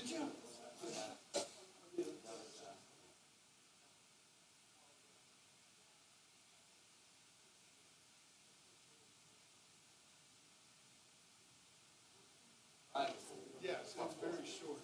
Did you? Yes, it's very short.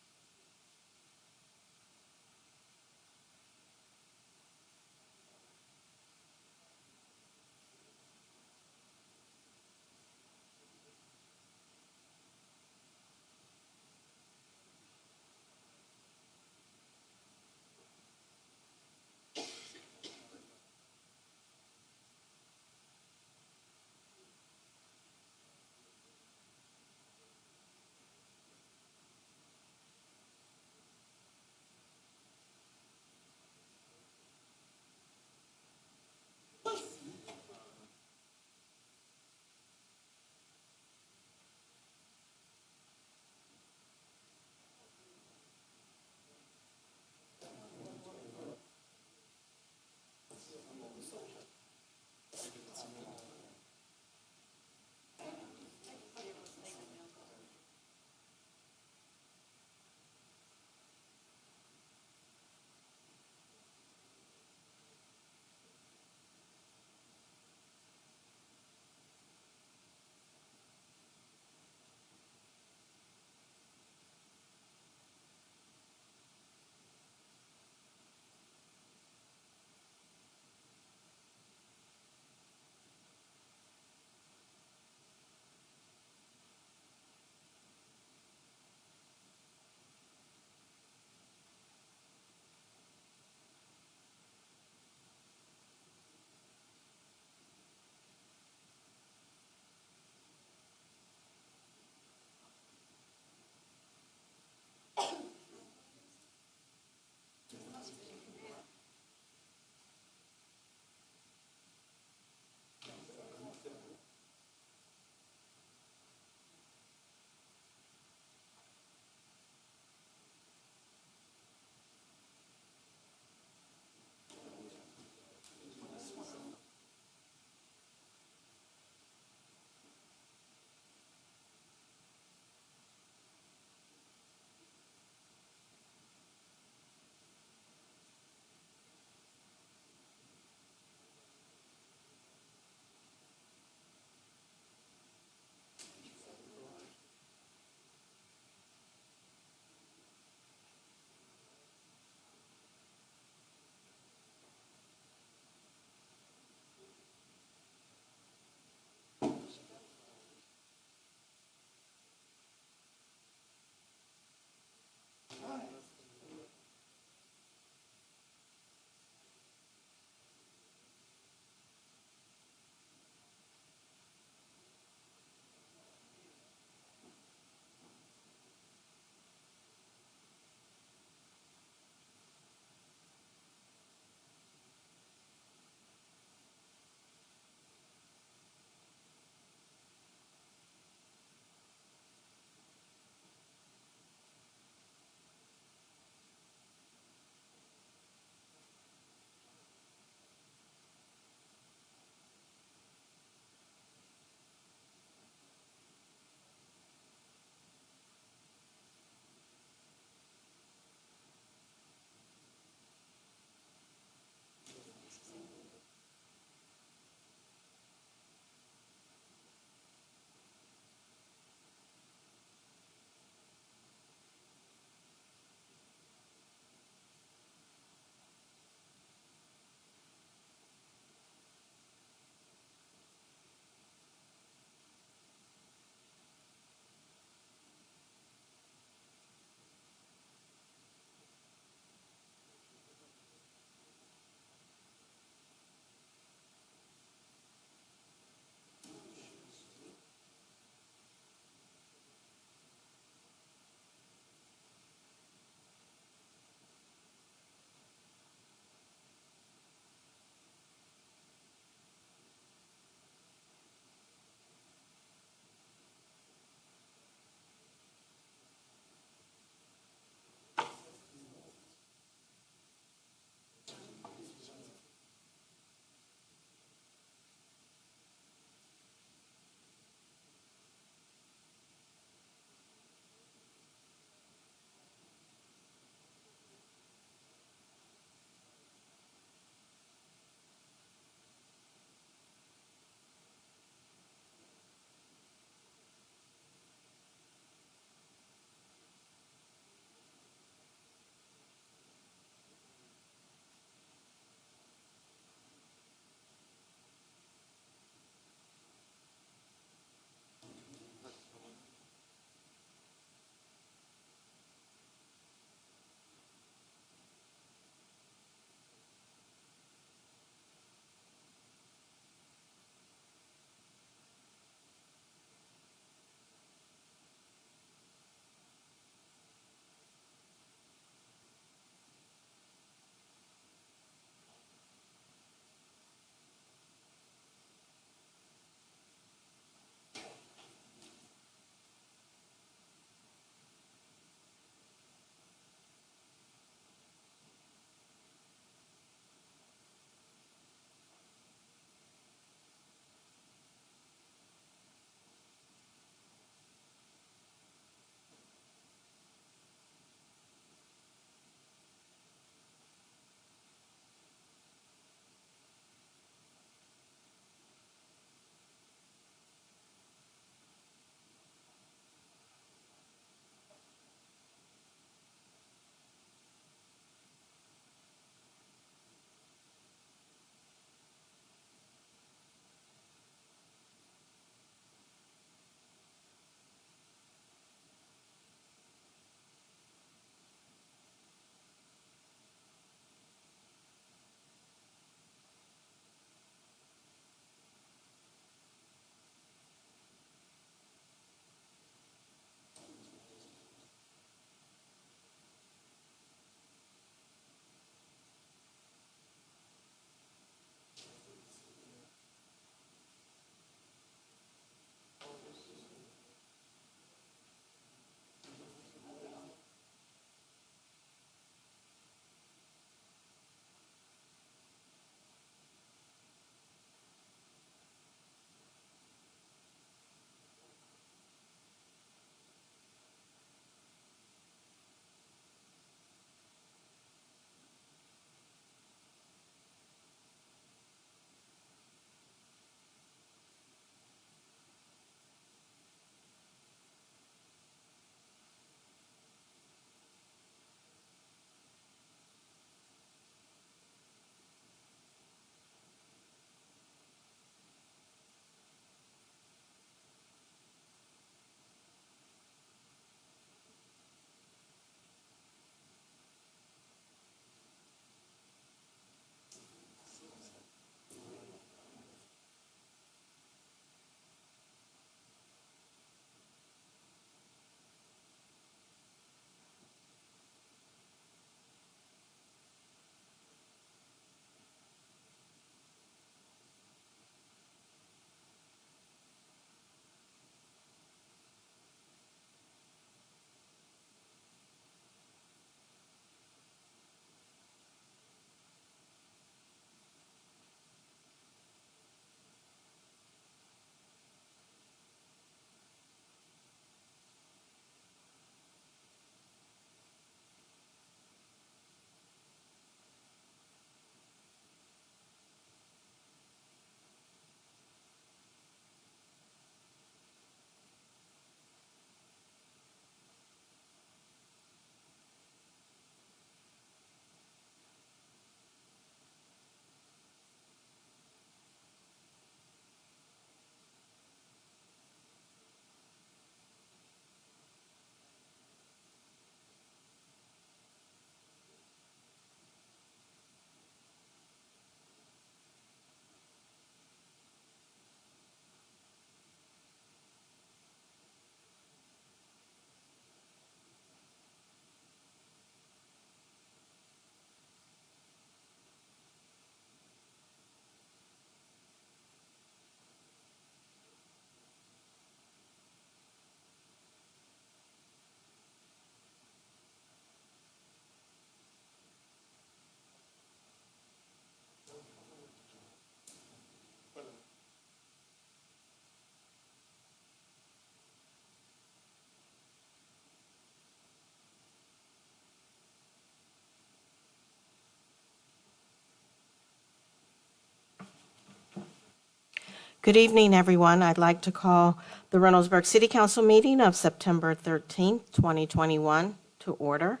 Good evening, everyone. I'd like to call the Reynoldsburg City Council meeting of September 13th, 2021 to order.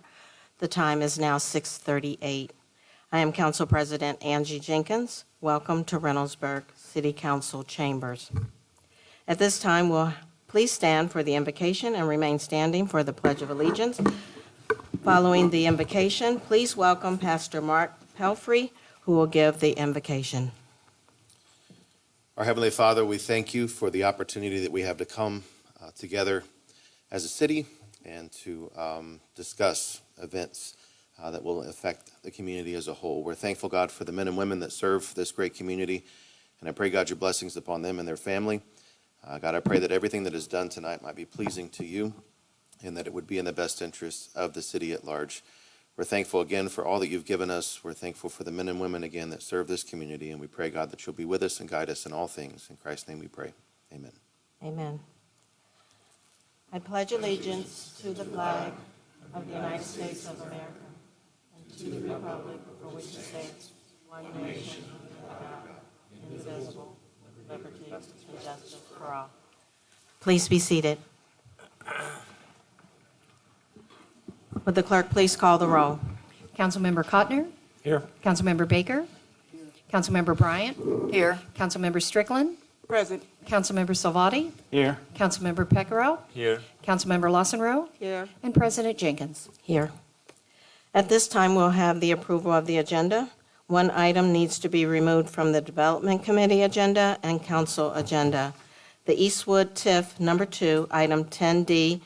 The time is now 6:38. I am Council President Angie Jenkins. Welcome to Reynoldsburg City Council chambers. At this time, we'll please stand for the invocation and remain standing for the Pledge of Allegiance. Following the invocation, please welcome Pastor Mark Pelfrey, who will give the invocation. Our Heavenly Father, we thank you for the opportunity that we have to come together as a city and to discuss events that will affect the community as a whole. We're thankful, God, for the men and women that serve this great community, and I pray, God, your blessings upon them and their family. God, I pray that everything that is done tonight might be pleasing to you and that it would be in the best interest of the city at large. We're thankful again for all that you've given us. We're thankful for the men and women again that serve this community, and we pray, God, that you'll be with us and guide us in all things. In Christ's name we pray. Amen. Amen. I pledge allegiance to the flag of the United States of America and to the republic for which it stands, one nation, under God, indivisible, with liberty and justice for all. Please be seated. Would the clerk please call the roll? Councilmember Cotner? Here. Councilmember Baker? Councilmember Bryant? Here. Councilmember Strickland? Present. Councilmember Salvati? Here. Councilmember Pecoro? Here. Councilmember Lawson-Rowe? Here. And President Jenkins. Here. At this time, we'll have the approval of the agenda. One item needs to be removed from the Development Committee agenda and Council agenda. The Eastwood TIF number 2, item 10D2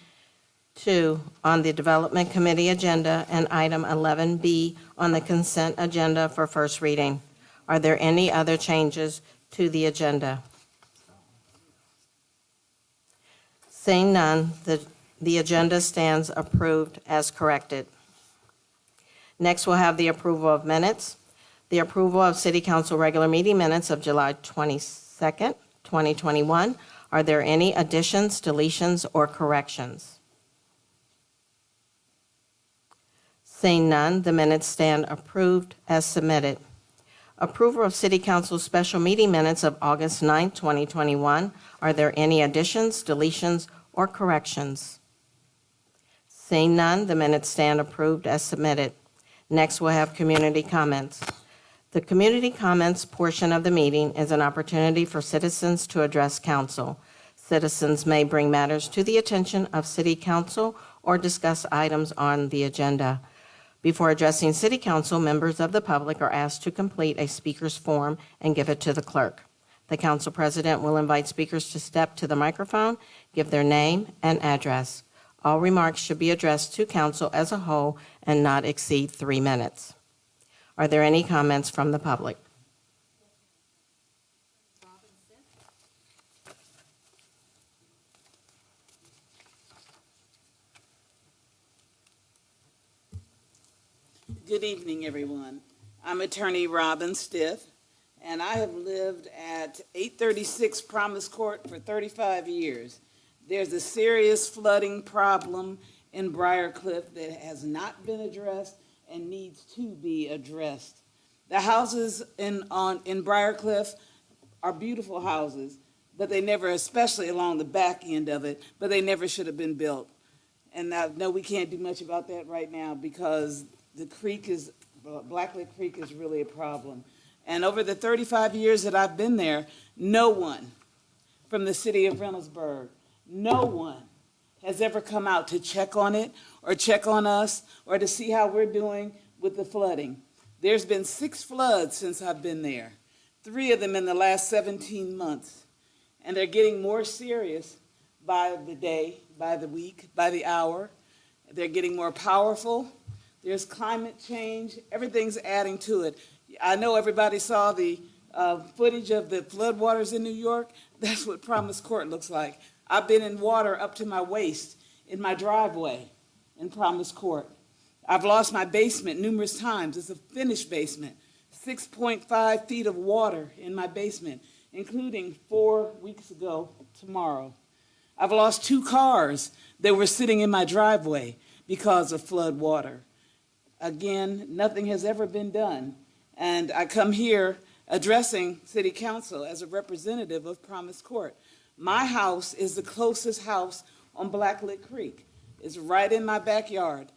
on the Development Committee agenda and item 11B on the consent agenda for first reading. Are there any other changes to the agenda? Seeing none, the agenda stands approved as corrected. Next, we'll have the approval of minutes. The approval of City Council regular meeting minutes of July 22nd, 2021. Are there any additions, deletions, or corrections? Seeing none, the minutes stand approved as submitted. Approval of City Council special meeting minutes of August 9th, 2021. Are there any additions, deletions, or corrections? Seeing none, the minutes stand approved as submitted. Next, we'll have community comments. The community comments portion of the meeting is an opportunity for citizens to address council. Citizens may bring matters to the attention of City Council or discuss items on the agenda. Before addressing City Council, members of the public are asked to complete a speaker's form and give it to the clerk. The Council President will invite speakers to step to the microphone, give their name and address. All remarks should be addressed to Council as a whole and not exceed 3 minutes. Are there any comments from the public? Good evening, everyone. I'm Attorney Robin Stith, and I have lived at 836 Promise Court for 35 years. There's a serious flooding problem in Briarcliff that has not been addressed and needs to be addressed. The houses in Briarcliff are beautiful houses, but they never, especially along the back end of it, but they never should have been built. And I know we can't do much about that right now because the Blacklick Creek is really a problem. And over the 35 years that I've been there, no one from the city of Reynoldsburg, no one has ever come out to check on it or check on us or to see how we're doing with the flooding. There's been 6 floods since I've been there, 3 of them in the last 17 months. And they're getting more serious by the day, by the week, by the hour. They're getting more powerful. There's climate change. Everything's adding to it. I know everybody saw the footage of the floodwaters in New York. That's what Promise Court looks like. I've been in water up to my waist in my driveway in Promise Court. I've lost my basement numerous times. It's a finished basement. 6.5 feet of water in my basement, including 4 weeks ago tomorrow. I've lost 2 cars that were sitting in my driveway because of flood water. Again, nothing has ever been done. And I come here addressing City Council as a representative of Promise Court. My house is the closest house on Blacklit Creek. It's right in my backyard.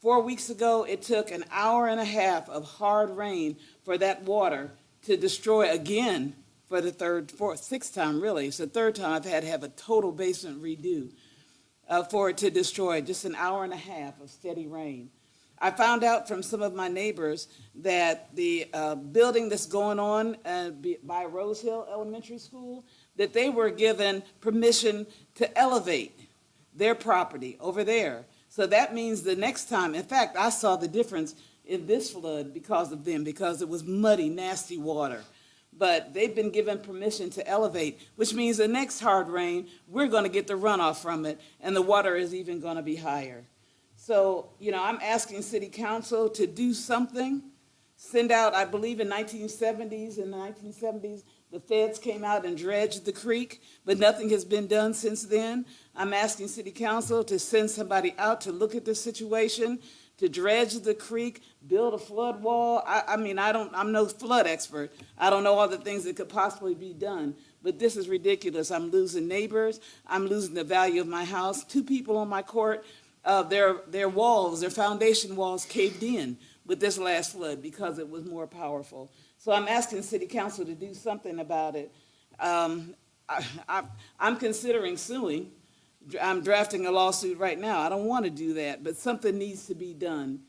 4 weeks ago, it took an hour and a half of hard rain for that water to destroy again for the sixth time, really. It's the third time I've had to have a total basement redo for it to destroy, just an hour and a half of steady rain. I found out from some of my neighbors that the building that's going on by Rose Hill Elementary School, that they were given permission to elevate their property over there. So that means the next time, in fact, I saw the difference in this flood because of them, because it was muddy, nasty water. But they've been given permission to elevate, which means the next hard rain, we're going to get the runoff from it, and the water is even going to be higher. So, I'm asking City Council to do something. Send out, I believe in the 1970s, the feds came out and dredged the creek, but nothing has been done since then. I'm asking City Council to send somebody out to look at the situation, to dredge the creek, build a flood wall. I'm no flood expert. I don't know all the things that could possibly be done, but this is ridiculous. I'm losing neighbors. I'm losing the value of my house. 2 people on my court, their walls, their foundation walls caved in with this last flood because it was more powerful. So I'm asking City Council to do something about it. I'm considering suing. I'm drafting a lawsuit right now. I don't want to do that, but something needs to be done,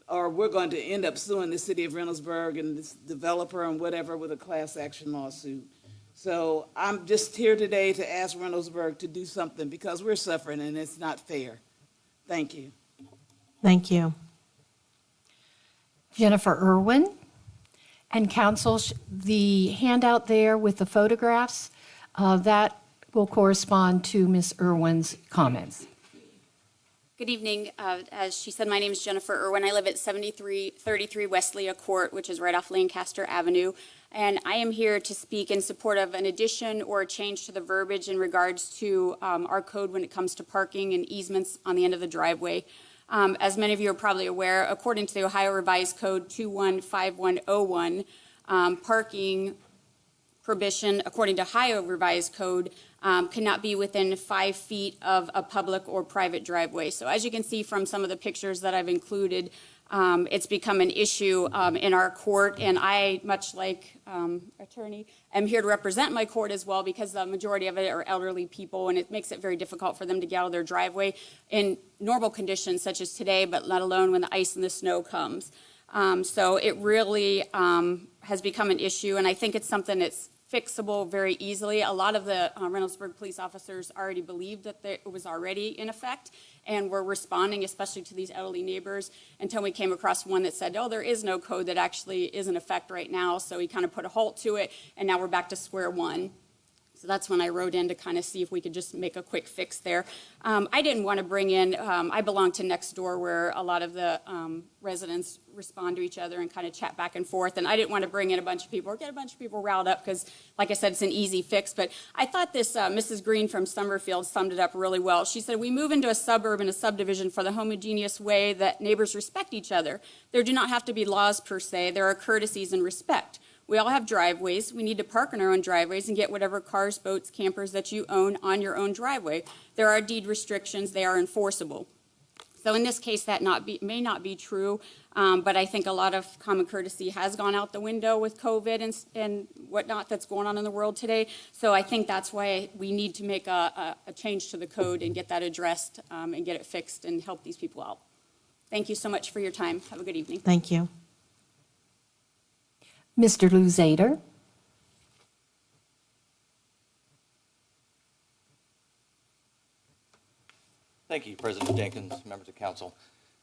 or we're going to end up suing the city of Reynoldsburg and this developer and whatever with a class action lawsuit. So I'm just here today to ask Reynoldsburg to do something because we're suffering and it's not fair. Thank you. Thank you. Jennifer Irwin. And council, the handout there with the photographs, that will correspond to Ms. Irwin's comments. Good evening. As she said, my name is Jennifer Irwin. I live at 7333 Westleya Court, which is right off Lancaster Avenue. And I am here to speak in support of an addition or a change to the verbiage in regards to our code when it comes to parking and easements on the end of the driveway. As many of you are probably aware, according to the Ohio Revised Code 215101, parking prohibition, according to Ohio Revised Code, cannot be within 5 feet of a public or private driveway. So as you can see from some of the pictures that I've included, it's become an issue in our court, and I, much like attorney, am here to represent my court as well because the majority of it are elderly people, and it makes it very difficult for them to get out of their driveway in normal conditions such as today, but let alone when the ice and the snow comes. So it really has become an issue, and I think it's something that's fixable very easily. A lot of the Reynoldsburg police officers already believed that it was already in effect and were responding, especially to these elderly neighbors, until we came across one that said, oh, there is no code that actually is in effect right now. So we kind of put a halt to it, and now we're back to square one. So that's when I wrote in to kind of see if we could just make a quick fix there. I didn't want to bring in, I belong to next door where a lot of the residents respond to each other and kind of chat back and forth. And I didn't want to bring in a bunch of people or get a bunch of people riled up because, like I said, it's an easy fix. But I thought this Mrs. Green from Summerfield summed it up really well. She said, we move into a suburb and a subdivision for the homogeneous way that neighbors respect each other. There do not have to be laws per se. There are courtesies and respect. We all have driveways. We need to park in our own driveways and get whatever cars, boats, campers that you own on your own driveway. There are deed restrictions. They are enforceable. So in this case, that may not be true, but I think a lot of common courtesy has gone out the window with COVID and whatnot that's going on in the world today. So I think that's why we need to make a change to the code and get that addressed and get it fixed and help these people out. Thank you so much for your time. Have a good evening. Thank you. Mr. Luzader. Thank you, President Jenkins, members of council.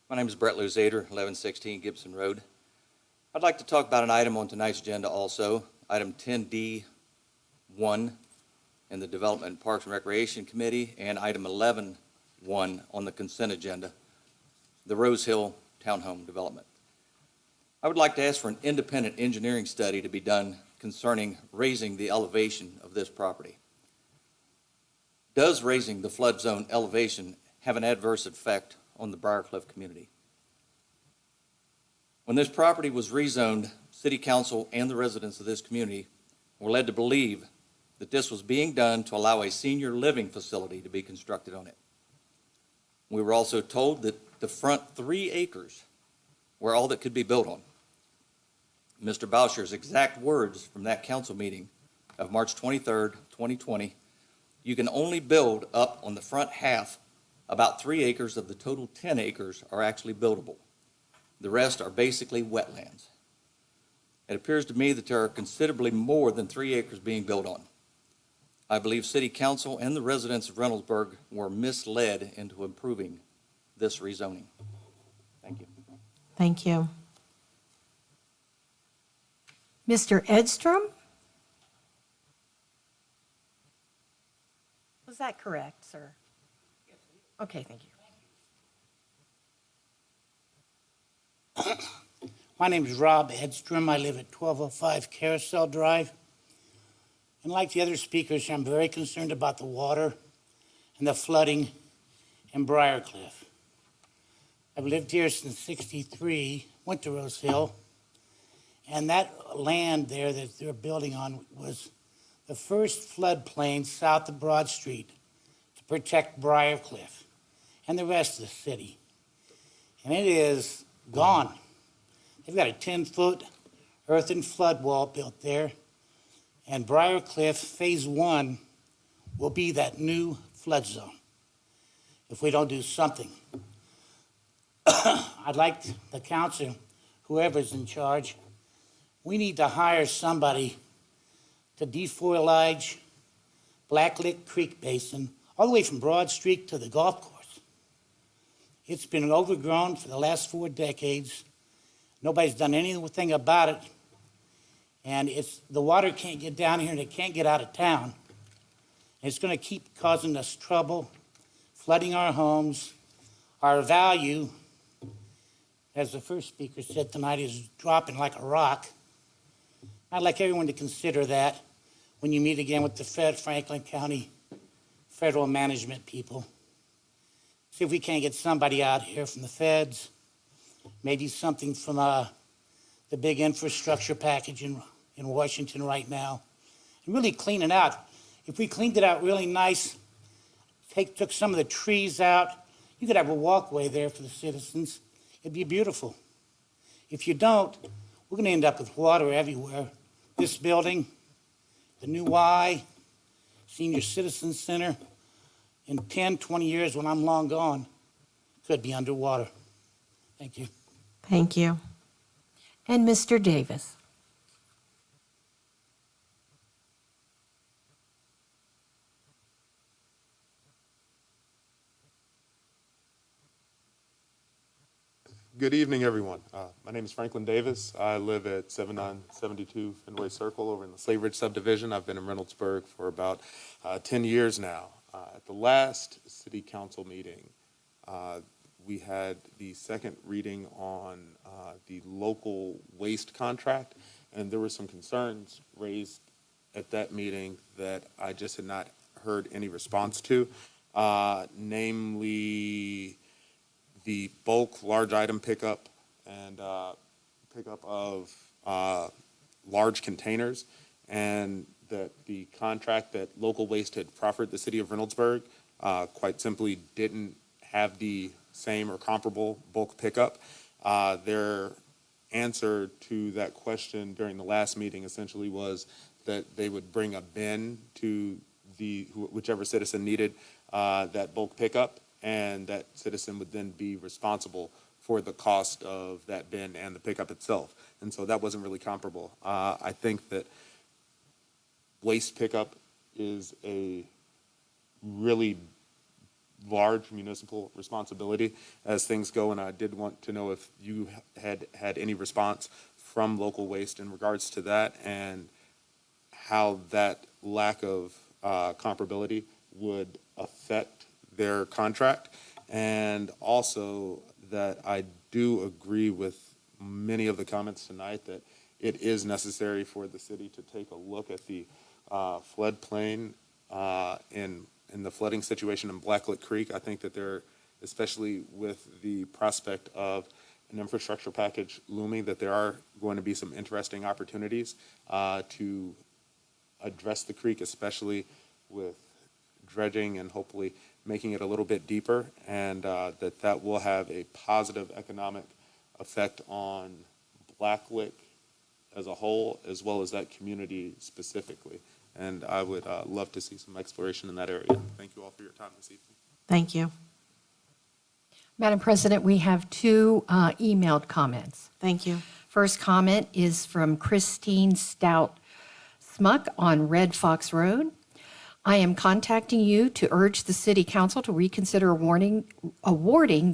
My name is Brett Luzader, 1116 Gibson Road. I'd like to talk about an item on tonight's agenda also, item 10D1 in the Development and Parks and Recreation Committee, and item 11.1 on the consent agenda, the Rose Hill Townhome Development. I would like to ask for an independent engineering study to be done concerning raising the elevation of this property. Does raising the flood zone elevation have an adverse effect on the Briarcliff community? When this property was rezoned, City Council and the residents of this community were led to believe that this was being done to allow a senior living facility to be constructed on it. We were also told that the front 3 acres were all that could be built on. Mr. Boucher's exact words from that council meeting of March 23rd, 2020, you can only build up on the front half. About 3 acres of the total 10 acres are actually buildable. The rest are basically wetlands. It appears to me that there are considerably more than 3 acres being built on. I believe City Council and the residents of Reynoldsburg were misled into approving this rezoning. Thank you. Thank you. Mr. Edstrom? Was that correct, sir? Okay, thank you. My name is Rob Edstrom. I live at 1205 Carousel Drive. And like the other speakers, I'm very concerned about the water and the flooding in Briarcliff. I've lived here since '63, went to Rose Hill, and that land there that they're building on was the first floodplain south of Broad Street to protect Briarcliff and the rest of the city. And it is gone. They've got a 10-foot earthen flood wall built there, and Briarcliff Phase 1 will be that new flood zone if we don't do something. I'd like the council, whoever's in charge, we need to hire somebody to defoliage Blacklick Creek Basin all the way from Broad Street to the golf course. It's been overgrown for the last 4 decades. Nobody's done anything about it. And the water can't get down here and it can't get out of town. It's going to keep causing us trouble, flooding our homes. Our value, as the first speaker said tonight, is dropping like a rock. I'd like everyone to consider that when you meet again with the Franklin County federal management people. See if we can't get somebody out here from the feds, maybe something from the big infrastructure package in Washington right now, and really clean it out. If we cleaned it out really nice, took some of the trees out, you could have a walkway there for the citizens. It'd be beautiful. If you don't, we're going to end up with water everywhere. This building, the new Y, Senior Citizen Center, in 10, 20 years when I'm long gone, could be underwater. Thank you. Thank you. And Mr. Davis? Good evening, everyone. My name is Franklin Davis. I live at 7972 Fenway Circle over in the Slave Ridge subdivision. I've been in Reynoldsburg for about 10 years now. At the last city council meeting, we had the second reading on the local waste contract, and there were some concerns raised at that meeting that I just had not heard any response to, namely the bulk large item pickup and pickup of large containers, and that the contract that local waste had proffered the city of Reynoldsburg quite simply didn't have the same or comparable bulk pickup. Their answer to that question during the last meeting essentially was that they would bring a bin to whichever citizen needed that bulk pickup, and that citizen would then be responsible for the cost of that bin and the pickup itself. And so that wasn't really comparable. I think that waste pickup is a really large municipal responsibility as things go, and I did want to know if you had any response from local waste in regards to that, and how that lack of comparability would affect their contract. And also that I do agree with many of the comments tonight that it is necessary for the city to take a look at the floodplain in the flooding situation in Blacklick Creek. I think that there, especially with the prospect of an infrastructure package looming, that there are going to be some interesting opportunities to address the creek, especially with dredging and hopefully making it a little bit deeper, and that will have a positive economic effect on Blacklick as a whole, as well as that community specifically. And I would love to see some exploration in that area. Thank you all for your time this evening. Thank you. Madam President, we have two emailed comments. Thank you. First comment is from Christine Stout Smuck on Red Fox Road. I am contacting you to urge the City Council to reconsider awarding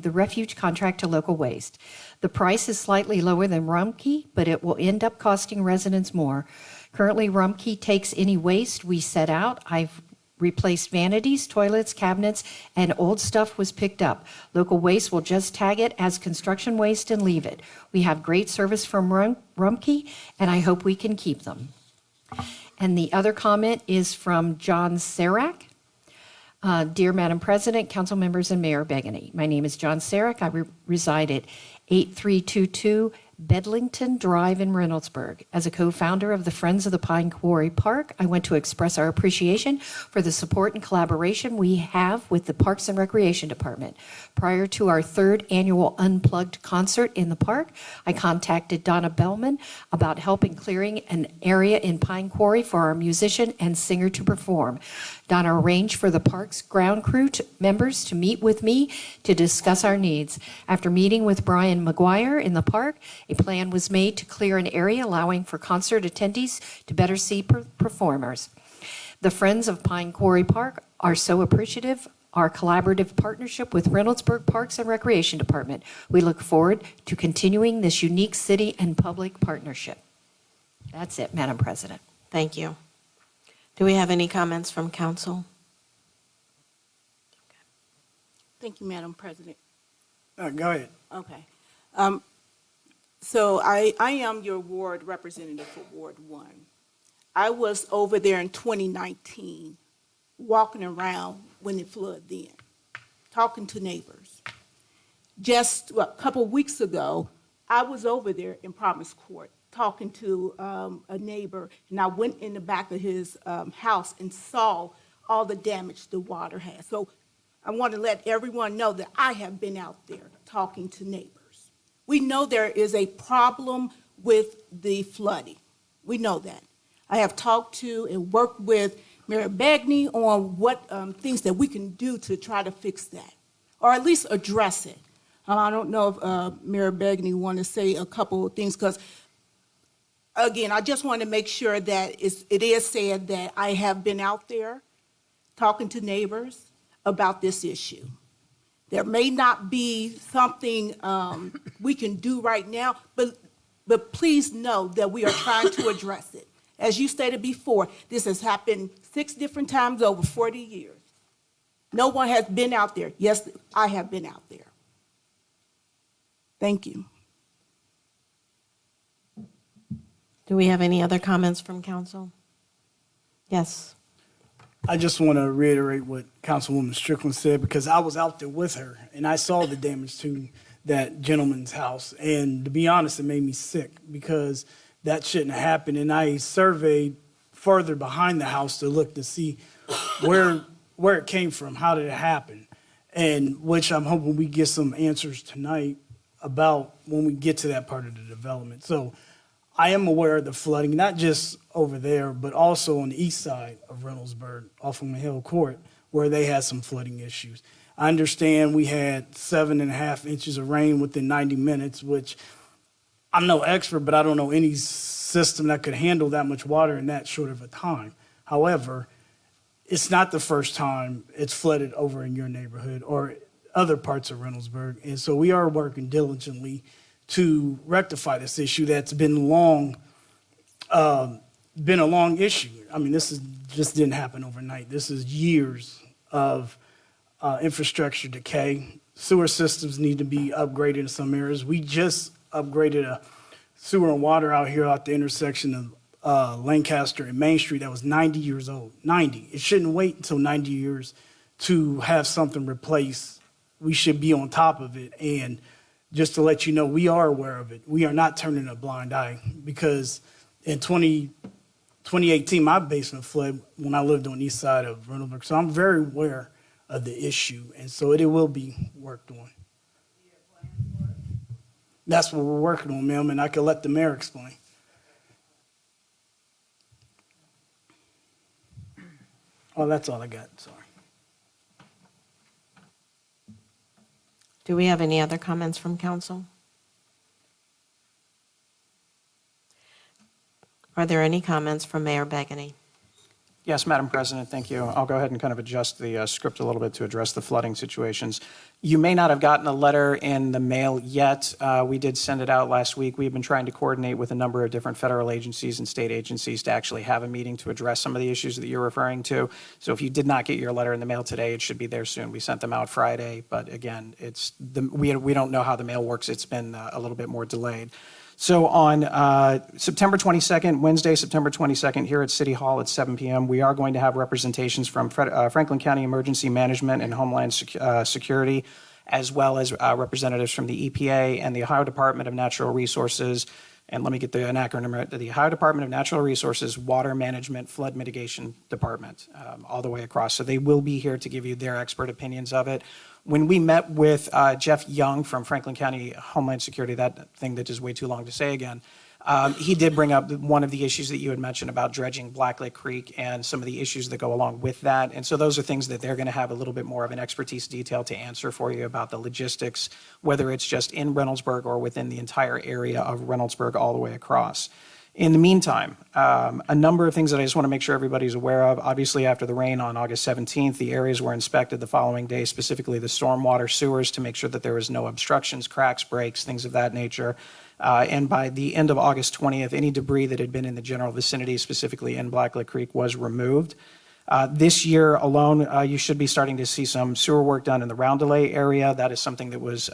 the refuge contract to Local Waste. The price is slightly lower than Rumpke, but it will end up costing residents more. Currently, Rumpke takes any waste we set out. I've replaced vanities, toilets, cabinets, and old stuff was picked up. Local Waste will just tag it as construction waste and leave it. We have great service from Rumpke, and I hope we can keep them. And the other comment is from John Sarak. Dear Madam President, council members, and Mayor Begany, my name is John Sarak. I reside at 8322 Bedlington Drive in Reynoldsburg. As a co-founder of the Friends of the Pine Quarry Park, I want to express our appreciation for the support and collaboration we have with the Parks and Recreation Department. Prior to our third annual Unplugged concert in the park, I contacted Donna Bellman about helping clearing an area in Pine Quarry for our musician and singer to perform. Donna arranged for the park's ground crew members to meet with me to discuss our needs. After meeting with Brian McGuire in the park, a plan was made to clear an area allowing for concert attendees to better see performers. The Friends of Pine Quarry Park are so appreciative our collaborative partnership with Reynoldsburg Parks and Recreation Department. We look forward to continuing this unique city and public partnership. That's it, Madam President. Thank you. Do we have any comments from council? Thank you, Madam President. Go ahead. Okay. So I am your ward representative for Ward 1. I was over there in 2019, walking around when it flooded then, talking to neighbors. Just a couple of weeks ago, I was over there in Promise Court, talking to a neighbor, and I went in the back of his house and saw all the damage the water had. So I want to let everyone know that I have been out there talking to neighbors. We know there is a problem with the flooding. We know that. I have talked to and worked with Mayor Bagney on what things that we can do to try to fix that, or at least address it. I don't know if Mayor Bagney want to say a couple of things, because again, I just want to make sure that it is said that I have been out there talking to neighbors about this issue. There may not be something we can do right now, but please know that we are trying to address it. As you stated before, this has happened 6 different times over 40 years. No one has been out there. Yes, I have been out there. Thank you. Do we have any other comments from council? Yes. I just want to reiterate what Councilwoman Strickland said, because I was out there with her and I saw the damage to that gentleman's house. And to be honest, it made me sick, because that shouldn't have happened. And I surveyed further behind the house to look to see where it came from, how did it happen, and which I'm hoping we get some answers tonight about when we get to that part of the development. So I am aware of the flooding, not just over there, but also on the east side of Reynoldsburg, off on Hill Court, where they had some flooding issues. I understand we had 7.5 inches of rain within 90 minutes, which I'm no expert, but I don't know any system that could handle that much water in that short of a time. However, it's not the first time it's flooded over in your neighborhood or other parts of Reynoldsburg. And so we are working diligently to rectify this issue that's been a long issue. I mean, just didn't happen overnight. This is years of infrastructure decay. Sewer systems need to be upgraded in some areas. We just upgraded a sewer and water out here at the intersection of Lancaster and Main Street that was 90 years old. 90. It shouldn't wait until 90 years to have something replaced. We should be on top of it. And just to let you know, we are aware of it. We are not turning a blind eye because in 2018, my basement flooded when I lived on the east side of Reynoldsburg. So I'm very aware of the issue, and so it will be worked on. That's what we're working on, ma'am, and I can let the mayor explain. Oh, that's all I got, sorry. Do we have any other comments from council? Are there any comments from Mayor Begany? Yes, Madam President, thank you. I'll go ahead and kind of adjust the script a little bit to address the flooding situations. You may not have gotten a letter in the mail yet. We did send it out last week. We've been trying to coordinate with a number of different federal agencies and state agencies to actually have a meeting to address some of the issues that you're referring to. So if you did not get your letter in the mail today, it should be there soon. We sent them out Friday, but again, we don't know how the mail works. It's been a little bit more delayed. So on September 22nd, Wednesday, September 22nd, here at City Hall at 7 p.m., we are going to have representations from Franklin County Emergency Management and Homeland Security, as well as representatives from the EPA and the Ohio Department of Natural Resources. And let me get an acronym right. The Ohio Department of Natural Resources Water Management Flood Mitigation Department, all the way across. So they will be here to give you their expert opinions of it. When we met with Jeff Young from Franklin County Homeland Security, that thing that is way too long to say again, he did bring up one of the issues that you had mentioned about dredging Blacklick Creek and some of the issues that go along with that. And so those are things that they're going to have a little bit more of an expertise detail to answer for you about the logistics, whether it's just in Reynoldsburg or within the entire area of Reynoldsburg all the way across. In the meantime, a number of things that I just want to make sure everybody's aware of. Obviously, after the rain on August 17th, the areas were inspected the following day, specifically the stormwater sewers, to make sure that there was no obstructions, cracks, breaks, things of that nature. And by the end of August 20th, any debris that had been in the general vicinity, specifically in Blacklick Creek, was removed. This year alone, you should be starting to see some sewer work done in the Roundelay area. That is something that was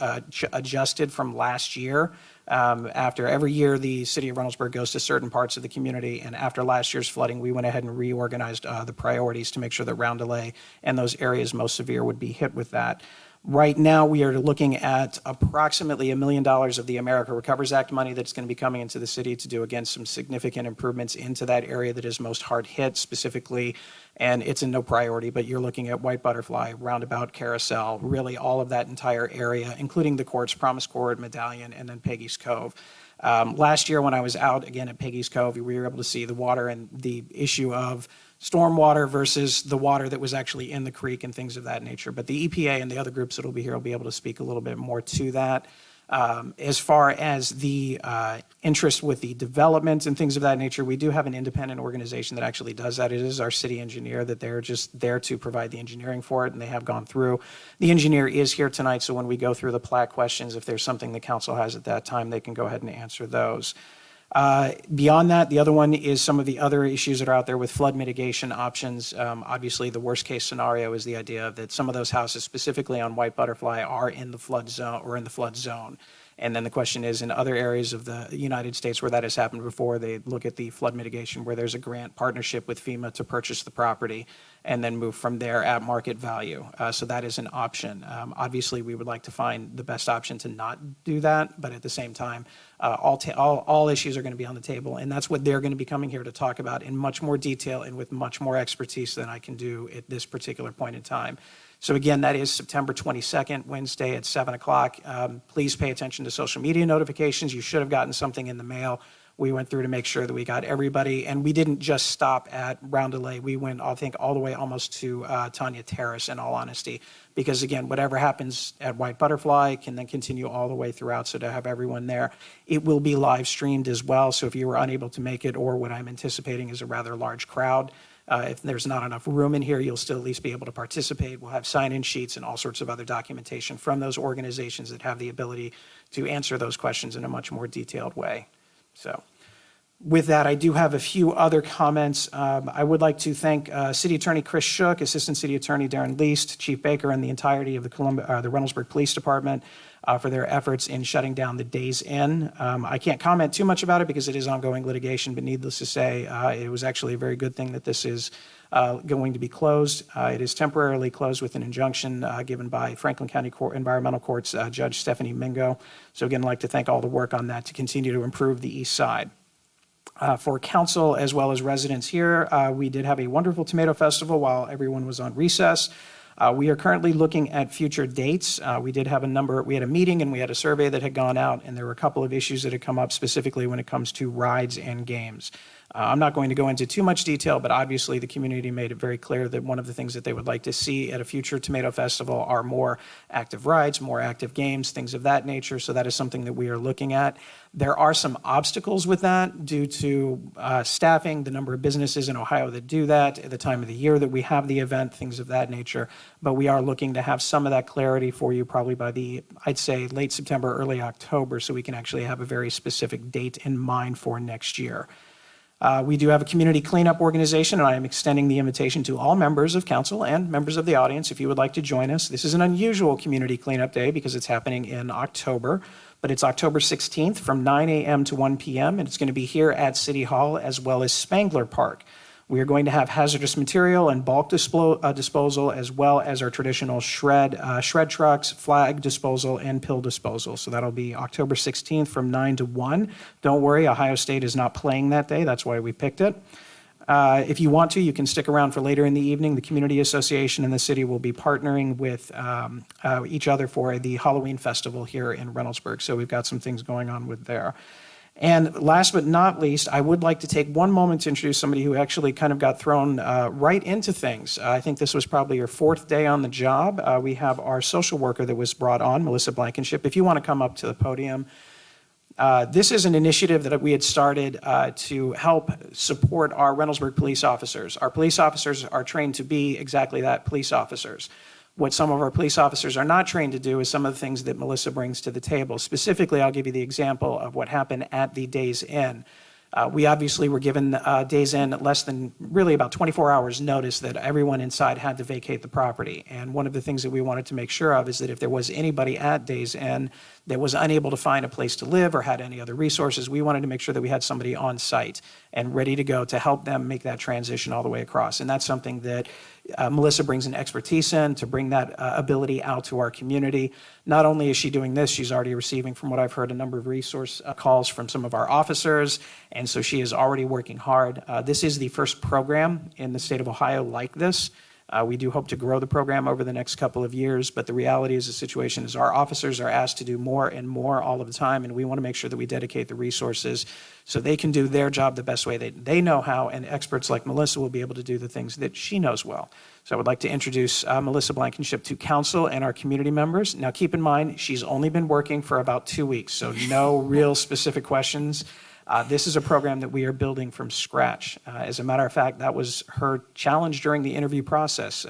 adjusted from last year. After every year, the city of Reynoldsburg goes to certain parts of the community, and after last year's flooding, we went ahead and reorganized the priorities to make sure that Roundelay and those areas most severe would be hit with that. Right now, we are looking at approximately $1 million of the America Recovers Act money that's going to be coming into the city to do, again, some significant improvements into that area that is most hard hit specifically, and it's in no priority, but you're looking at White Butterfly, Roundabout, Carousel, really all of that entire area, including the courts, Promise Court, Medallion, and then Peggy's Cove. Last year, when I was out again at Peggy's Cove, we were able to see the water and the issue of stormwater versus the water that was actually in the creek and things of that nature. But the EPA and the other groups that will be here will be able to speak a little bit more to that. As far as the interest with the development and things of that nature, we do have an independent organization that actually does that. It is our city engineer that they're just there to provide the engineering for it, and they have gone through. The engineer is here tonight, so when we go through the Plat questions, if there's something the council has at that time, they can go ahead and answer those. Beyond that, the other one is some of the other issues that are out there with flood mitigation options. Obviously, the worst case scenario is the idea that some of those houses, specifically on White Butterfly, are in the flood zone. And then the question is, in other areas of the United States where that has happened before, they look at the flood mitigation where there's a grant partnership with FEMA to purchase the property and then move from there at market value. So that is an option. Obviously, we would like to find the best option to not do that, but at the same time, all issues are going to be on the table, and that's what they're going to be coming here to talk about in much more detail and with much more expertise than I can do at this particular point in time. So again, that is September 22nd, Wednesday at 7 o'clock. Please pay attention to social media notifications. You should have gotten something in the mail. We went through to make sure that we got everybody, and we didn't just stop at Roundelay. We went, I think, all the way almost to Tanya Terrace, in all honesty, because again, whatever happens at White Butterfly can then continue all the way throughout, so to have everyone there. It will be live streamed as well, so if you were unable to make it, or what I'm anticipating is a rather large crowd, if there's not enough room in here, you'll still at least be able to participate. We'll have sign-in sheets and all sorts of other documentation from those organizations that have the ability to answer those questions in a much more detailed way. So with that, I do have a few other comments. I would like to thank City Attorney Chris Shook, Assistant City Attorney Darren Least, Chief Baker, and the entirety of the Reynoldsburg Police Department. for their efforts in shutting down the Days Inn. I can't comment too much about it because it is ongoing litigation, but needless to say, it was actually a very good thing that this is going to be closed. It is temporarily closed with an injunction given by Franklin County Environmental Court's Judge Stephanie Mingo. So again, I'd like to thank all the work on that to continue to improve the east side. For council as well as residents here, we did have a wonderful tomato festival while everyone was on recess. We are currently looking at future dates. We had a meeting and we had a survey that had gone out, and there were a couple of issues that had come up specifically when it comes to rides and games. I'm not going to go into too much detail, but obviously the community made it very clear that one of the things that they would like to see at a future tomato festival are more active rides, more active games, things of that nature. So that is something that we are looking at. There are some obstacles with that due to staffing, the number of businesses in Ohio that do that, at the time of the year that we have the event, things of that nature. But we are looking to have some of that clarity for you probably by I'd say, late September, early October, so we can actually have a very specific date in mind for next year. We do have a community cleanup organization, and I am extending the invitation to all members of council and members of the audience if you would like to join us. This is an unusual community cleanup day because it's happening in October, but it's October 16th from 9 a.m. to 1 p.m., and it's going to be here at City Hall as well as Spangler Park. We are going to have hazardous material and bulk disposal, as well as our traditional shred trucks, flag disposal, and pill disposal. So that'll be October 16th from 9 to 1. Don't worry, Ohio State is not playing that day. That's why we picked it. If you want to, you can stick around for later in the evening. The Community Association and the city will be partnering with each other for the Halloween festival here in Reynoldsburg. So we've got some things going on with there. And last but not least, I would like to take one moment to introduce somebody who actually kind of got thrown right into things. I think this was probably your fourth day on the job. We have our social worker that was brought on, Melissa Blankenship. If you want to come up to the podium. This is an initiative that we had started to help support our Reynoldsburg police officers. Our police officers are trained to be exactly that, police officers. What some of our police officers are not trained to do is some of the things that Melissa brings to the table. Specifically, I'll give you the example of what happened at the Days Inn. We obviously were given Days Inn less than really about 24 hours notice that everyone inside had to vacate the property. And one of the things that we wanted to make sure of is that if there was anybody at Days Inn that was unable to find a place to live or had any other resources, we wanted to make sure that we had somebody on site and ready to go to help them make that transition all the way across. And that's something that Melissa brings an expertise in to bring that ability out to our community. Not only is she doing this, she's already receiving, from what I've heard, a number of resource calls from some of our officers, and so she is already working hard. This is the first program in the state of Ohio like this. We do hope to grow the program over the next couple of years, but the reality is the situation is our officers are asked to do more and more all of the time, and we want to make sure that we dedicate the resources so they can do their job the best way they know how, and experts like Melissa will be able to do the things that she knows well. So I would like to introduce Melissa Blankenship to council and our community members. Now, keep in mind, she's only been working for about 2 weeks, so no real specific questions. This is a program that we are building from scratch. As a matter of fact, that was her challenge during the interview process.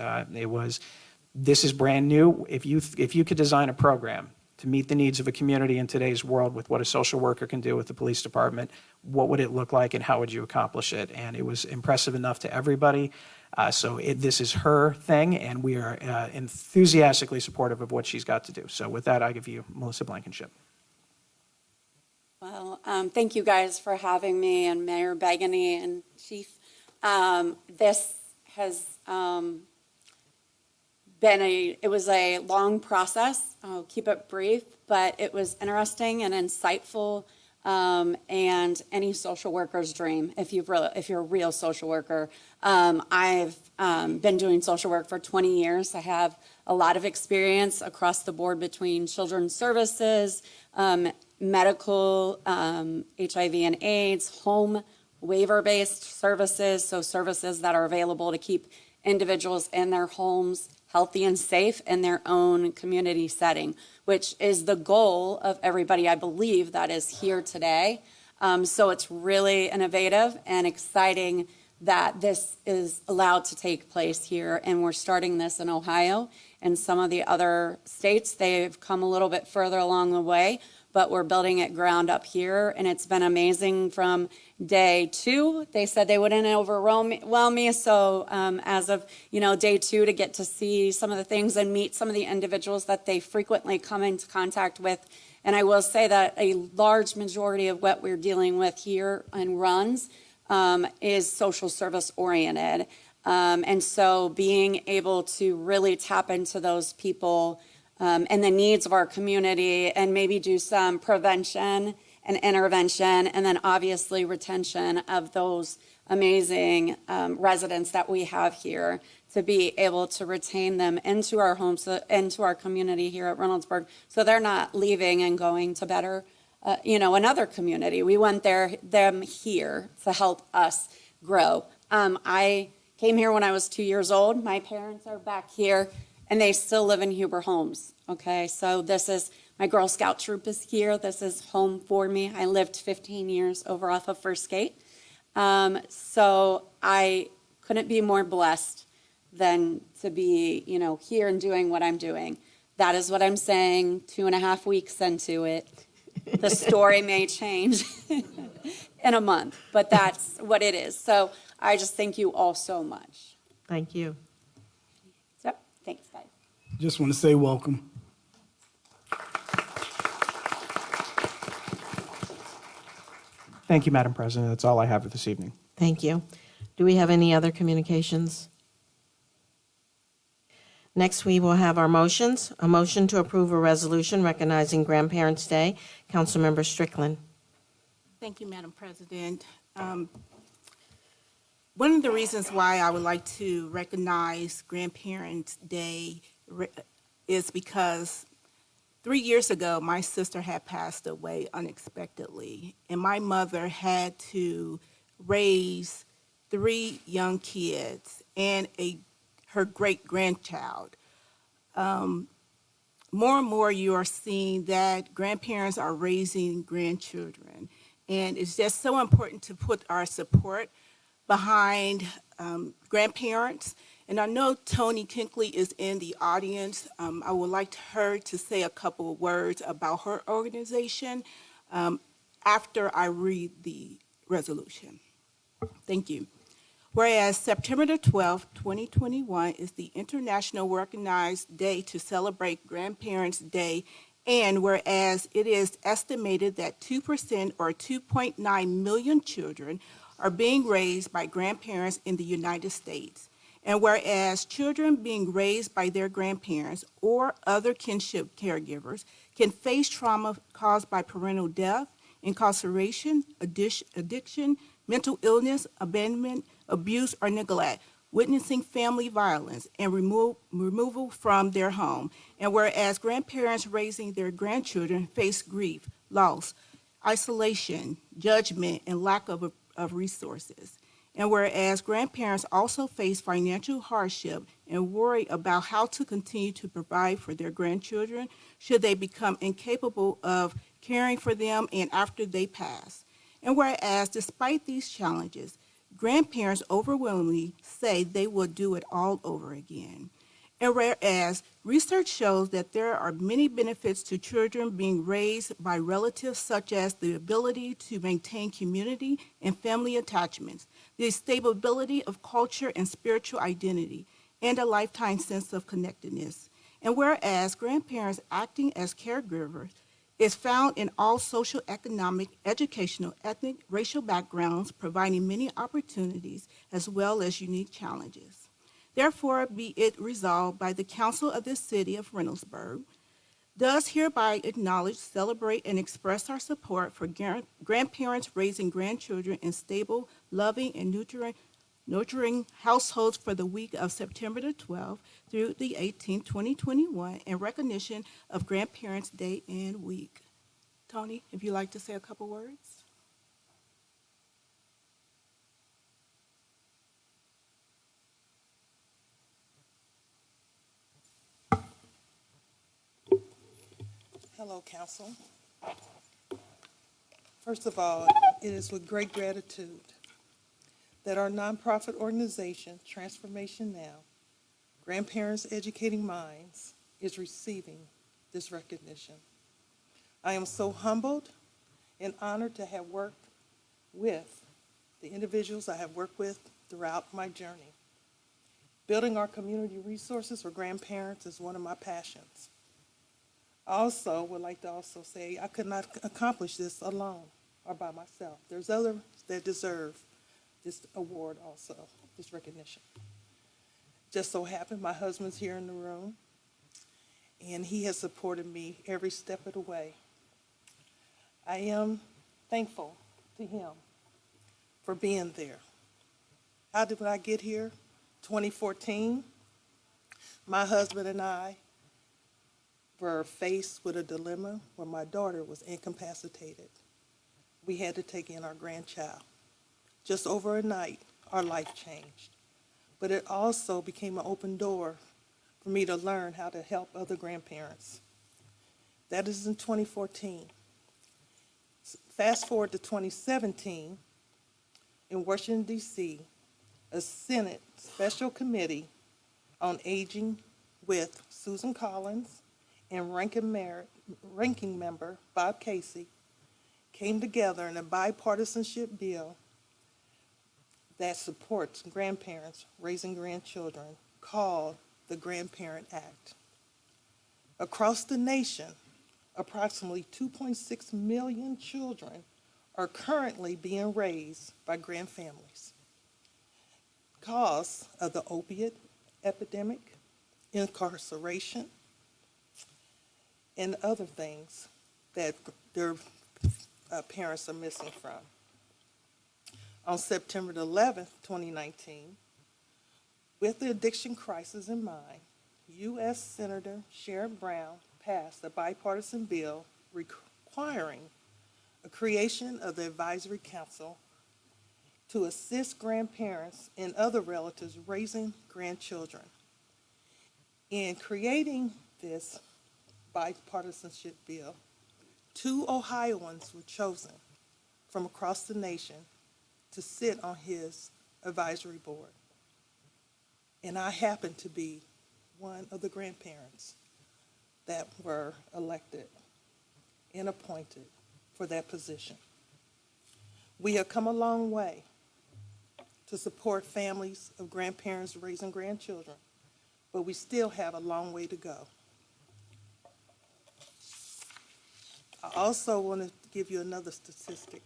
This is brand new. If you could design a program to meet the needs of a community in today's world with what a social worker can do with the police department, what would it look like and how would you accomplish it? And it was impressive enough to everybody. This is her thing, and we are enthusiastically supportive of what she's got to do. So with that, I give you Melissa Blankenship. Well, thank you guys for having me, and Mayor Begany and Chief. This has it was a long process. I'll keep it brief, but it was interesting and insightful, and any social worker's dream, if you're a real social worker. I've been doing social work for 20 years. I have a lot of experience across the board between children's services, medical, HIV and AIDS, home waiver-based services, so services that are available to keep individuals in their homes healthy and safe in their own community setting, which is the goal of everybody, I believe, that is here today. So it's really innovative and exciting that this is allowed to take place here, and we're starting this in Ohio. And some of the other states, they've come a little bit further along the way, but we're building it ground up here, and it's been amazing from day 2. They said they wouldn't overwhelm me, so as of, day 2, to get to see some of the things and meet some of the individuals that they frequently come into contact with. And I will say that a large majority of what we're dealing with here and runs is social service oriented. And so being able to really tap into those people and the needs of our community, and maybe do some prevention and intervention, and then obviously retention of those amazing residents that we have here, to be able to retain them into our homes, into our community here at Reynoldsburg, so they're not leaving and going to better, another community. We want them here to help us grow. I came here when I was 2 years old. My parents are back here, and they still live in Huber Homes, okay? So this is, my Girl Scout troop is here. This is home for me. I lived 15 years over off of First Gate. So I couldn't be more blessed than to be, here and doing what I'm doing. That is what I'm saying 2.5 weeks into it. The story may change in a month, but that's what it is. So I just thank you all so much. Thank you. So, thanks, guys. Just want to say welcome. Thank you, Madam President. That's all I have for this evening. Thank you. Do we have any other communications? Next, we will have our motions. A motion to approve a resolution recognizing Grandparents' Day. Councilmember Strickland. Thank you, Madam President. One of the reasons why I would like to recognize Grandparents' Day is because 3 years ago, my sister had passed away unexpectedly, and my mother had to raise 3 young kids and her great-grandchild. More and more you are seeing that grandparents are raising grandchildren, and it's just so important to put our support behind grandparents. And I know Toni Kinkley is in the audience. I would like her to say a couple of words about her organization after I read the resolution. Thank you. Whereas September the 12th, 2021 is the International Recognized Day to celebrate Grandparents' Day, and whereas it is estimated that 2% or 2.9 million children are being raised by grandparents in the United States, and whereas children being raised by their grandparents or other kinship caregivers can face trauma caused by parental death, incarceration, addiction, mental illness, abandonment, abuse, or neglect, witnessing family violence, and removal from their home. And whereas grandparents raising their grandchildren face grief, loss, isolation, judgment, and lack of resources. And whereas grandparents also face financial hardship and worry about how to continue to provide for their grandchildren should they become incapable of caring for them and after they pass. And whereas despite these challenges, grandparents overwhelmingly say they will do it all over again. And whereas research shows that there are many benefits to children being raised by relatives, such as the ability to maintain community and family attachments, the stability of culture and spiritual identity, and a lifetime sense of connectedness. And whereas grandparents acting as caregivers is found in all social, economic, educational, ethnic, racial backgrounds, providing many opportunities as well as unique challenges. Therefore, be it resolved by the Council of the City of Reynoldsburg, does hereby acknowledge, celebrate, and express our support for grandparents raising grandchildren in stable, loving, and nurturing households for the week of September the 12th through the 18th, 2021, in recognition of Grandparents' Day and Week. Toni, if you'd like to say a couple words. Hello, Council. First of all, it is with great gratitude that our nonprofit organization, Transformation Now, Grandparents Educating Minds, is receiving this recognition. I am so humbled and honored to have worked with the individuals I have worked with throughout my journey. Building our community resources for grandparents is one of my passions. I also would like to also say I could not accomplish this alone or by myself. There's others that deserve this award also, this recognition. Just so happened my husband's here in the room, and he has supported me every step of the way. I am thankful to him for being there. How did I get here? 2014, my husband and I were faced with a dilemma where my daughter was incapacitated. We had to take in our grandchild. Just over a night, our life changed. But it also became an open door for me to learn how to help other grandparents. That is in 2014. Fast forward to 2017, in Washington, D.C., a Senate Special Committee on Aging with Susan Collins and Ranking Member Bob Casey came together in a bipartisanship bill that supports grandparents raising grandchildren called the Grandparent Act. Across the nation, approximately 2.6 million children are currently being raised by grandfamilies. Because of the opiate epidemic, incarceration, and other things that their parents are missing from. On September 11th, 2019, with the addiction crisis in mind, U.S. Senator Sherrod Brown passed a bipartisan bill requiring a creation of the Advisory Council to assist grandparents and other relatives raising grandchildren. In creating this bipartisanship bill, 2 Ohioans were chosen from across the nation to sit on his advisory board. And I happen to be one of the grandparents that were elected and appointed for that position. We have come a long way to support families of grandparents raising grandchildren, but we still have a long way to go. I also want to give you another statistic.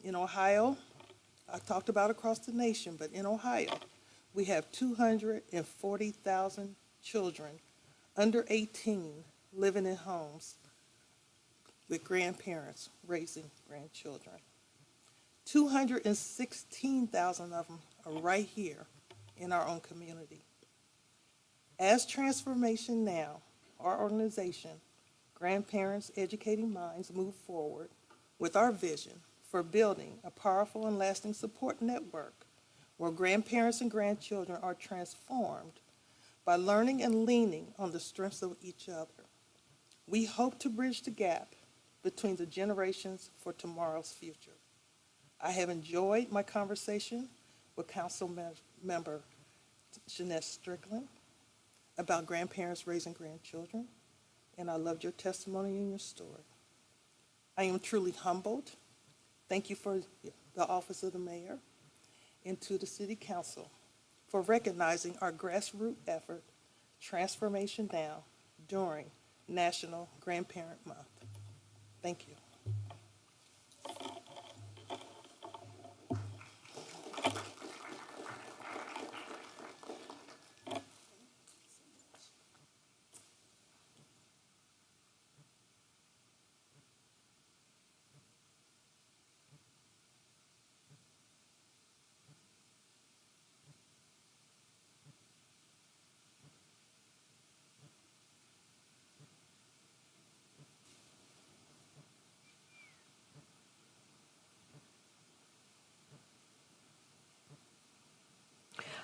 In Ohio, I talked about across the nation, but in Ohio, we have 240,000 children under 18 living in homes with grandparents raising grandchildren. 216,000 of them are right here in our own community. As Transformation Now, our organization, Grandparents Educating Minds, move forward with our vision for building a powerful and lasting support network where grandparents and grandchildren are transformed by learning and leaning on the strengths of each other. We hope to bridge the gap between the generations for tomorrow's future. I have enjoyed my conversation with Council Member Jeanette Strickland about grandparents raising grandchildren, and I loved your testimony and your story. I am truly humbled. Thank you for the office of the mayor and to the city council for recognizing our grassroots effort, Transformation Now, during National Grandparent Month. Thank you.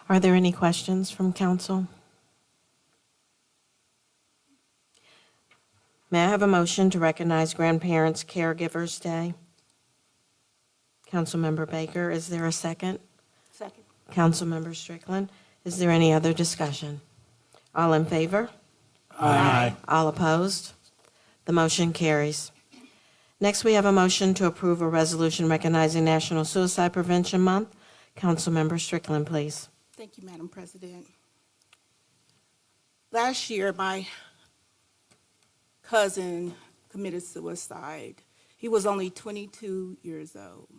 Are there any questions from council? May I have a motion to recognize Grandparents Caregivers Day? Councilmember Baker, is there a second? Second. Councilmember Strickland, is there any other discussion? All in favor? Aye. All opposed? The motion carries. Next, we have a motion to approve a resolution recognizing National Suicide Prevention Month. Councilmember Strickland, please. Thank you, Madam President. Last year, my cousin committed suicide. He was only 22 years old.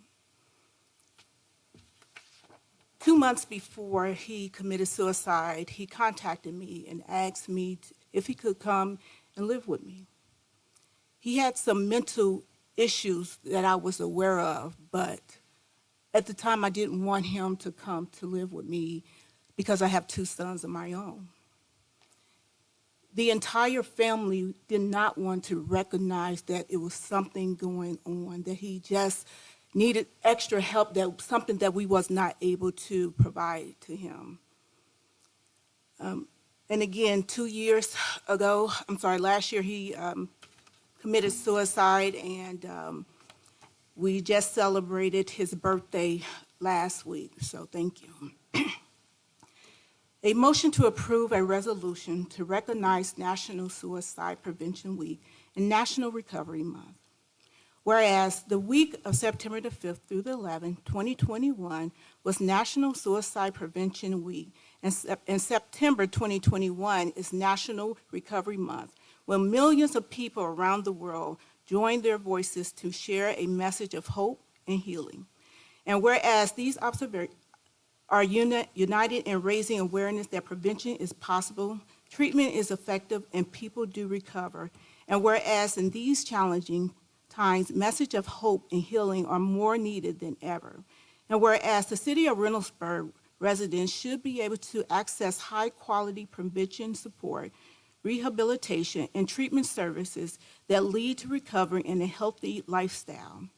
2 months before he committed suicide, he contacted me and asked me if he could come and live with me. He had some mental issues that I was aware of, but at the time I didn't want him to come to live with me because I have 2 sons of my own. The entire family did not want to recognize that it was something going on, that he just needed extra help, that something that we was not able to provide to him. And again, last year he committed suicide, and we just celebrated his birthday last week, so thank you. A motion to approve a resolution to recognize National Suicide Prevention Week and National Recovery Month. Whereas the week of September the 5th through the 11th, 2021 was National Suicide Prevention Week, and September 2021 is National Recovery Month, when millions of people around the world join their voices to share a message of hope and healing. And whereas these observations are united in raising awareness that prevention is possible, treatment is effective, and people do recover. And whereas in these challenging times, message of hope and healing are more needed than ever. And whereas the City of Reynoldsburg residents should be able to access high-quality prevention support, rehabilitation, and treatment services that lead to recovery and a healthy lifestyle.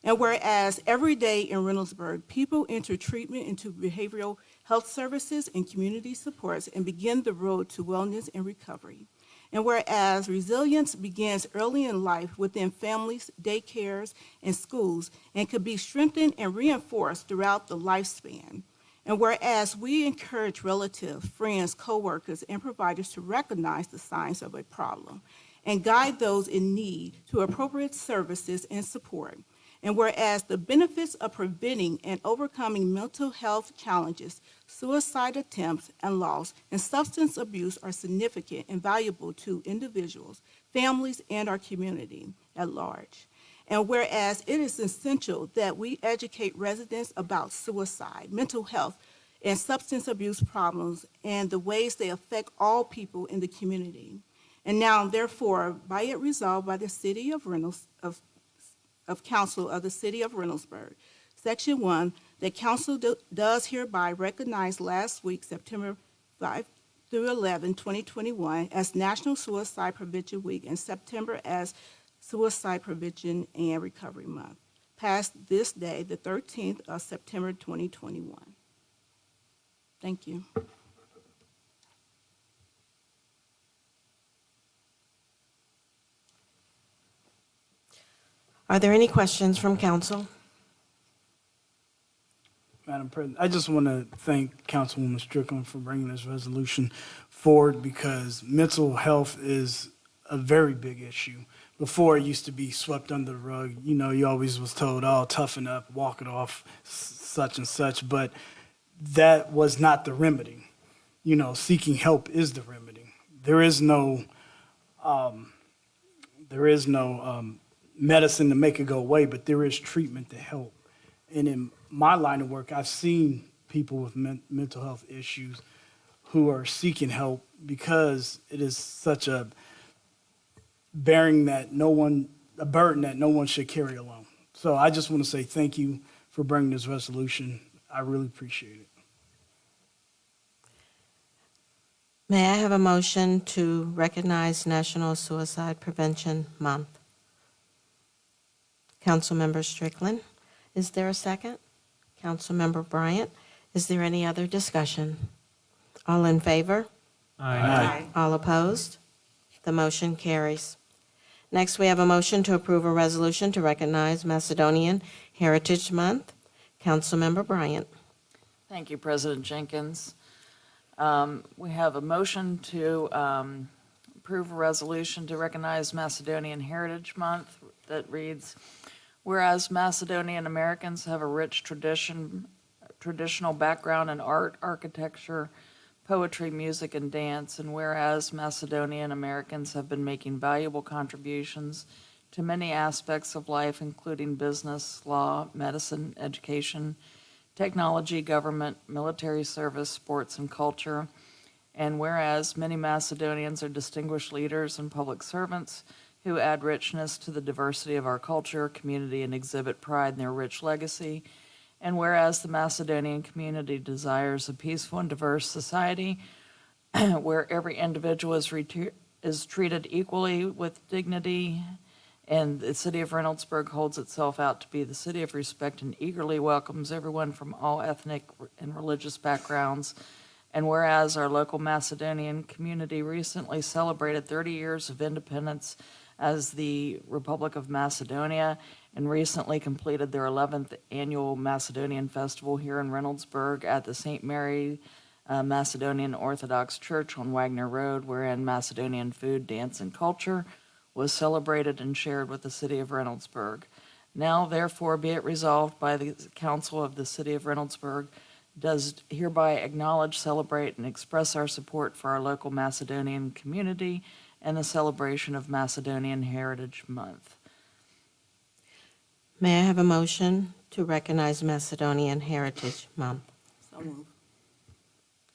And whereas every day in Reynoldsburg, people enter treatment into behavioral health services and community supports and begin the road to wellness and recovery. And whereas resilience begins early in life within families, daycares, and schools, and could be strengthened and reinforced throughout the lifespan. And whereas we encourage relatives, friends, coworkers, and providers to recognize the signs of a problem and guide those in need to appropriate services and support. And whereas the benefits of preventing and overcoming mental health challenges, suicide attempts and loss, and substance abuse are significant and valuable to individuals, families, and our community at large. And whereas it is essential that we educate residents about suicide, mental health, and substance abuse problems and the ways they affect all people in the community. And now, therefore, by it resolved by the City of Council of the City of Reynoldsburg, Section 1, that Council does hereby recognize last week, September 5 through 11, 2021, as National Suicide Prevention Week and September as Suicide Prevention and Recovery Month, passed this day, the 13th of September, 2021. Thank you. Are there any questions from council? Madam President, I just want to thank Councilwoman Strickland for bringing this resolution forward, because mental health is a very big issue. Before, it used to be swept under the rug. You know, you always was told, oh, toughen up, walk it off, such and such. But that was not the remedy. You know, seeking help is the remedy. There is no medicine to make it go away, but there is treatment to help. And in my line of work, I've seen people with mental health issues who are seeking help because it is such a burden that no one should carry alone. So I just want to say thank you for bringing this resolution. I really appreciate it. May I have a motion to recognize National Suicide Prevention Month? Councilmember Strickland, is there a second? Councilmember Bryant, is there any other discussion? All in favor? Aye. All opposed? The motion carries. Next, we have a motion to approve a resolution to recognize Macedonian Heritage Month. Councilmember Bryant. Thank you, President Jenkins. We have a motion to approve a resolution to recognize Macedonian Heritage Month. that reads, whereas Macedonian Americans have a rich traditional background in art, architecture, poetry, music, and dance, and whereas Macedonian Americans have been making valuable contributions to many aspects of life, including business, law, medicine, education, technology, government, military service, sports, and culture, and whereas many Macedonians are distinguished leaders and public servants who add richness to the diversity of our culture, community, and exhibit pride in their rich legacy, and whereas the Macedonian community desires a peaceful and diverse society where every individual is treated equally with dignity, and the city of Reynoldsburg holds itself out to be the city of respect and eagerly welcomes everyone from all ethnic and religious backgrounds. And whereas our local Macedonian community recently celebrated 30 years of independence as the Republic of Macedonia and recently completed their 11th annual Macedonian Festival here in Reynoldsburg at the St. Mary Macedonian Orthodox Church on Wagner Road, wherein Macedonian food, dance, and culture was celebrated and shared with the city of Reynoldsburg. Now, therefore, be it resolved by the Council of the City of Reynoldsburg, does hereby acknowledge, celebrate, and express our support for our local Macedonian community and the celebration of Macedonian Heritage Month. May I have a motion to recognize Macedonian Heritage Month? So moved.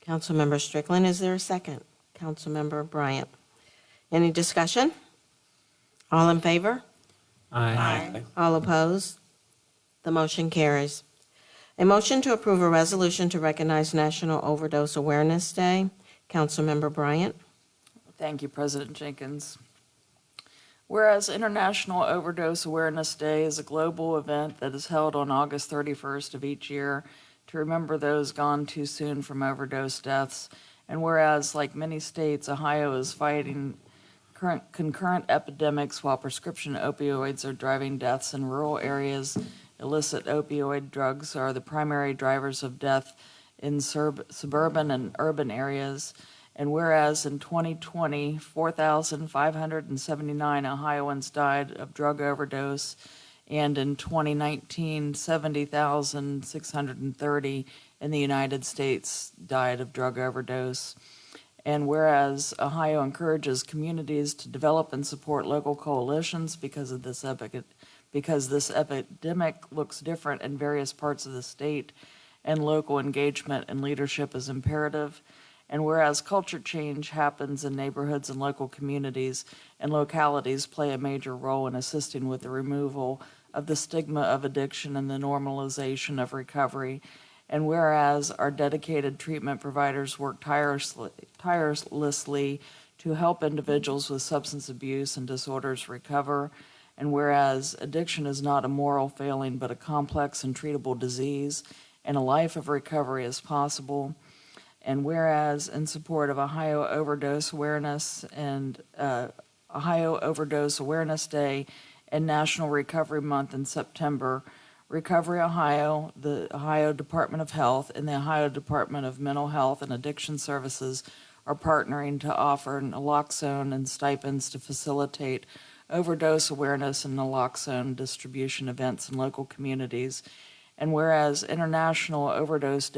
Councilmember Strickland, is there a second? Councilmember Bryant. Any discussion? All in favor? Aye. All opposed? The motion carries. A motion to approve a resolution to recognize National Overdose Awareness Day. Councilmember Bryant. Thank you, President Jenkins. Whereas International Overdose Awareness Day is a global event that is held on August 31st of each year to remember those gone too soon from overdose deaths, and whereas, like many states, Ohio is fighting concurrent epidemics while prescription opioids are driving deaths in rural areas, illicit opioid drugs are the primary drivers of death in suburban and urban areas. And whereas in 2020, 4,579 Ohioans died of drug overdose, and in 2019, 70,630 in the United States died of drug overdose. And whereas Ohio encourages communities to develop and support local coalitions because this epidemic looks different in various parts of the state, and local engagement and leadership is imperative. And whereas culture change happens in neighborhoods and local communities, and localities play a major role in assisting with the removal of the stigma of addiction and the normalization of recovery. And whereas our dedicated treatment providers work tirelessly to help individuals with substance abuse and disorders recover, and whereas addiction is not a moral failing but a complex and treatable disease, and a life of recovery is possible. And whereas in support of Ohio Overdose Awareness and Ohio Overdose Awareness Day and National Recovery Month in September, Recovery Ohio, the Ohio Department of Health, and the Ohio Department of Mental Health and Addiction Services are partnering to offer naloxone and stipends to facilitate overdose awareness and naloxone distribution events in local communities. And whereas International Overdose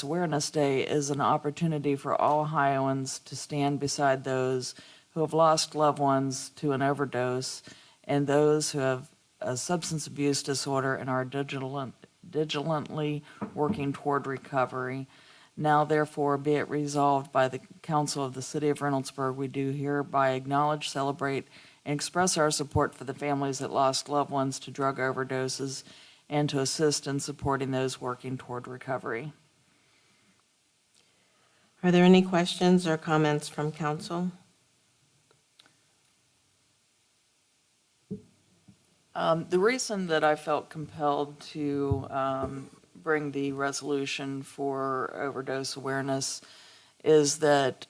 Awareness Day is an opportunity for all Ohioans to stand beside those who have lost loved ones to an overdose and those who have a substance abuse disorder and are diligently working toward recovery. Now, therefore, be it resolved by the Council of the City of Reynoldsburg, we do hereby acknowledge, celebrate, and express our support for the families that lost loved ones to drug overdoses and to assist in supporting those working toward recovery. Are there any questions or comments from council? The reason that I felt compelled to bring the resolution for overdose awareness is that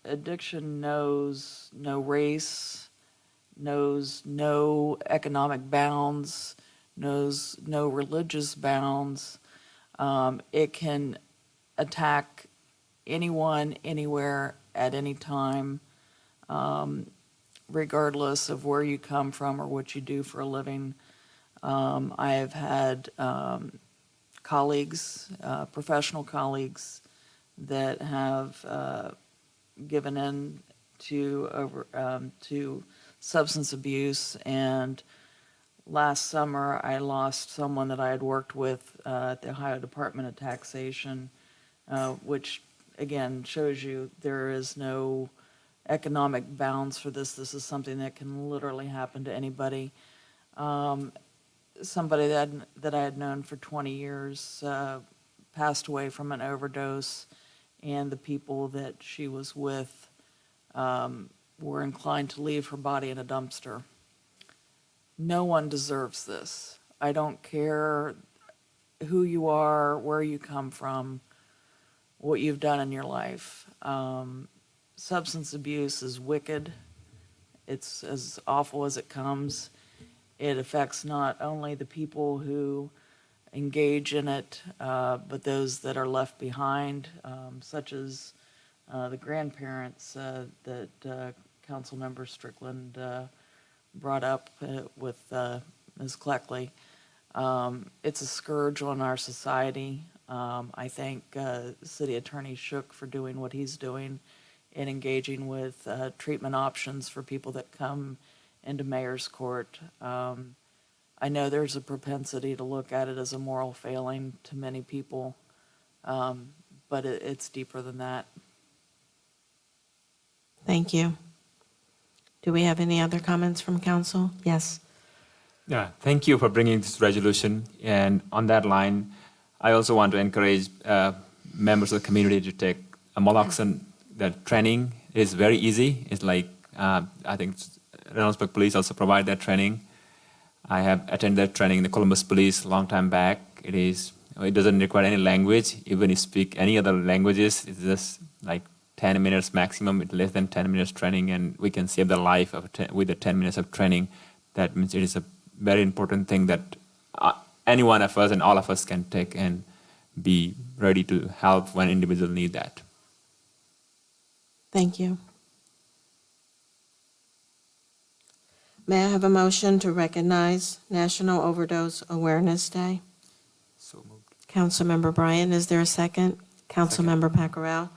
addiction knows no race, knows no economic bounds, knows no religious bounds. It can attack anyone, anywhere, at any time. regardless of where you come from or what you do for a living. I have had colleagues, professional colleagues, that have given in to substance abuse. And last summer, I lost someone that I had worked with at the Ohio Department of Taxation, which again shows you there is no economic bounds for this. This is something that can literally happen to anybody. Somebody that I had known for 20 years passed away from an overdose, and the people that she was with were inclined to leave her body in a dumpster. No one deserves this. I don't care who you are, where you come from, what you've done in your life. Substance abuse is wicked. It's as awful as it comes. It affects not only the people who engage in it, but those that are left behind, such as the grandparents that Councilmember Strickland brought up with Ms. Cleckley. It's a scourge on our society. I thank City Attorney Shook for doing what he's doing in engaging with treatment options for people that come into mayor's court. I know there's a propensity to look at it as a moral failing to many people, but it's deeper than that. Thank you. Do we have any other comments from council? Yes. Yeah, thank you for bringing this resolution. And on that line, I also want to encourage members of the community to take naloxone. The training is very easy. It's like, I think Reynoldsburg Police also provide that training. I have attended that training in the Columbus Police a long time back. It doesn't require any language. Even if you speak any other languages, it's just like 10 minutes maximum. It's less than 10 minutes training, and we can save the life with the 10 minutes of training. That means it is a very important thing that any one of us and all of us can take and be ready to help when individuals need that. Thank you. May I have a motion to recognize National Overdose Awareness Day? So moved. Councilmember Bryan, is there a second? Councilmember Pacquiao.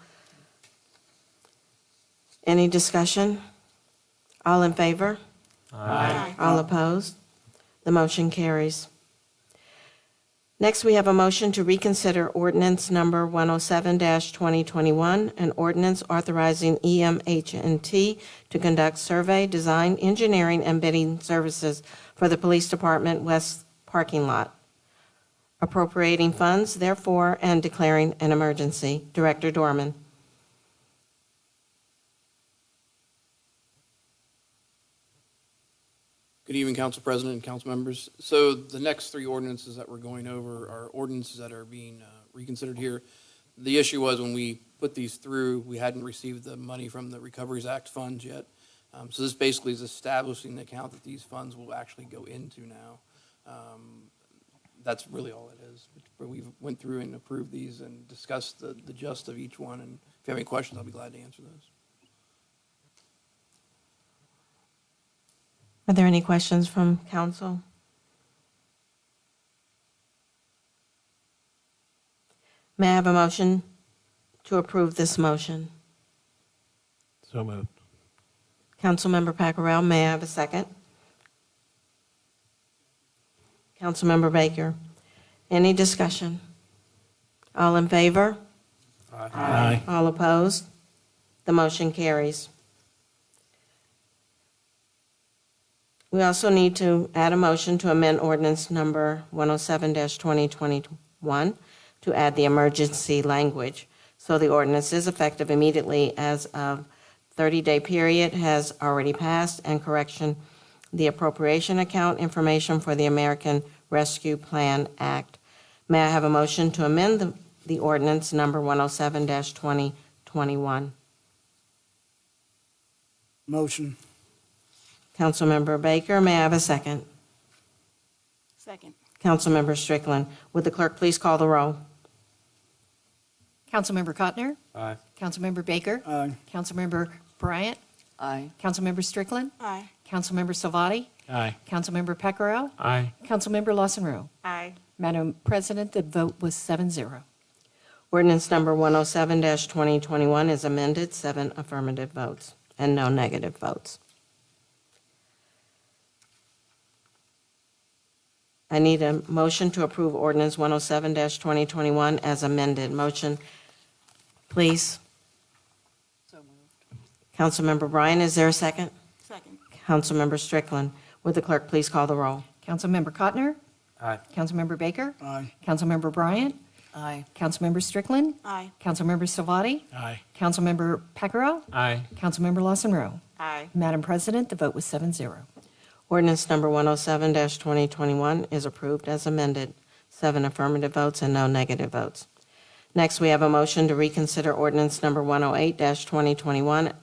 Any discussion? All in favor? Aye. All opposed? The motion carries. Next, we have a motion to reconsider ordinance number 107-2021, an ordinance authorizing EMH&T to conduct survey, design, engineering, and bidding services for the Police Department West parking lot, appropriating funds, therefore, and declaring an emergency. Director Dorman. Good evening, Council President and council members. So the next three ordinances that we're going over are ordinances that are being reconsidered here. The issue was when we put these through, we hadn't received the money from the Recoveries Act funds yet. So this basically is establishing the account that these funds will actually go into now. That's really all it is. But we went through and approved these and discussed the gist of each one. And if you have any questions, I'll be glad to answer those. Are there any questions from council? May I have a motion to approve this motion? So moved. Councilmember Pacquiao, may I have a second? Councilmember Baker. Any discussion? All in favor? Aye. All opposed? The motion carries. We also need to add a motion to amend ordinance number 107-2021 to add the emergency language. So the ordinance is effective immediately as of 30-day period has already passed, and correction, the appropriation account information for the American Rescue Plan Act. May I have a motion to amend the ordinance number 107-2021? Motion. Councilmember Baker, may I have a second? Second. Councilmember Strickland, would the clerk please call the roll? Councilmember Cotner? Aye. Councilmember Baker? Aye. Councilmember Bryant? Aye. Councilmember Strickland? Aye. Councilmember Salvati? Aye. Councilmember Pecoro? Aye. Councilmember Lawson Rowe? Aye. Madam President, the vote was 7-0. Ordinance number 107-2021 is amended, 7 affirmative votes and no negative votes. I need a motion to approve ordinance 107-2021 as amended. Motion, please. So moved. Councilmember Bryan, is there a second? Second. Councilmember Strickland. Would the clerk please call the roll? Councilmember Cotner? Aye. Councilmember Baker? Aye. Councilmember Bryant? Aye. Councilmember Strickland? Aye. Councilmember Salvati? Aye. Councilmember Pecoro? Aye. Councilmember Lawson Rowe? Aye. Madam President, the vote was 7-0. Ordinance number 107-2021 is approved as amended, 7 affirmative votes and no negative votes. Next, we have a motion to reconsider ordinance number 108-2021,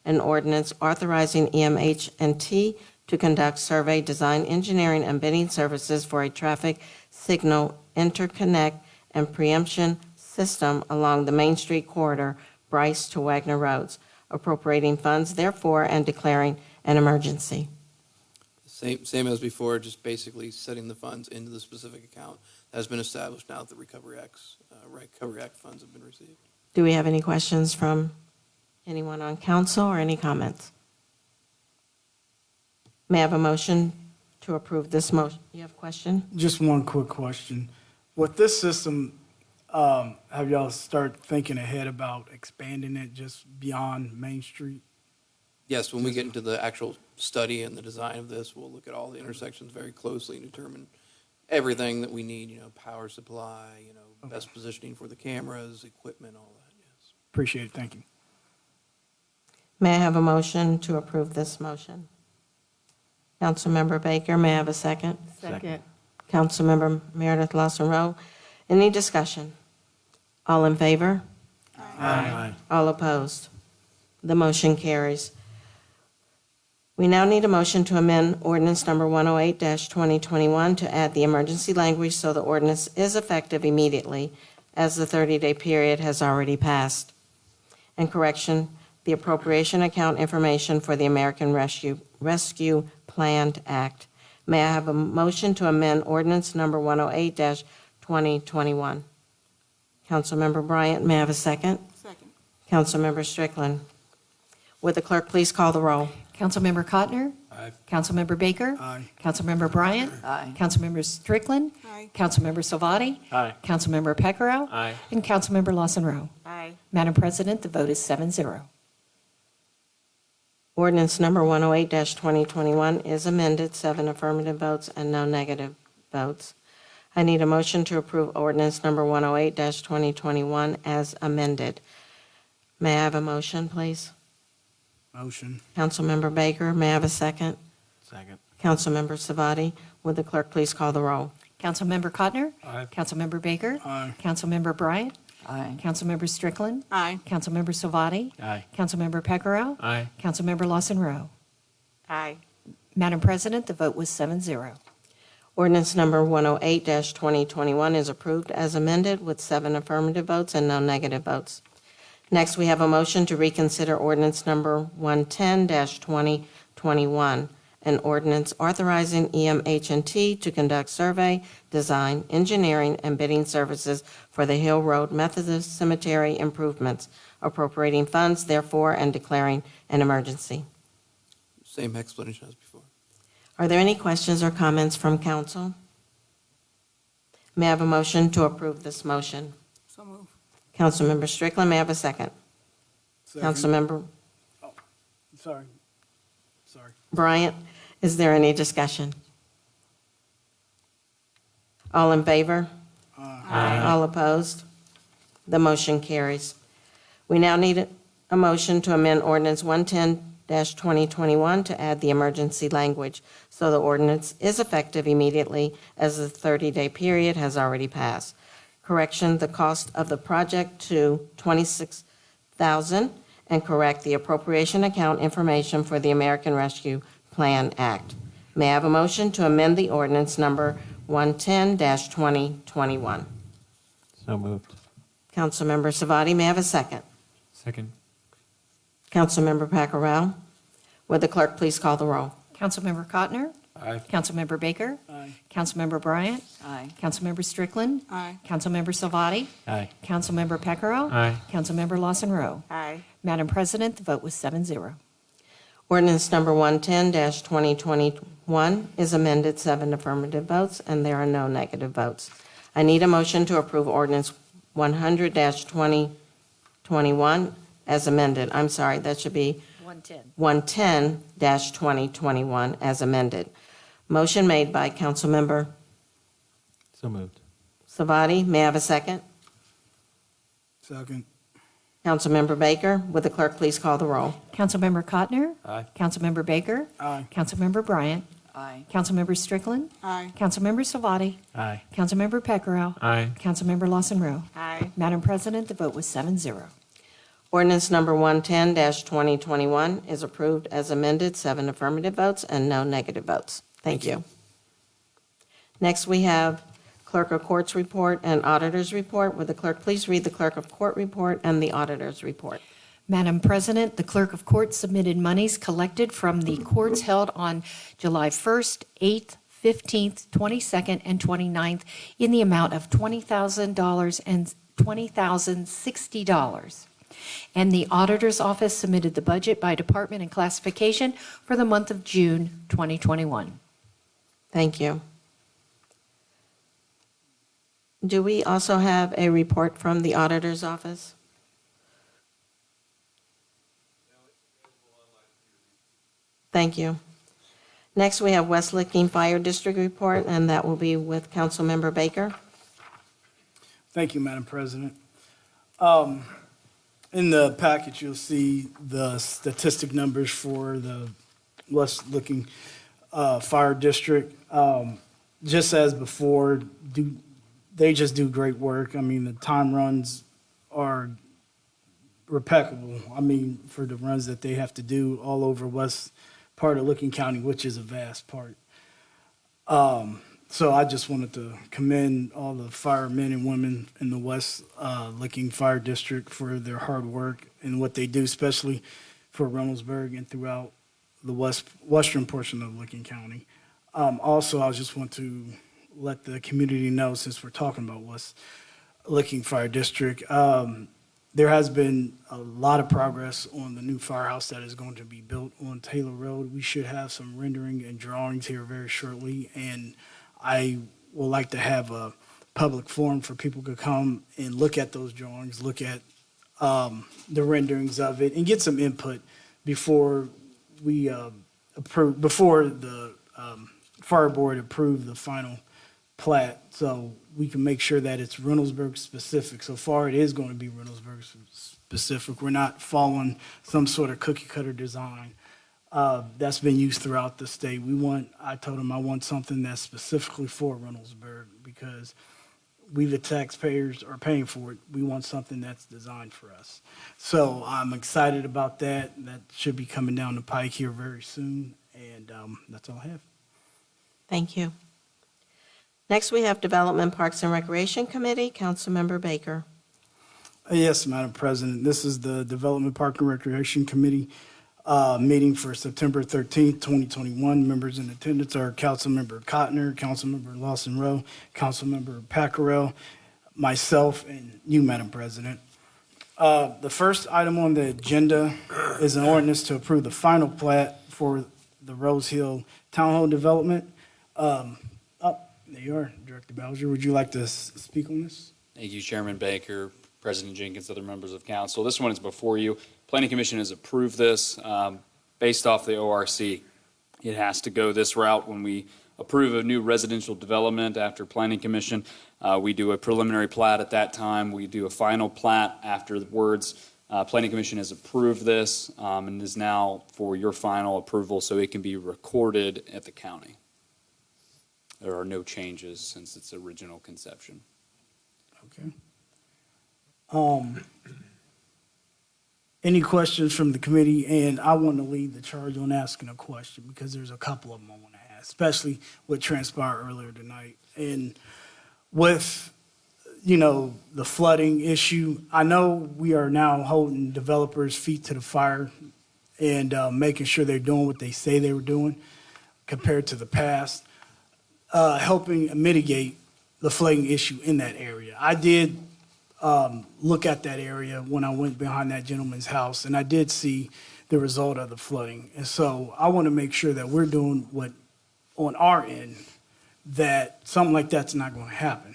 an ordinance authorizing EMH&T to conduct survey, design, engineering, and bidding services for a traffic signal interconnect and preemption system along the Main Street corridor, Bryce to Wagner Roads, appropriating funds therefore and declaring an emergency. Same as before, just basically setting the funds into the specific account that has been established now that the Recovery Act funds have been received. Do we have any questions from anyone on council or any comments? May I have a motion to approve this motion? You have a question? Just one quick question. With this system, have y'all start thinking ahead about expanding it just beyond Main Street? Yes, when we get into the actual study and the design of this, we'll look at all the intersections very closely and determine everything that we need, power supply, best positioning for the cameras, equipment, all that, yes. Appreciate it. Thank you. May I have a motion to approve this motion? Councilmember Baker, may I have a second? Second. Councilmember Meredith Lawson Rowe. Any discussion? All in favor? Aye. All opposed? The motion carries. We now need a motion to amend ordinance number 108-2021 to add the emergency language so the ordinance is effective immediately as the 30-day period has already passed. And correction, the appropriation account information for the American Rescue Planned Act. May I have a motion to amend ordinance number 108-2021? Councilmember Bryant, may I have a second? Second. Councilmember Strickland. Would the clerk please call the roll? Councilmember Cotner? Aye. Councilmember Baker? Aye. Councilmember Bryant? Aye. Councilmember Strickland? Aye. Councilmember Salvati? Aye. Councilmember Pecoro? Aye. And Councilmember Lawson Rowe? Aye. Madam President, the vote is 7-0. Ordinance number 108-2021 is amended, 7 affirmative votes and no negative votes. I need a motion to approve ordinance number 108-2021 as amended. May I have a motion, please? Motion. Councilmember Baker, may I have a second? Second. Councilmember Savati, would the clerk please call the roll? Councilmember Cotner? Aye. Councilmember Baker? Aye. Councilmember Bryant? Aye. Councilmember Strickland? Aye. Councilmember Salvati? Aye. Councilmember Pecoro? Aye. Councilmember Lawson Rowe? Aye. Madam President, the vote was 7-0. Ordinance number 108-2021 is approved as amended with 7 affirmative votes and no negative votes. Next, we have a motion to reconsider ordinance number 110-2021, an ordinance authorizing EMH&T to conduct survey, design, engineering, and bidding services for the Hill Road Methodist Cemetery improvements, appropriating funds therefore and declaring an emergency. Same explanation as before. Are there any questions or comments from council? May I have a motion to approve this motion? So move. Councilmember Strickland, may I have a second? Second. Councilmember Sorry. Bryant, is there any discussion? All in favor? Aye. All opposed? The motion carries. We now need a motion to amend ordinance 110-2021 to add the emergency language so the ordinance is effective immediately as the 30-day period has already passed. Correction, the cost of the project to $26,000 and correct the appropriation account information for the American Rescue Plan Act. May I have a motion to amend the ordinance number 110-2021? So moved. Councilmember Savati, may I have a second? Second. Councilmember Pacquiao? Would the clerk please call the roll? Councilmember Cotner? Aye. Councilmember Baker? Aye. Councilmember Bryant? Aye. Councilmember Strickland? Aye. Councilmember Salvati? Aye. Councilmember Pecoro? Aye. Councilmember Lawson Rowe? Aye. Madam President, the vote was 7-0. Ordinance number 110-2021 is amended, 7 affirmative votes, and there are no negative votes. I need a motion to approve ordinance 100-2021 as amended. I'm sorry, that should be 110. 110-2021 as amended. Motion made by Councilmember So moved. Savati. May I have a second? Second. Councilmember Baker, would the clerk please call the roll? Councilmember Cotner? Aye. Councilmember Baker? Aye. Councilmember Bryant? Aye. Councilmember Strickland? Aye. Councilmember Salvati? Aye. Councilmember Pecoro? Aye. Councilmember Lawson Rowe? Aye. Madam President, the vote was 7-0. Ordinance number 110-2021 is approved as amended, 7 affirmative votes and no negative votes. Thank you. Next, we have Clerk of Courts report and Auditor's report. Would the clerk please read the Clerk of Court report and the Auditor's report? Madam President, the Clerk of Court submitted monies collected from the courts held on July 1st, 8th, 15th, 22nd, and 29th in the amount of $20,000 and $20,060. And the Auditor's Office submitted the budget by department and classification for the month of June 2021. Thank you. Do we also have a report from the Auditor's Office? Thank you. Next, we have West Licking Fire District report, and that will be with Councilmember Baker. Thank you, Madam President. In the package, you'll see the statistic numbers for the West Licking Fire District. Just as before, they just do great work. I mean, the time runs are impeccable. I mean, for the runs that they have to do all over west part of Licking County, which is a vast part. So I just wanted to commend all the firemen and women in the West Licking Fire District for their hard work and what they do, especially for Reynoldsburg and throughout the western portion of Licking County. Also, I just want to let the community know, since we're talking about West Licking Fire District, there has been a lot of progress on the new firehouse that is going to be built on Taylor Road. We should have some rendering and drawings here very shortly, and I would like to have a public forum for people to come and look at those drawings, look at the renderings of it, and get some input before we approve, before the fire board approve the final plat, so we can make sure that it's Reynoldsburg specific. So far, it is going to be Reynoldsburg specific. We're not following some sort of cookie cutter design that's been used throughout the state. I told them I want something that's specifically for Reynoldsburg, because we, the taxpayers, are paying for it. We want something that's designed for us. So I'm excited about that. That should be coming down the pike here very soon, and that's all I have. Thank you. Next, we have Development, Parks, and Recreation Committee. Councilmember Baker. Yes, Madam President. This is the Development, Park, and Recreation Committee meeting for September 13th, 2021. Members in attendance are Councilmember Cotner, Councilmember Lawson Rowe, Councilmember Paccarell, myself, and you, Madam President. The first item on the agenda is an ordinance to approve the final plat for the Rose Hill Town Hall development. There you are, Director Bowser. Would you like to speak on this? Thank you, Chairman Baker, President Jenkins, other members of council. This one is before you. Planning Commission has approved this based off the ORC. It has to go this route when we approve a new residential development after Planning Commission. We do a preliminary plat at that time. We do a final plat afterwards. Planning Commission has approved this and is now for your final approval so it can be recorded at the county. There are no changes since its original conception. Okay. Any questions from the committee? And I want to lead the charge on asking a question, because there's a couple of them I want to ask, especially what transpired earlier tonight. And with, the flooding issue, I know we are now holding developers' feet to the fire and making sure they're doing what they say they were doing compared to the past, helping mitigate the flooding issue in that area. I did look at that area when I went behind that gentleman's house, and I did see the result of the flooding. And so I want to make sure that we're doing what on our end, that something like that's not going to happen.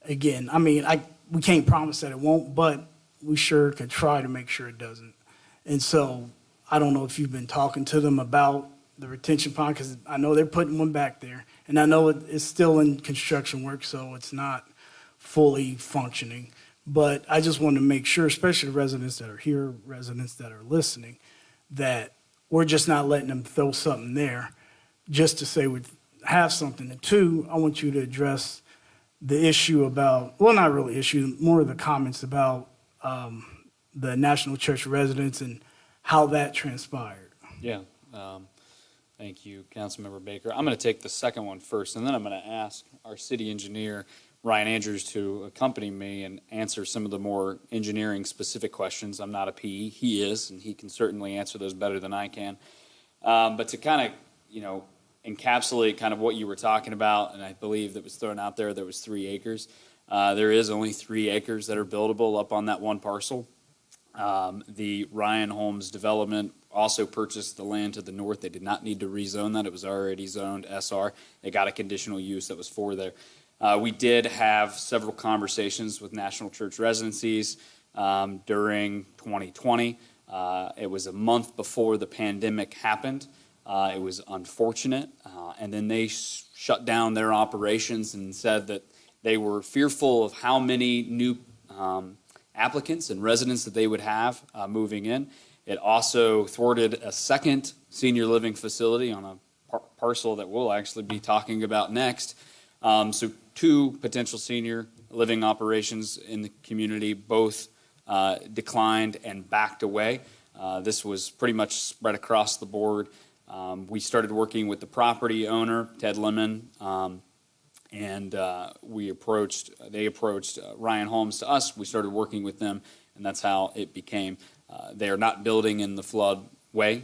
Again, I mean, we can't promise that it won't, but we sure could try to make sure it doesn't. And so I don't know if you've been talking to them about the retention pond, because I know they're putting one back there, and I know it's still in construction work, so it's not fully functioning. But I just want to make sure, especially the residents that are here, residents that are listening, that we're just not letting them throw something there just to say we have something. And two, I want you to address the issue about, well, not really issue, more of the comments about the National Church residents and how that transpired. Yeah. Thank you, Councilmember Baker. I'm going to take the second one first, and then I'm going to ask our city engineer, Ryan Andrews, to accompany me and answer some of the more engineering-specific questions. I'm not a PE. He is, and he can certainly answer those better than I can. But to kind of, encapsulate kind of what you were talking about, and I believe that was thrown out there was 3 acres. There is only 3 acres that are buildable up on that one parcel. The Ryan Holmes development also purchased the land to the north. They did not need to rezone that. It was already zoned SR. They got a conditional use that was for there. We did have several conversations with National Church Residencies during 2020. It was a month before the pandemic happened. It was unfortunate. And then they shut down their operations and said that they were fearful of how many new applicants and residents that they would have moving in. It also thwarted a second senior living facility on a parcel that we'll actually be talking about next. So 2 potential senior living operations in the community, both declined and backed away. This was pretty much spread across the board. We started working with the property owner, Ted Lemon, and they approached Ryan Holmes to us. We started working with them, and that's how it became. They are not building in the floodway,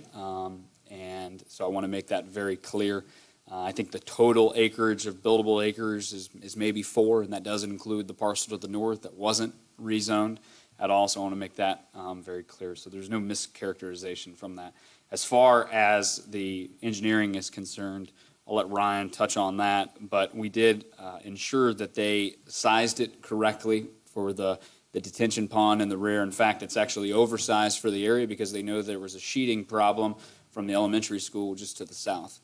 and so I want to make that very clear. I think the total acreage of buildable acres is maybe 4, and that doesn't include the parcel to the north that wasn't rezoned at all, so I want to make that very clear. So there's no mischaracterization from that. As far as the engineering is concerned, I'll let Ryan touch on that, but we did ensure that they sized it correctly for the detention pond in the rear. In fact, it's actually oversized for the area because they know there was a sheeting problem from the elementary school just to the south.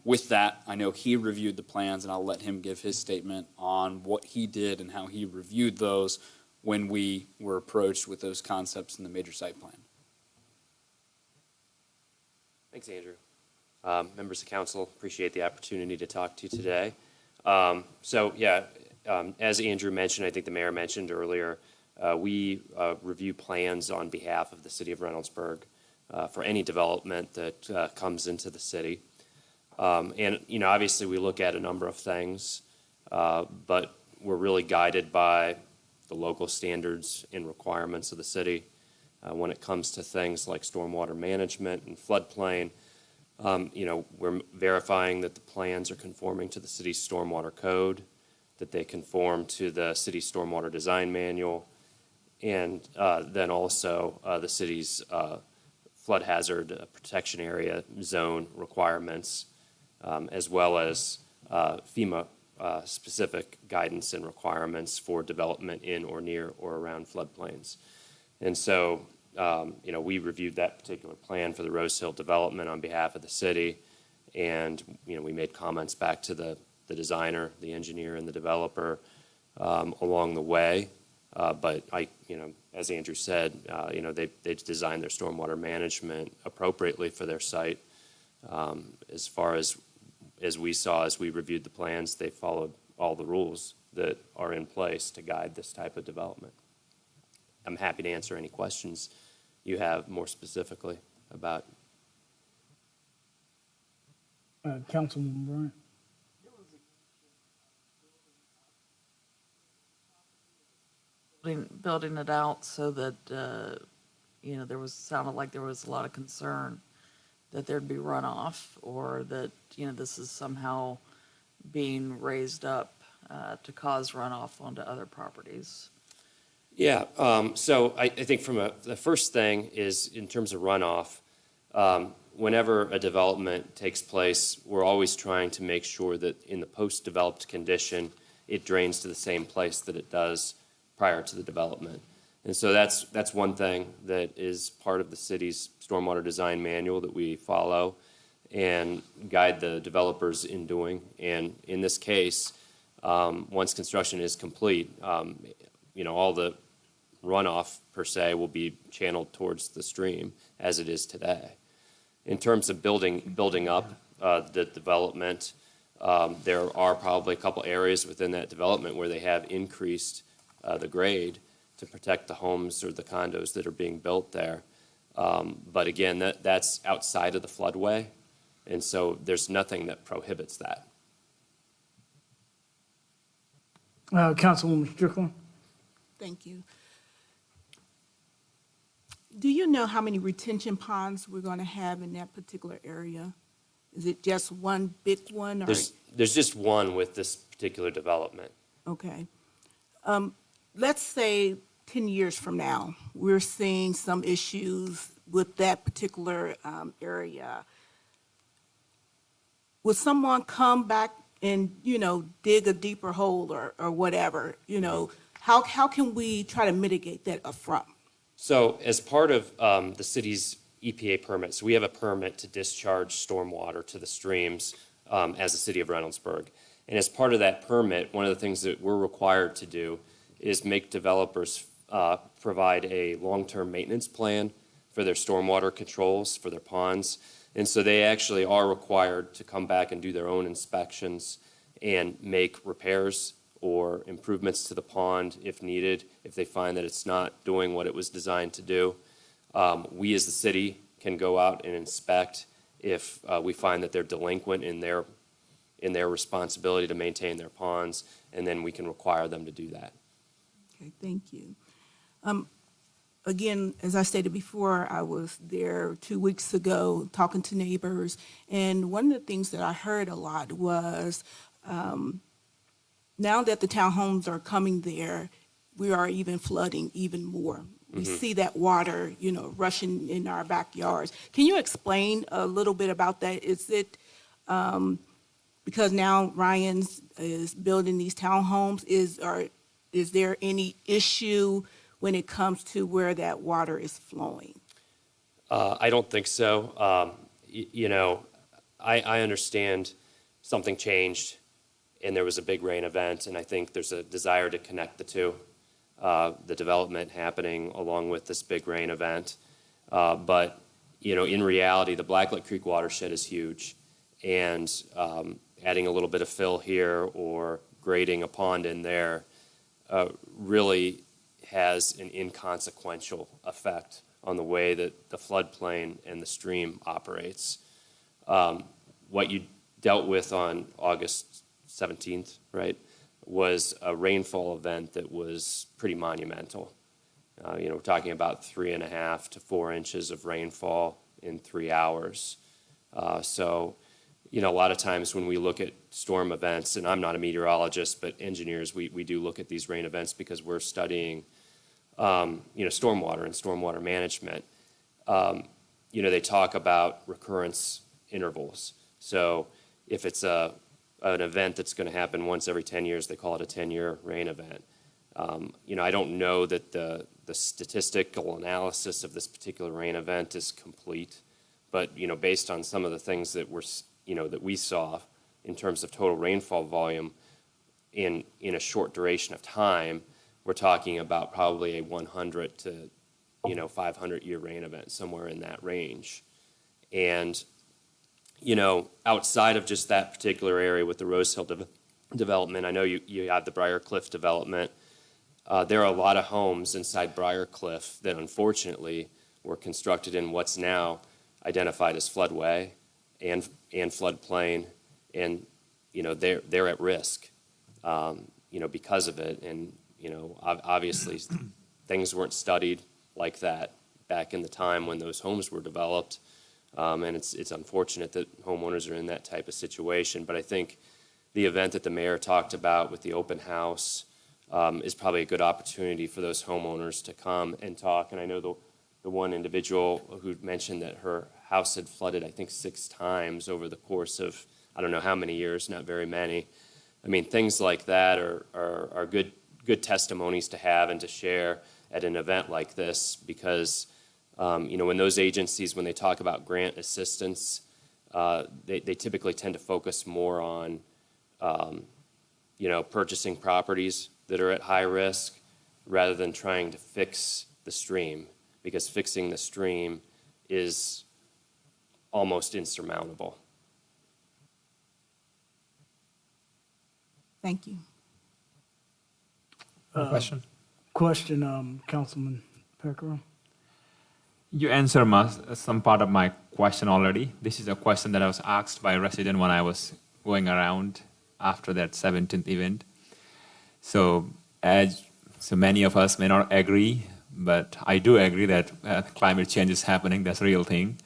With that, I know he reviewed the plans, and I'll let him give his statement on what he did and how he reviewed those when we were approached with those concepts in the major site plan. Thanks, Andrew. Members of council, appreciate the opportunity to talk to you today. As Andrew mentioned, I think the mayor mentioned earlier, we review plans on behalf of the city of Reynoldsburg for any development that comes into the city. Obviously we look at a number of things, but we're really guided by the local standards and requirements of the city when it comes to things like stormwater management and floodplain. We're verifying that the plans are conforming to the city's stormwater code, that they conform to the city's stormwater design manual, and then also the city's flood hazard protection area zone requirements, as well as FEMA specific guidance and requirements for development in or near or around floodplains. And so, we reviewed that particular plan for the Rose Hill development on behalf of the city, and, we made comments back to the designer, the engineer, and the developer along the way. But as Andrew said, they designed their stormwater management appropriately for their site. As far as we saw, as we reviewed the plans, they followed all the rules that are in place to guide this type of development. I'm happy to answer any questions you have more specifically about. Councilwoman Bryant. Building it out so that sounded like there was a lot of concern that there'd be runoff or that, this is somehow being raised up to cause runoff onto other properties. Yeah, so I think the first thing is in terms of runoff, whenever a development takes place, we're always trying to make sure that in the post-developed condition, it drains to the same place that it does prior to the development. And so that's one thing that is part of the city's stormwater design manual that we follow and guide the developers in doing. And in this case, once construction is complete, all the runoff per se will be channeled towards the stream as it is today. In terms of building up the development, there are probably a couple areas within that development where they have increased the grade to protect the homes or the condos that are being built there. But again, that's outside of the floodway, and so there's nothing that prohibits that. Councilwoman Strickland? Thank you. Do you know how many retention ponds we're going to have in that particular area? Is it just one big one? Or? There's just one with this particular development. Okay. Let's say 10 years from now, we're seeing some issues with that particular area. Would someone come back and, dig a deeper hole or whatever? How can we try to mitigate that upfront? So as part of the city's EPA permits, we have a permit to discharge stormwater to the streams as the city of Reynoldsburg. And as part of that permit, one of the things that we're required to do is make developers provide a long-term maintenance plan for their stormwater controls, for their ponds. And so they actually are required to come back and do their own inspections and make repairs or improvements to the pond if needed, if they find that it's not doing what it was designed to do. We as the city can go out and inspect if we find that they're delinquent in their responsibility to maintain their ponds, and then we can require them to do that. Okay, thank you. Again, as I stated before, I was there 2 weeks ago talking to neighbors, and one of the things that I heard a lot was now that the townhomes are coming there, we are even flooding even more. We see that water, rushing in our backyards. Can you explain a little bit about that? Is it because now Ryan's is building these townhomes? Is there any issue when it comes to where that water is flowing? I don't think so. I understand something changed and there was a big rain event, and I think there's a desire to connect the two, the development happening along with this big rain event. But in reality, the Blacklick Creek watershed is huge, and adding a little bit of fill here or grading a pond in there really has an inconsequential effect on the way that the floodplain and the stream operates. What you dealt with on August 17th, right, was a rainfall event that was pretty monumental. We're talking about 3.5 to 4 inches of rainfall in 3 hours. So, a lot of times when we look at storm events, and I'm not a meteorologist, but engineers, we do look at these rain events because we're studying, stormwater and stormwater management. They talk about recurrence intervals. So if it's an event that's going to happen once every 10 years, they call it a 10-year rain event. I don't know that the statistical analysis of this particular rain event is complete, but, based on some of the things that that we saw in terms of total rainfall volume in a short duration of time, we're talking about probably a 100 to 500-year rain event, somewhere in that range. And outside of just that particular area with the Rose Hill development, I know you have the Briarcliff development. There are a lot of homes inside Briarcliff that unfortunately were constructed in what's now identified as floodway and floodplain, and they're at risk because of it. And obviously things weren't studied like that back in the time when those homes were developed. And it's unfortunate that homeowners are in that type of situation. But I think the event that the mayor talked about with the open house is probably a good opportunity for those homeowners to come and talk. And I know the one individual who mentioned that her house had flooded, I think, 6 times over the course of, I don't know how many years, not very many. I mean, things like that are good testimonies to have and to share at an event like this, because when those agencies, when they talk about grant assistance, they typically tend to focus more on purchasing properties that are at high risk rather than trying to fix the stream, because fixing the stream is almost insurmountable. Thank you. Question? Question, Councilman Peckerell. You answered some part of my question already. This is a question that I was asked by a resident when I was going around after that 17th event. So many of us may not agree, but I do agree that climate change is happening. That's a real thing.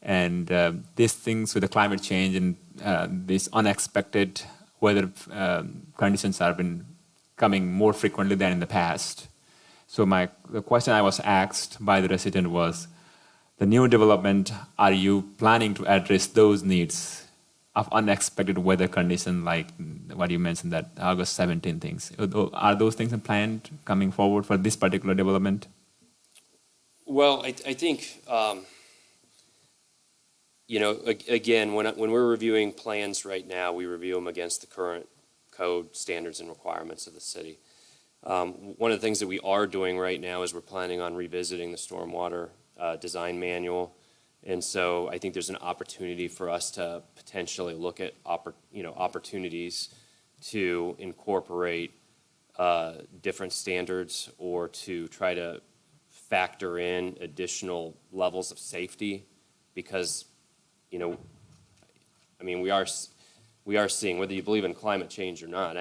And these things with the climate change and these unexpected weather conditions have been coming more frequently than in the past. So the question I was asked by the resident was, the new development, are you planning to address those needs of unexpected weather conditions like what you mentioned, that August 17 things? Are those things planned coming forward for this particular development? Well, I think, again, when we're reviewing plans right now, we review them against the current code standards and requirements of the city. One of the things that we are doing right now is we're planning on revisiting the stormwater design manual. And so I think there's an opportunity for us to potentially look at opportunities to incorporate different standards or to try to factor in additional levels of safety, because we are seeing, whether you believe in climate change or not,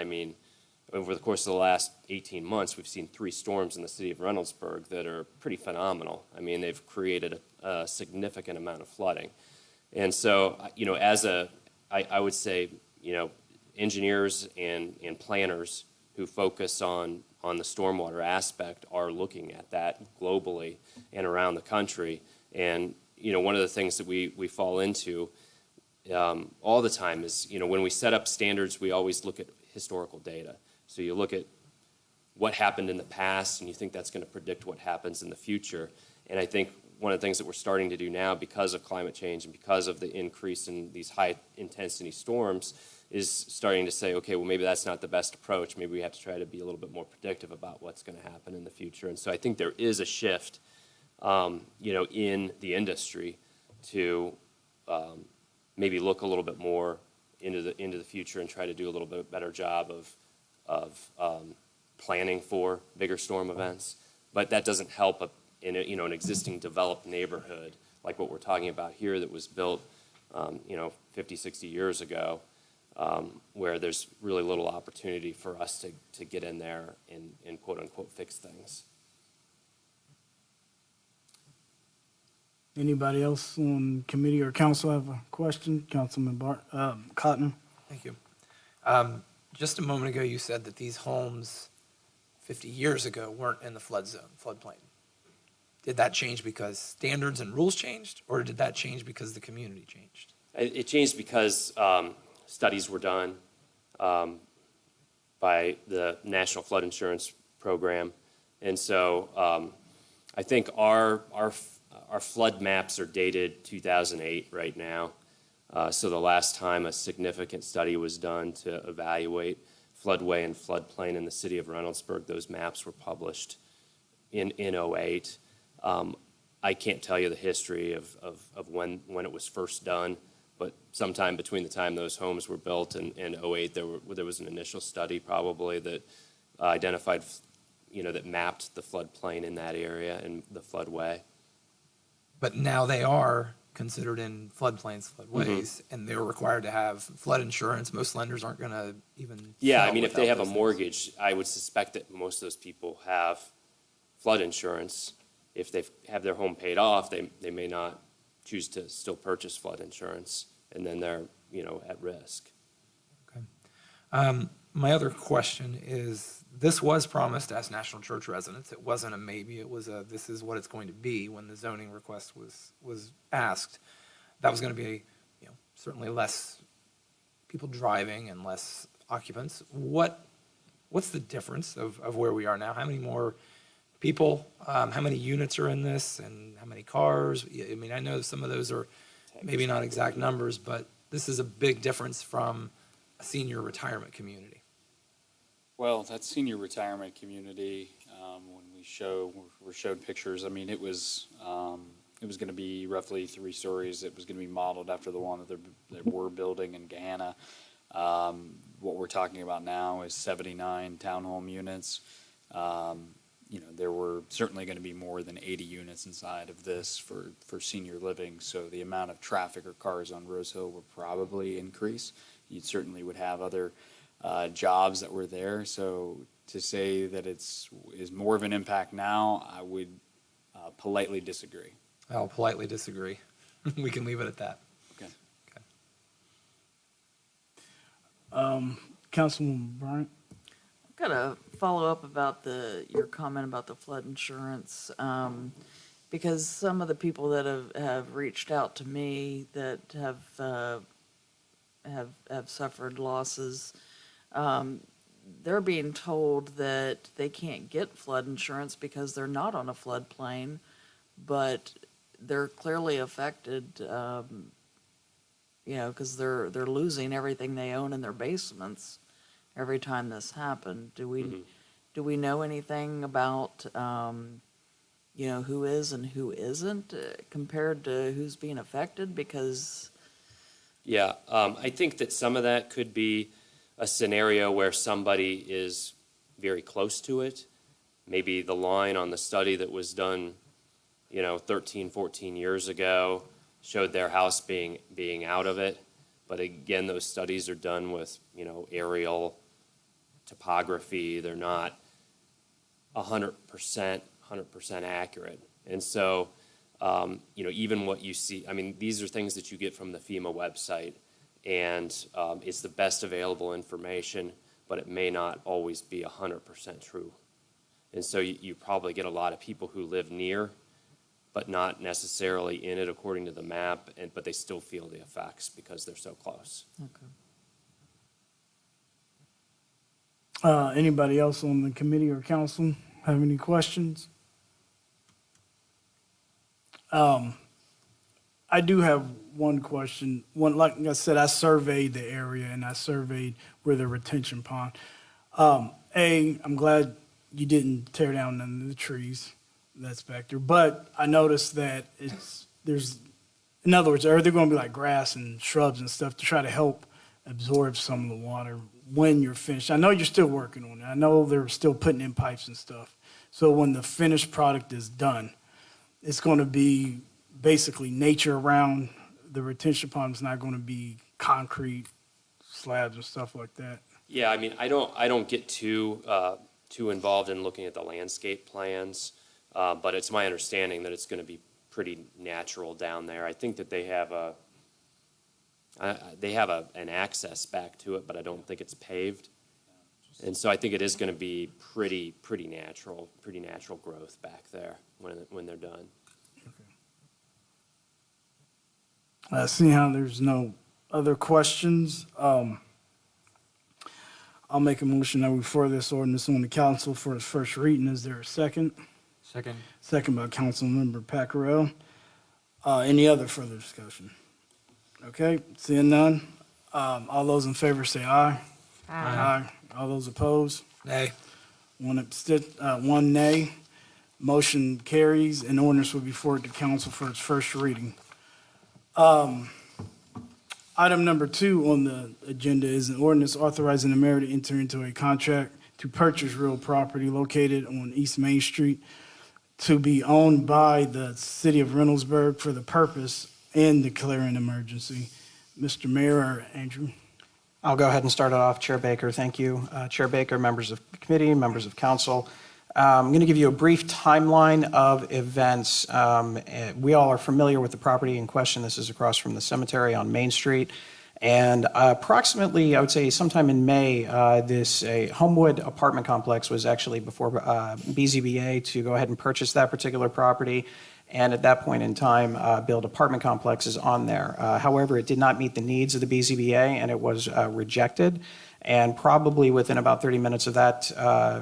over the course of the last 18 months, we've seen 3 storms in the city of Reynoldsburg that are pretty phenomenal. They've created a significant amount of flooding. And so, I would say, engineers and planners who focus on the stormwater aspect are looking at that globally and around the country. And, one of the things that we fall into all the time is, when we set up standards, we always look at historical data. So you look at what happened in the past, and you think that's going to predict what happens in the future. And I think one of the things that we're starting to do now, because of climate change and because of the increase in these high-intensity storms, is starting to say, okay, well, maybe that's not the best approach. Maybe we have to try to be a little bit more predictive about what's going to happen in the future. And so I think there is a shift, in the industry to maybe look a little bit more into the future and try to do a little bit better job of planning for bigger storm events. But that doesn't help in an existing developed neighborhood like what we're talking about here that was built 50, 60 years ago, where there's really little opportunity for us to get in there and quote unquote fix things. Anybody else on committee or council have a question? Councilman Cotton. Thank you. Just a moment ago, you said that these homes 50 years ago weren't in the flood zone, floodplain. Did that change because standards and rules changed, or did that change because the community changed? It changed because studies were done by the National Flood Insurance Program. And so I think our flood maps are dated 2008 right now. So the last time a significant study was done to evaluate floodway and floodplain in the city of Reynoldsburg, those maps were published in 2008. I can't tell you the history of when it was first done, but sometime between the time those homes were built and 2008, there was an initial study probably that identified, that mapped the floodplain in that area and the floodway. But now they are considered in floodplains, floodways, and they're required to have flood insurance. Most lenders aren't going to even. Yeah, if they have a mortgage, I would suspect that most of those people have flood insurance. if they have their home paid off, they may not choose to still purchase flood insurance, and then they're, at risk. My other question is, this was promised as National Church residents. It wasn't a maybe, it was a, this is what it's going to be when the zoning request was asked. That was going to be, certainly less people driving and less occupants. What's the difference of where we are now? How many more people, how many units are in this, and how many cars? I mean, I know some of those are maybe not exact numbers, but this is a big difference from a senior retirement community. Well, that senior retirement community, when we're showed pictures, I mean, it was going to be roughly 3 stories. It was going to be modeled after the one that they were building in Gahanna. What we're talking about now is 79 townhome units. There were certainly going to be more than 80 units inside of this for senior living. So the amount of traffic or cars on Rose Hill will probably increase. You certainly would have other jobs that were there. So to say that is more of an impact now, I would politely disagree. I'll politely disagree. We can leave it at that. Okay. Councilwoman Bryant? I've got a follow-up about your comment about the flood insurance, because some of the people that have reached out to me that have suffered losses, they're being told that they can't get flood insurance because they're not on a floodplain, but they're clearly affected, because they're losing everything they own in their basements every time this happened. Do we know anything about, who is and who isn't compared to who's being affected? Because Yeah, I think that some of that could be a scenario where somebody is very close to it. Maybe the line on the study that was done, 13, 14 years ago showed their house being out of it. But again, those studies are done with, aerial topography. They're not 100% accurate. And so, even what you see, I mean, these are things that you get from the FEMA website, and it's the best available information, but it may not always be 100% true. And so you probably get a lot of people who live near, but not necessarily in it according to the map, but they still feel the effects because they're so close. okay. Anybody else on the committee or council have any questions? I do have one question. Like I said, I surveyed the area and I surveyed where the retention pond. I'm glad you didn't tear down none of the trees that's back there, but I noticed that in other words, are there going to be like grass and shrubs and stuff to try to help absorb some of the water when you're finished? I know you're still working on it. I know they're still putting in pipes and stuff. So when the finished product is done, it's going to be basically nature around the retention pond. It's not going to be concrete slabs and stuff like that. Yeah, I mean, I don't get too involved in looking at the landscape plans, but it's my understanding that it's going to be pretty natural down there. I think that they have an access back to it, but I don't think it's paved. And so I think it is going to be pretty natural growth back there when they're done. Seeing how there's no other questions, I'll make a motion that we refer this ordinance on the council for its first reading. Is there a second? Second. Second by Councilmember Pacquiao. Any other further discussion? Okay, seeing none. All those in favor say aye. Aye. All those opposed? Nay. One nay. Motion carries, and ordinance will be forwarded to council for its first reading. Item number 2 on the agenda is an ordinance authorizing the mayor to enter into a contract to purchase real property located on East Main Street to be owned by the city of Reynoldsburg for the purpose and declaring an emergency. Mr. Mayor or Andrew? I'll go ahead and start it off. Chair Baker, thank you. Chair Baker, members of the committee, members of council. I'm going to give you a brief timeline of events. We all are familiar with the property in question. This is across from the cemetery on Main Street. And approximately, I would say sometime in May, this Homewood apartment complex was actually before BZBA to go ahead and purchase that particular property. And at that point in time, build apartment complexes on there. However, it did not meet the needs of the BZBA and it was rejected. And probably within about 30 minutes of that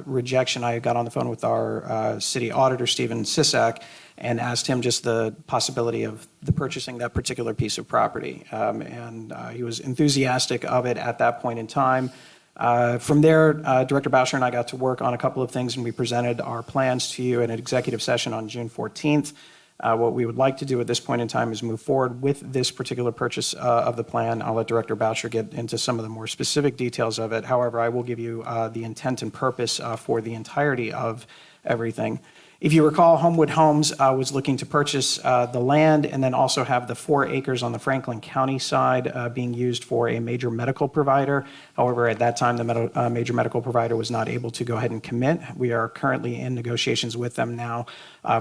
rejection, I got on the phone with our city auditor, Stephen Sisak, and asked him just the possibility of the purchasing that particular piece of property. And he was enthusiastic of it at that point in time. From there, Director Boucher and I got to work on a couple of things, and we presented our plans to you in an executive session on June 14th. What we would like to do at this point in time is move forward with this particular purchase of the plan. I'll let Director Boucher get into some of the more specific details of it. However, I will give you the intent and purpose for the entirety of everything. If you recall, Homewood Homes was looking to purchase the land and then also have the 4 acres on the Franklin County side being used for a major medical provider. However, at that time, the major medical provider was not able to go ahead and commit. We are currently in negotiations with them now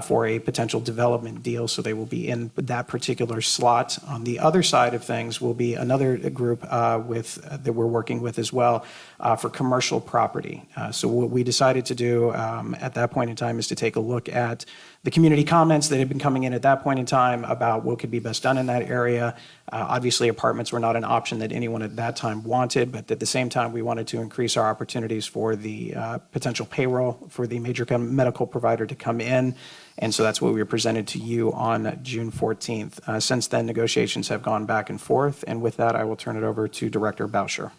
for a potential development deal, so they will be in that particular slot. On the other side of things will be another group that we're working with as well for commercial property. So what we decided to do at that point in time is to take a look at the community comments that had been coming in at that point in time about what could be best done in that area. Obviously, apartments were not an option that anyone at that time wanted, but at the same time, we wanted to increase our opportunities for the potential payroll for the major medical provider to come in. And so that's what we presented to you on June 14th. Since then, negotiations have gone back and forth. And with that, I will turn it over to Director Boucher.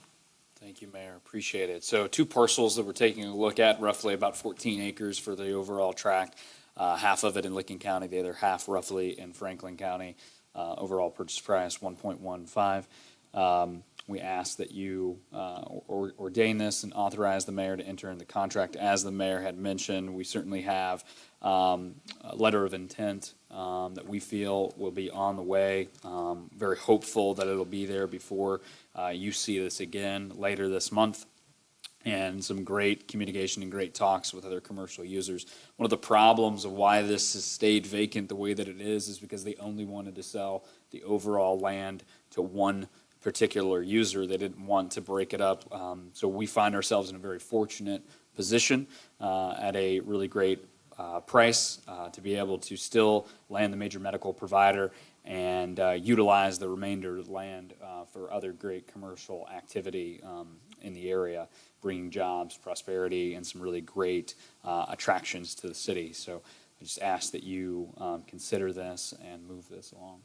Thank you, Mayor. Appreciate it. So 2 parcels that we're taking a look at, roughly about 14 acres for the overall tract, half of it in Licking County, the other half roughly in Franklin County. Overall purchase price, $1.15. We ask that you ordain this and authorize the mayor to enter in the contract. As the mayor had mentioned, we certainly have a letter of intent that we feel will be on the way. Very hopeful that it'll be there before you see this again later this month. And some great communication and great talks with other commercial users. One of the problems of why this has stayed vacant the way that it is because they only wanted to sell the overall land to one particular user. They didn't want to break it up. So we find ourselves in a very fortunate position at a really great price to be able to still land the major medical provider and utilize the remainder of the land for other great commercial activity in the area, bringing jobs, prosperity, and some really great attractions to the city. So I just ask that you consider this and move this along.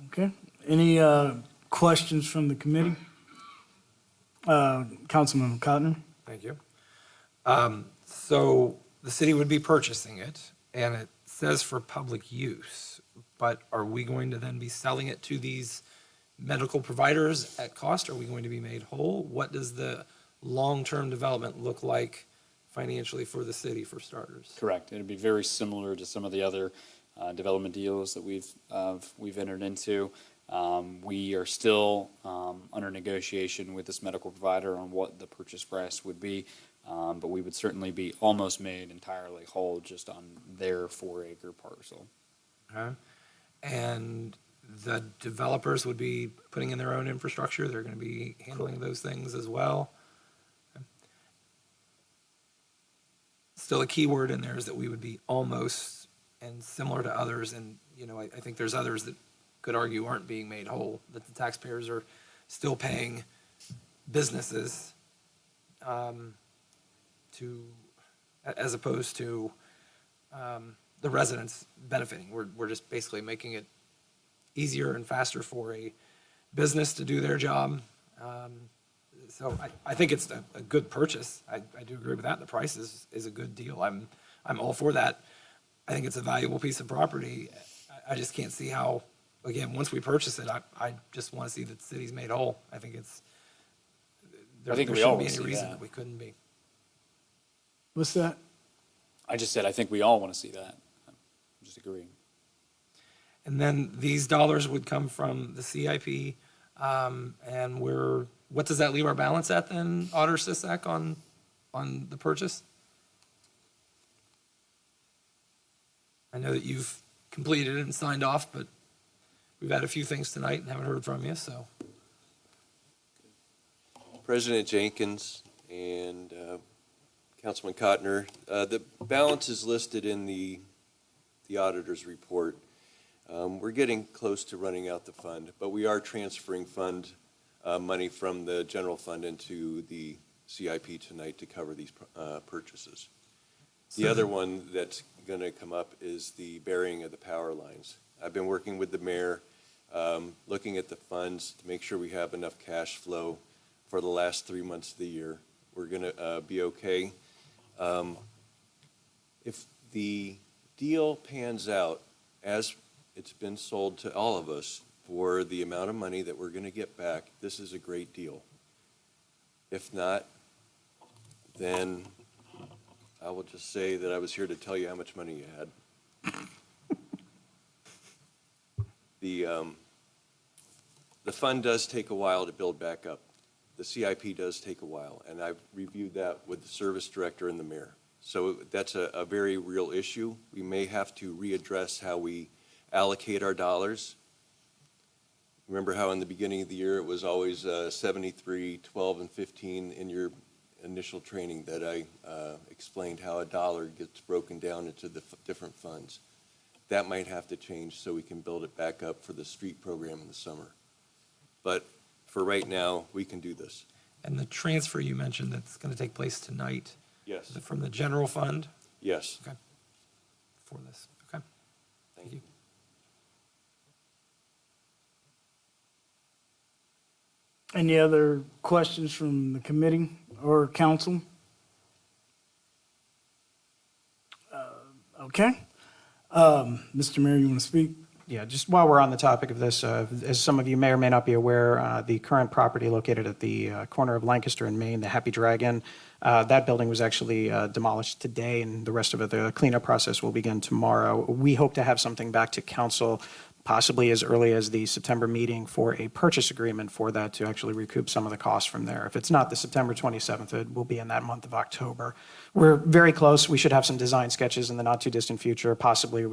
Okay. Any questions from the committee? Councilman Cotton? Thank you. So the city would be purchasing it, and it says for public use, but are we going to then be selling it to these medical providers at cost? Are we going to be made whole? What does the long-term development look like financially for the city, for starters? Correct. It'd be very similar to some of the other development deals that we've entered into. We are still under negotiation with this medical provider on what the purchase price would be, but we would certainly be almost made entirely whole just on their 4-acre parcel. Okay. And the developers would be putting in their own infrastructure. They're going to be handling those things as well. Okay. Still, a key word in there is that we would be almost and similar to others. And, I think there's others that could argue aren't being made whole, that the taxpayers are still paying businesses as opposed to the residents benefiting. We're just basically making it easier and faster for a business to do their job. So I think it's a good purchase. I do agree with that. The price is a good deal. I'm all for that. I think it's a valuable piece of property. I just can't see how, again, once we purchase it, I just want to see that the city's made whole. I think there shouldn't be any reason that we couldn't be. What's that? I just said I think we all want to see that. I'm just agreeing. And then these dollars would come from the CIP, and what does that leave our balance at then, Auditor Sisak, on the purchase? I know that you've completed it and signed off, but we've had a few things tonight and haven't heard from you, so. President Jenkins and Councilman Cotner, the balance is listed in the auditor's report. We're getting close to running out the fund, but we are transferring money from the general fund into the CIP tonight to cover these purchases. The other one that's going to come up is the burying of the power lines. I've been working with the mayor, looking at the funds to make sure we have enough cash flow for the last 3 months of the year. We're going to be okay. If the deal pans out as it's been sold to all of us for the amount of money that we're going to get back, this is a great deal. If not, then I will just say that I was here to tell you how much money you had. The fund does take a while to build back up. The CIP does take a while, and I've reviewed that with the service director and the mayor. So that's a very real issue. We may have to readdress how we allocate our dollars. Remember how in the beginning of the year it was always 73, 12, and 15 in your initial training that I explained how a dollar gets broken down into the different funds. That might have to change so we can build it back up for the street program in the summer. But for right now, we can do this. And the transfer you mentioned that's going to take place tonight? Yes. Is it from the general fund? Yes. Okay. For this, okay. Thank you. Any other questions from the committee or council? Okay. Mr. Mayor, you want to speak? Yeah, just while we're on the topic of this, as some of you may or may not be aware, the current property located at the corner of Lancaster and Main, the Happy Dragon, that building was actually demolished today, and the rest of it, the cleanup process will begin tomorrow. We hope to have something back to council possibly as early as the September meeting for a purchase agreement for that to actually recoup some of the costs from there. If it's not the September 27th, it will be in that month of October. We're very close. We should have some design sketches in the not-too-distant future, possibly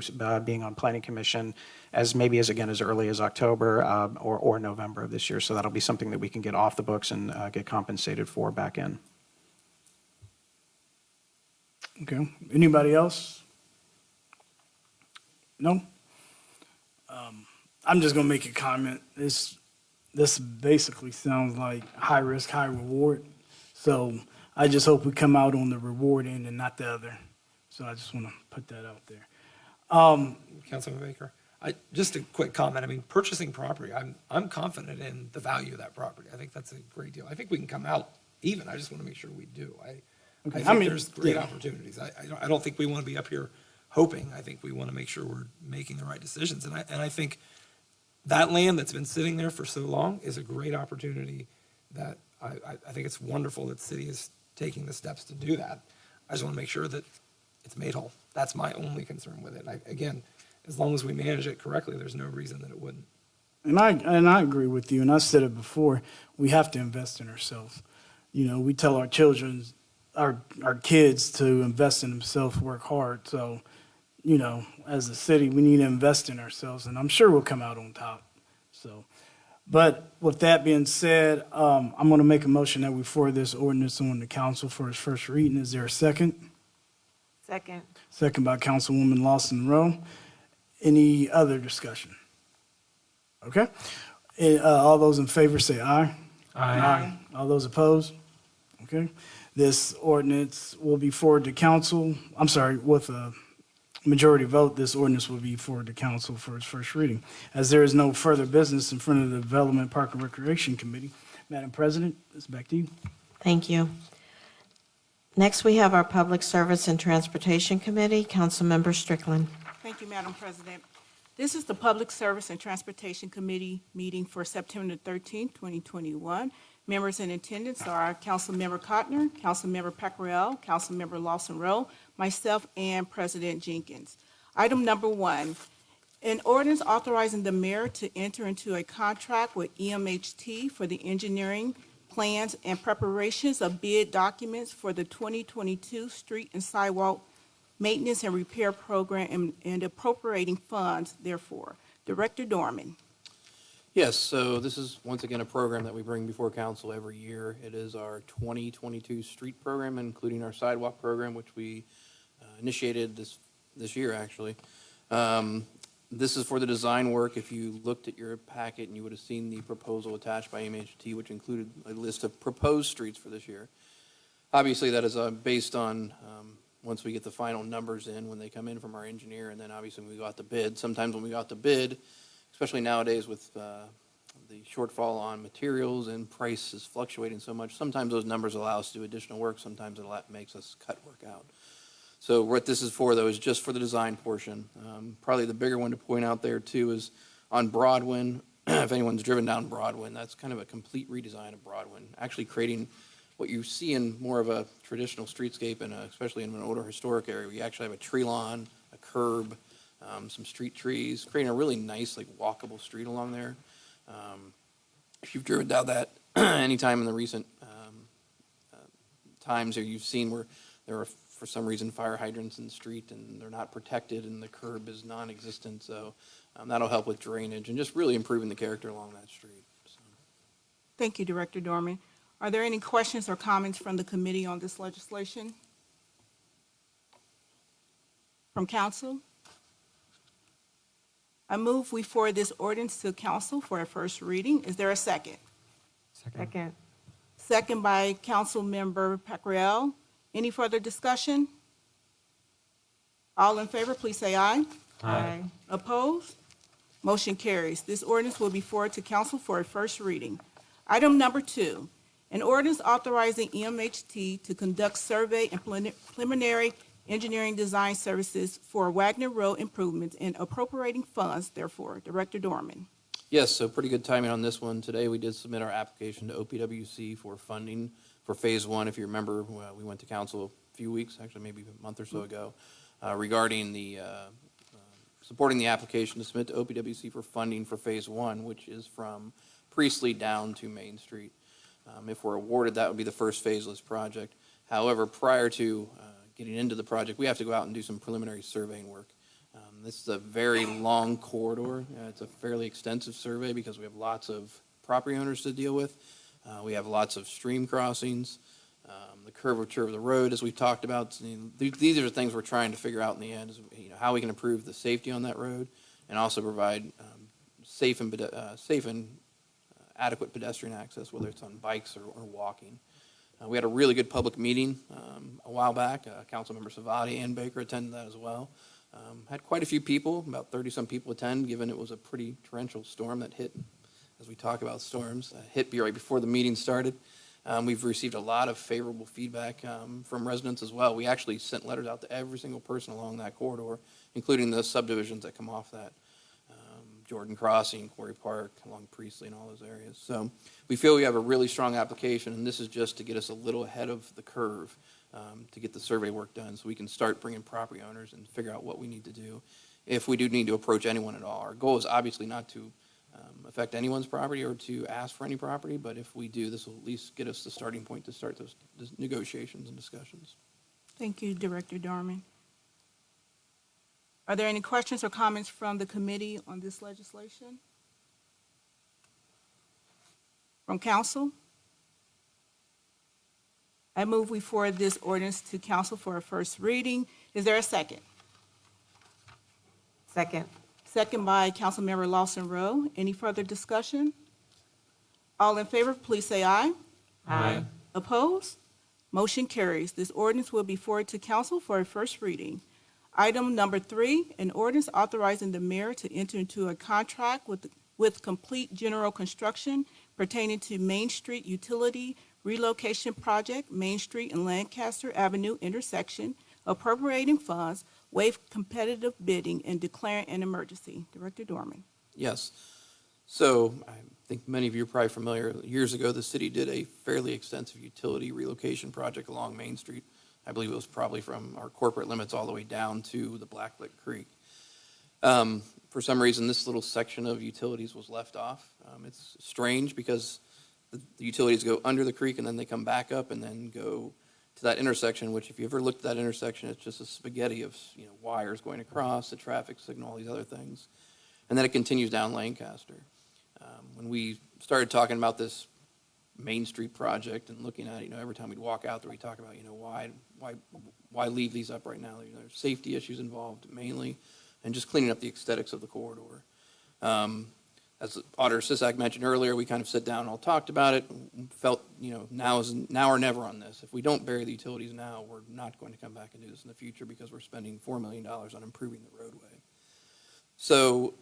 being on Planning Commission as early as October or November of this year. So that'll be something that we can get off the books and get compensated for back in. Okay. Anybody else? No? I'm just going to make a comment. This basically sounds like high risk, high reward. So I just hope we come out on the reward end and not the other. So I just want to put that out there. Councilman Baker, just a quick comment. I mean, purchasing property, I'm confident in the value of that property. I think that's a great deal. I think we can come out even. I just want to make sure we do. I think there's great opportunities. I don't think we want to be up here hoping. I think we want to make sure we're making the right decisions. And I think that land that's been sitting there for so long is a great opportunity that I think it's wonderful that the city is taking the steps to do that. I just want to make sure that it's made whole. That's my only concern with it. Again, as long as we manage it correctly, there's no reason that it wouldn't. And I agree with you. And I said it before, we have to invest in ourselves. You know, we tell our children, our kids to invest in themselves, work hard. So, you know, as a city, we need to invest in ourselves, and I'm sure we'll come out on top. So, but with that being said, I'm going to make a motion that we forward this ordinance on to council for its first reading. Is there a second? Second. Second by Councilwoman Lawson Rowe. Any other discussion? Okay. All those in favor say aye. Aye. All those opposed? Okay. This ordinance will be forwarded to council. I'm sorry, with a majority vote, this ordinance will be forwarded to council for its first reading. As there is no further business in front of the Development, Park, and Recreation Committee, Madam President, it's back to you. Thank you. Next, we have our Public Service and Transportation Committee. Councilmember Strickland. Thank you, Madam President. This is the Public Service and Transportation Committee meeting for September 13, 2021. Members in attendance are Councilmember Cotner, Councilmember Pacquiao, Councilmember Lawson Rowe, myself, and President Jenkins. Item number 1, an ordinance authorizing the mayor to enter into a contract with EMHT for the engineering plans and preparations of bid documents for the 2022 street and sidewalk maintenance and repair program and appropriating funds therefore. Director Dorman. Yes, so this is once again a program that we bring before council every year. It is our 2022 street program, including our sidewalk program, which we initiated this year, actually. This is for the design work. If you looked at your packet, and you would have seen the proposal attached by MHT, which included a list of proposed streets for this year. Obviously, that is based on, once we get the final numbers in, when they come in from our engineer, and then obviously when we go out to bid. Sometimes when we go out to bid, especially nowadays with the shortfall on materials and prices fluctuating so much, sometimes those numbers allow us to do additional work, sometimes it makes us cut work out. So what this is for, though, is just for the design portion. Probably the bigger one to point out there, too, is on Broadwin. If anyone's driven down Broadwin, that's kind of a complete redesign of Broadwin, actually creating what you see in more of a traditional streetscape, and especially in an older historic area. We actually have a tree lawn, a curb, some street trees, creating a really nice, like, walkable street along there. If you've driven down that anytime in the recent times, or you've seen where there are, for some reason, fire hydrants in the street and they're not protected and the curb is non-existent. So that'll help with drainage and just really improving the character along that street. So. Thank you, Director Dorman. Are there any questions or comments from the committee on this legislation? From council? I move we forward this ordinance to council for a first reading. Is there a second? Second. Second by Councilmember Pacquiao. Any further discussion? All in favor, please say aye. Aye. Opposed? Motion carries. This ordinance will be forwarded to council for a first reading. Item number 2, an ordinance authorizing MHT to conduct survey and preliminary engineering design services for Wagner Road improvements and appropriating funds therefore. Director Dorman. Yes, so pretty good timing on this one. Today, we did submit our application to OPWC for funding for Phase 1. If you remember, we went to council a few weeks, actually maybe a month or so ago, regarding the supporting the application to submit to OPWC for funding for Phase 1, which is from Priestley down to Main Street. If we're awarded, that would be the first phase of this project. However, prior to getting into the project, we have to go out and do some preliminary surveying work. This is a very long corridor. It's a fairly extensive survey because we have lots of property owners to deal with. We have lots of stream crossings, the curvature of the road, as we've talked about. These are the things we're trying to figure out in the end, is how we can improve the safety on that road and also provide safe and adequate pedestrian access, whether it's on bikes or walking. We had a really good public meeting a while back. Councilmember Savati and Baker attended that as well. Had quite a few people, about 30-some people attend, given it was a pretty torrential storm that hit, as we talk about storms, hit right before the meeting started. We've received a lot of favorable feedback from residents as well. We actually sent letters out to every single person along that corridor, including the subdivisions that come off that. Jordan Crossing, Quarry Park, along Priestley and all those areas. So we feel we have a really strong application, and this is just to get us a little ahead of the curve to get the survey work done so we can start bringing property owners and figure out what we need to do if we do need to approach anyone at all. Our goal is obviously not to affect anyone's property or to ask for any property, but if we do, this will at least get us the starting point to start those negotiations and discussions. Thank you, Director Dorman. Are there any questions or comments from the committee on this legislation? From council? I move we forward this ordinance to council for a first reading. Is there a second? Second. Second by Councilmember Lawson Rowe. Any further discussion? All in favor, please say aye. Aye. Opposed? Motion carries. This ordinance will be forwarded to council for a first reading. Item number 3, an ordinance authorizing the mayor to enter into a contract with Complete General Construction pertaining to Main Street Utility Relocation Project, Main Street and Lancaster Avenue intersection, appropriating funds, waive competitive bidding, and declaring an emergency. Director Dorman. Yes. So I think many of you are probably familiar. Years ago, the city did a fairly extensive utility relocation project along Main Street. I believe it was probably from our corporate limits all the way down to the Blacklick Creek. For some reason, this little section of utilities was left off. It's strange because the utilities go under the creek and then they come back up and then go to that intersection, which if you ever looked at that intersection, it's just a spaghetti of, wires going across, the traffic signal, all these other things. And then it continues down Lancaster. When we started talking about this Main Street project and looking at it, every time we'd walk out there, we talk about, why leave these up right now? There's safety issues involved mainly, and just cleaning up the aesthetics of the corridor. As Auditor Sisak mentioned earlier, we kind of sat down and all talked about it, felt, now or never on this. If we don't bury the utilities now, we're not going to come back and do this in the future because we're spending $4 million on improving the roadway. So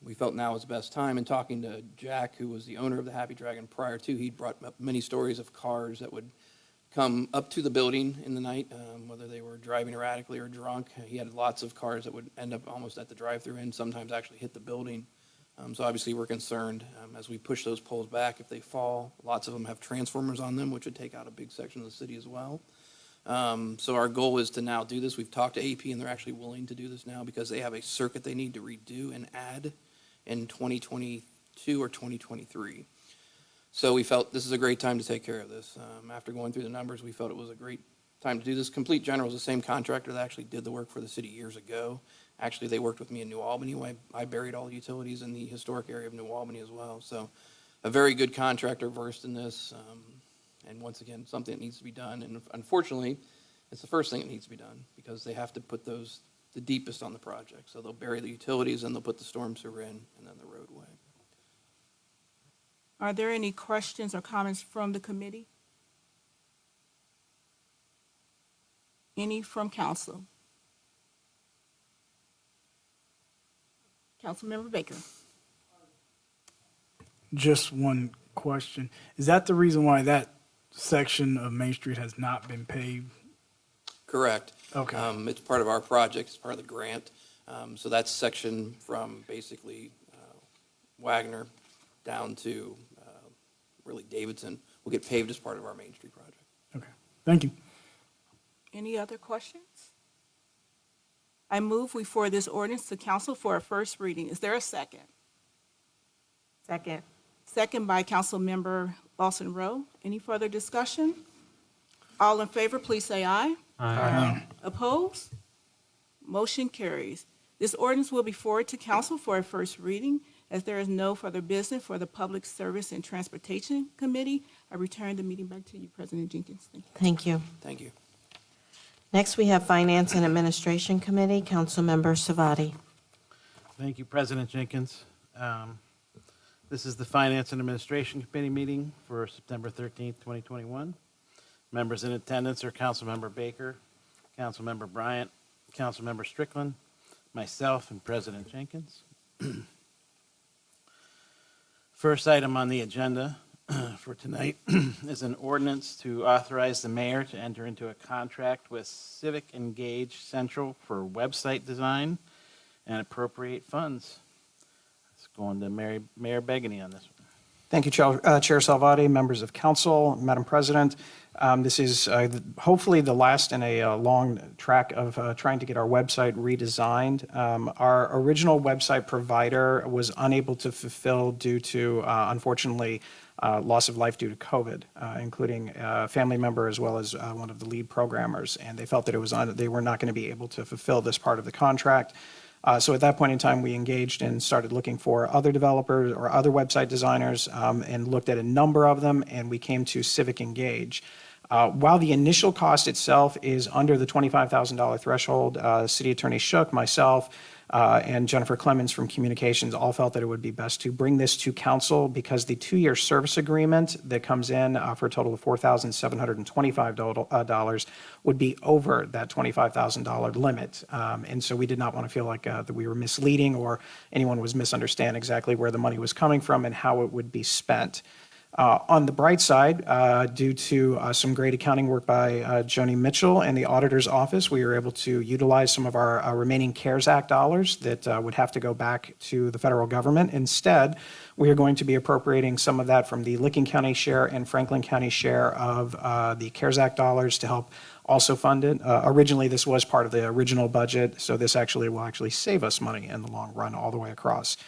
we felt now was the best time. And talking to Jack, who was the owner of the Happy Dragon prior to, he brought up many stories of cars that would come up to the building in the night, whether they were driving erratically or drunk. He had lots of cars that would end up almost at the drive-through and sometimes actually hit the building. So obviously we're concerned as we push those poles back if they fall. Lots of them have transformers on them, which would take out a big section of the city as well. So our goal is to now do this. We've talked to AP, and they're actually willing to do this now because they have a circuit they need to redo and add in 2022 or 2023. So we felt this is a great time to take care of this. After going through the numbers, we felt it was a great time to do this. Complete General is the same contractor that actually did the work for the city years ago. Actually, they worked with me in New Albany. I buried all the utilities in the historic area of New Albany as well. So a very good contractor versed in this. And once again, something that needs to be done. And unfortunately, it's the first thing that needs to be done because they have to put those the deepest on the project. So they'll bury the utilities and they'll put the storm sewer in and then the roadway. Are there any questions or comments from the committee? Any from council? Councilmember Baker. Just one question. Is that the reason why that section of Main Street has not been paved? Correct. Okay. It's part of our project, it's part of the grant. So that section from basically Wagner down to really Davidson will get paved as part of our Main Street project. Okay. Thank you. Any other questions? I move we forward this ordinance to council for a first reading. Is there a second? Second. Second by Councilmember Lawson Rowe. Any further discussion? All in favor, please say aye. Aye. Opposed? Motion carries. This ordinance will be forwarded to council for a first reading. As there is no further business for the Public Service and Transportation Committee, I return the meeting back to you, President Jenkins. Thank you. Thank you. Thank you. Next, we have Finance and Administration Committee, Councilmember Savati. Thank you, President Jenkins. This is the Finance and Administration Committee meeting for September 13th, 2021. Members in attendance are Councilmember Baker, Councilmember Bryant, Councilmember Strickland, myself, and President Jenkins. First item on the agenda for tonight is an ordinance to authorize the mayor to enter into a contract with Civic Engage Central for website design and appropriate funds. Let's go on to Mayor Begany on this one. Thank you, Chair Salvati, members of council, Madam President. This is hopefully the last in a long track of trying to get our website redesigned. Our original website provider was unable to fulfill due to, unfortunately, loss of life due to COVID, including a family member as well as one of the lead programmers. And they felt that they were not going to be able to fulfill this part of the contract. So at that point in time, we engaged and started looking for other developers or other website designers and looked at a number of them, and we came to Civic Engage. While the initial cost itself is under the $25,000 threshold, City Attorney Shook, myself, and Jennifer Clemens from Communications all felt that it would be best to bring this to council because the 2-year service agreement that comes in for a total of $4,725 would be over that $25,000 limit. And so we did not want to feel like that we were misleading or anyone was misunderstanding exactly where the money was coming from and how it would be spent. On the bright side, due to some great accounting work by Joni Mitchell and the auditor's office, we were able to utilize some of our remaining CARES Act dollars that would have to go back to the federal government. Instead, we are going to be appropriating some of that from the Licking County share and Franklin County share of the CARES Act dollars to help also fund it. Originally, this was part of the original budget, so this will actually save us money in the long run all the way across.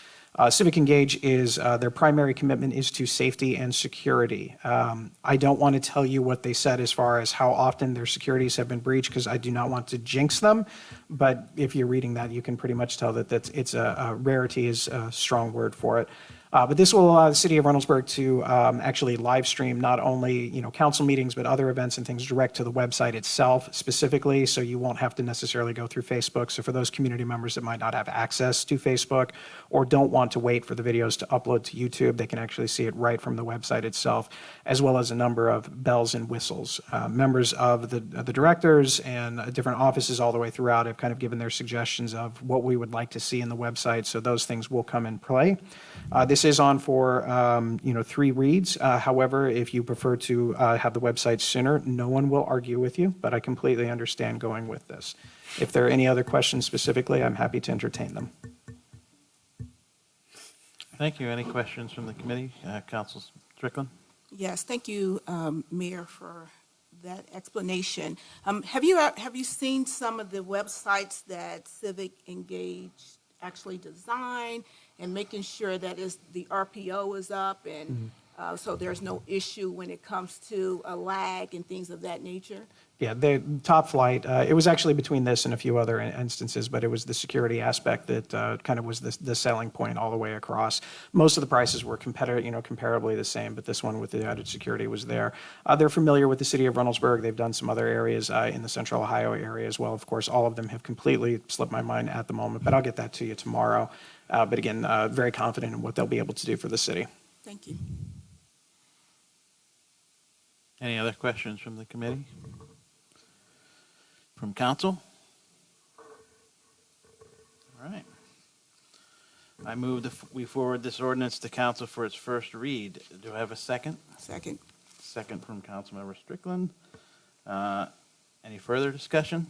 Civic Engage is, their primary commitment is to safety and security. I don't want to tell you what they said as far as how often their securities have been breached, because I do not want to jinx them. But if you're reading that, you can pretty much tell that it's a rarity is a strong word for it. But this will allow the city of Reynoldsburg to actually live stream not only, council meetings, but other events and things direct to the website itself specifically, so you won't have to necessarily go through Facebook. So for those community members that might not have access to Facebook or don't want to wait for the videos to upload to YouTube, they can actually see it right from the website itself, as well as a number of bells and whistles. Members of the directors and different offices all the way throughout have kind of given their suggestions of what we would like to see in the website, so those things will come in play. This is on for 3 reads. However, if you prefer to have the website sooner, no one will argue with you, but I completely understand going with this. If there are any other questions specifically, I'm happy to entertain them. Thank you. Any questions from the committee? Council Strickland? Yes, thank you, Mayor, for that explanation. Have you seen some of the websites that Civic Engage actually designed, and making sure that the RPO is up, and so there's no issue when it comes to a lag and things of that nature? Yeah, the top flight, it was actually between this and a few other instances, but it was the security aspect that kind of was the selling point all the way across. Most of the prices were comparably the same, but this one with the added security was there. They're familiar with the city of Reynoldsburg. They've done some other areas in the central Ohio area as well. Of course, all of them have completely slipped my mind at the moment, but I'll get that to you tomorrow. But again, very confident in what they'll be able to do for the city. Thank you. Any other questions from the committee? From council? All right. I move that we forward this ordinance to council for its first read. Do I have a second? Second. Second from Councilmember Strickland. Any further discussion?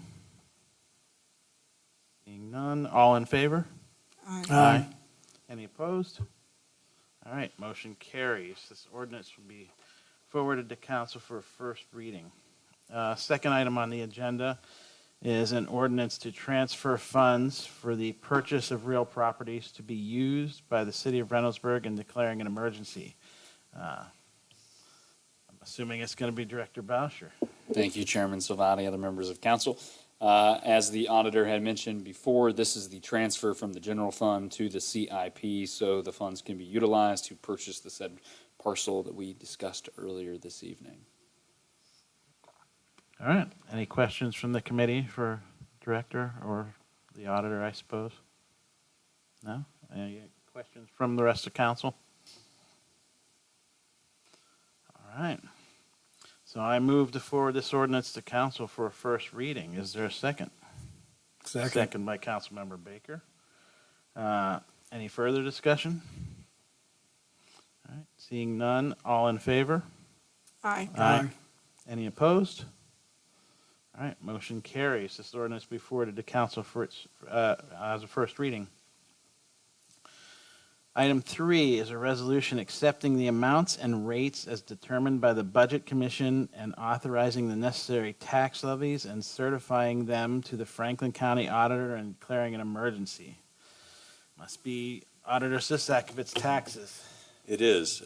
Seeing none, all in favor? Aye. Any opposed? All right, motion carries. This ordinance will be forwarded to council for a first reading. Second item on the agenda is an ordinance to transfer funds for the purchase of real properties to be used by the city of Reynoldsburg and declaring an emergency. I'm assuming it's going to be Director Boucher. Thank you, Chairman Salvati, other members of council. As the auditor had mentioned before, this is the transfer from the general fund to the CIP, so the funds can be utilized to purchase the said parcel that we discussed earlier this evening. All right. Any questions from the committee for Director or the auditor, I suppose? No? Any questions from the rest of council? All right. So I move to forward this ordinance to council for a first reading. Is there a second? Second. Second by Councilmember Baker. Any further discussion? All right. Seeing none, all in favor? Aye. Aye. Any opposed? All right, motion carries. This ordinance will be forwarded to council for its as a first reading. Item 3 is a resolution accepting the amounts and rates as determined by the Budget Commission and authorizing the necessary tax levies and certifying them to the Franklin County Auditor and declaring an emergency. Must be Auditor Sisak if it's taxes. It is.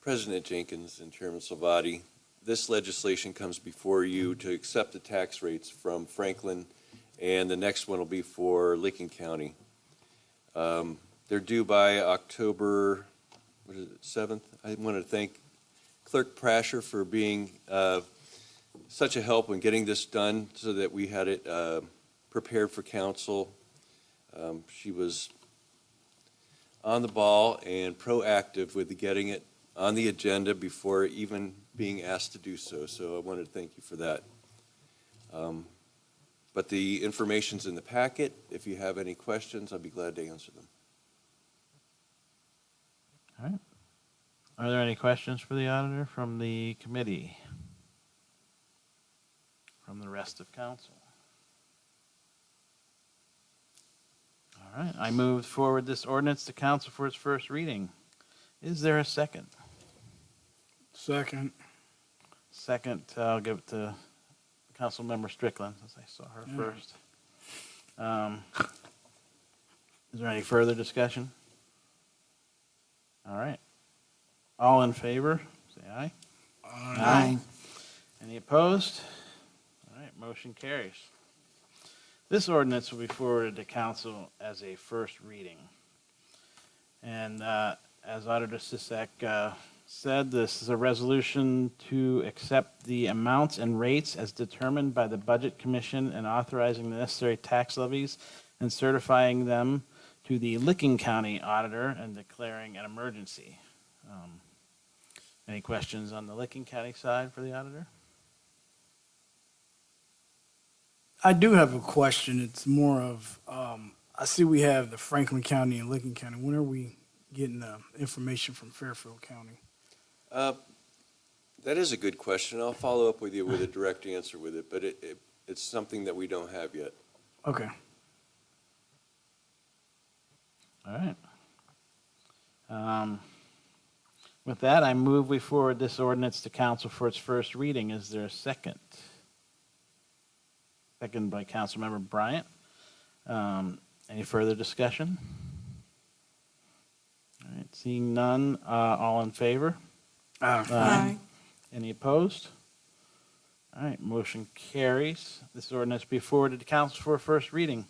President Jenkins and Chairman Salvati, this legislation comes before you to accept the tax rates from Franklin, and the next one will be for Licking County. They're due by October, 7th? I want to thank Clerk Prasher for being such a help in getting this done so that we had it prepared for council. She was on the ball and proactive with getting it on the agenda before even being asked to do so. So I wanted to thank you for that. But the information's in the packet. If you have any questions, I'd be glad to answer them. All right. Are there any questions for the auditor from the committee? From the rest of council? All right. I move forward this ordinance to council for its first reading. Is there a second? Second. Second, I'll give it to Councilmember Strickland, since I saw her first. Is there any further discussion? All in favor, say aye. Aye. Any opposed? All right, motion carries. This ordinance will be forwarded to council as a first reading. And as Auditor Sisek said, this is a resolution to accept the amounts and rates as determined by the Budget Commission and authorizing the necessary tax levies and certifying them to the Licking County Auditor and declaring an emergency. Any questions on the Licking County side for the auditor? I do have a question. It's more of, I see we have the Franklin County and Licking County. When are we getting the information from Fairfield County? That is a good question. I'll follow up with you with a direct answer with it, but it's something that we don't have yet. Okay. All right. With that, I move we forward this ordinance to council for its first reading. Is there a second? Second by Councilmember Bryant. Any further discussion? All right, seeing none, all in favor? Aye. Any opposed? All right, motion carries. This ordinance be forwarded to council for a first reading.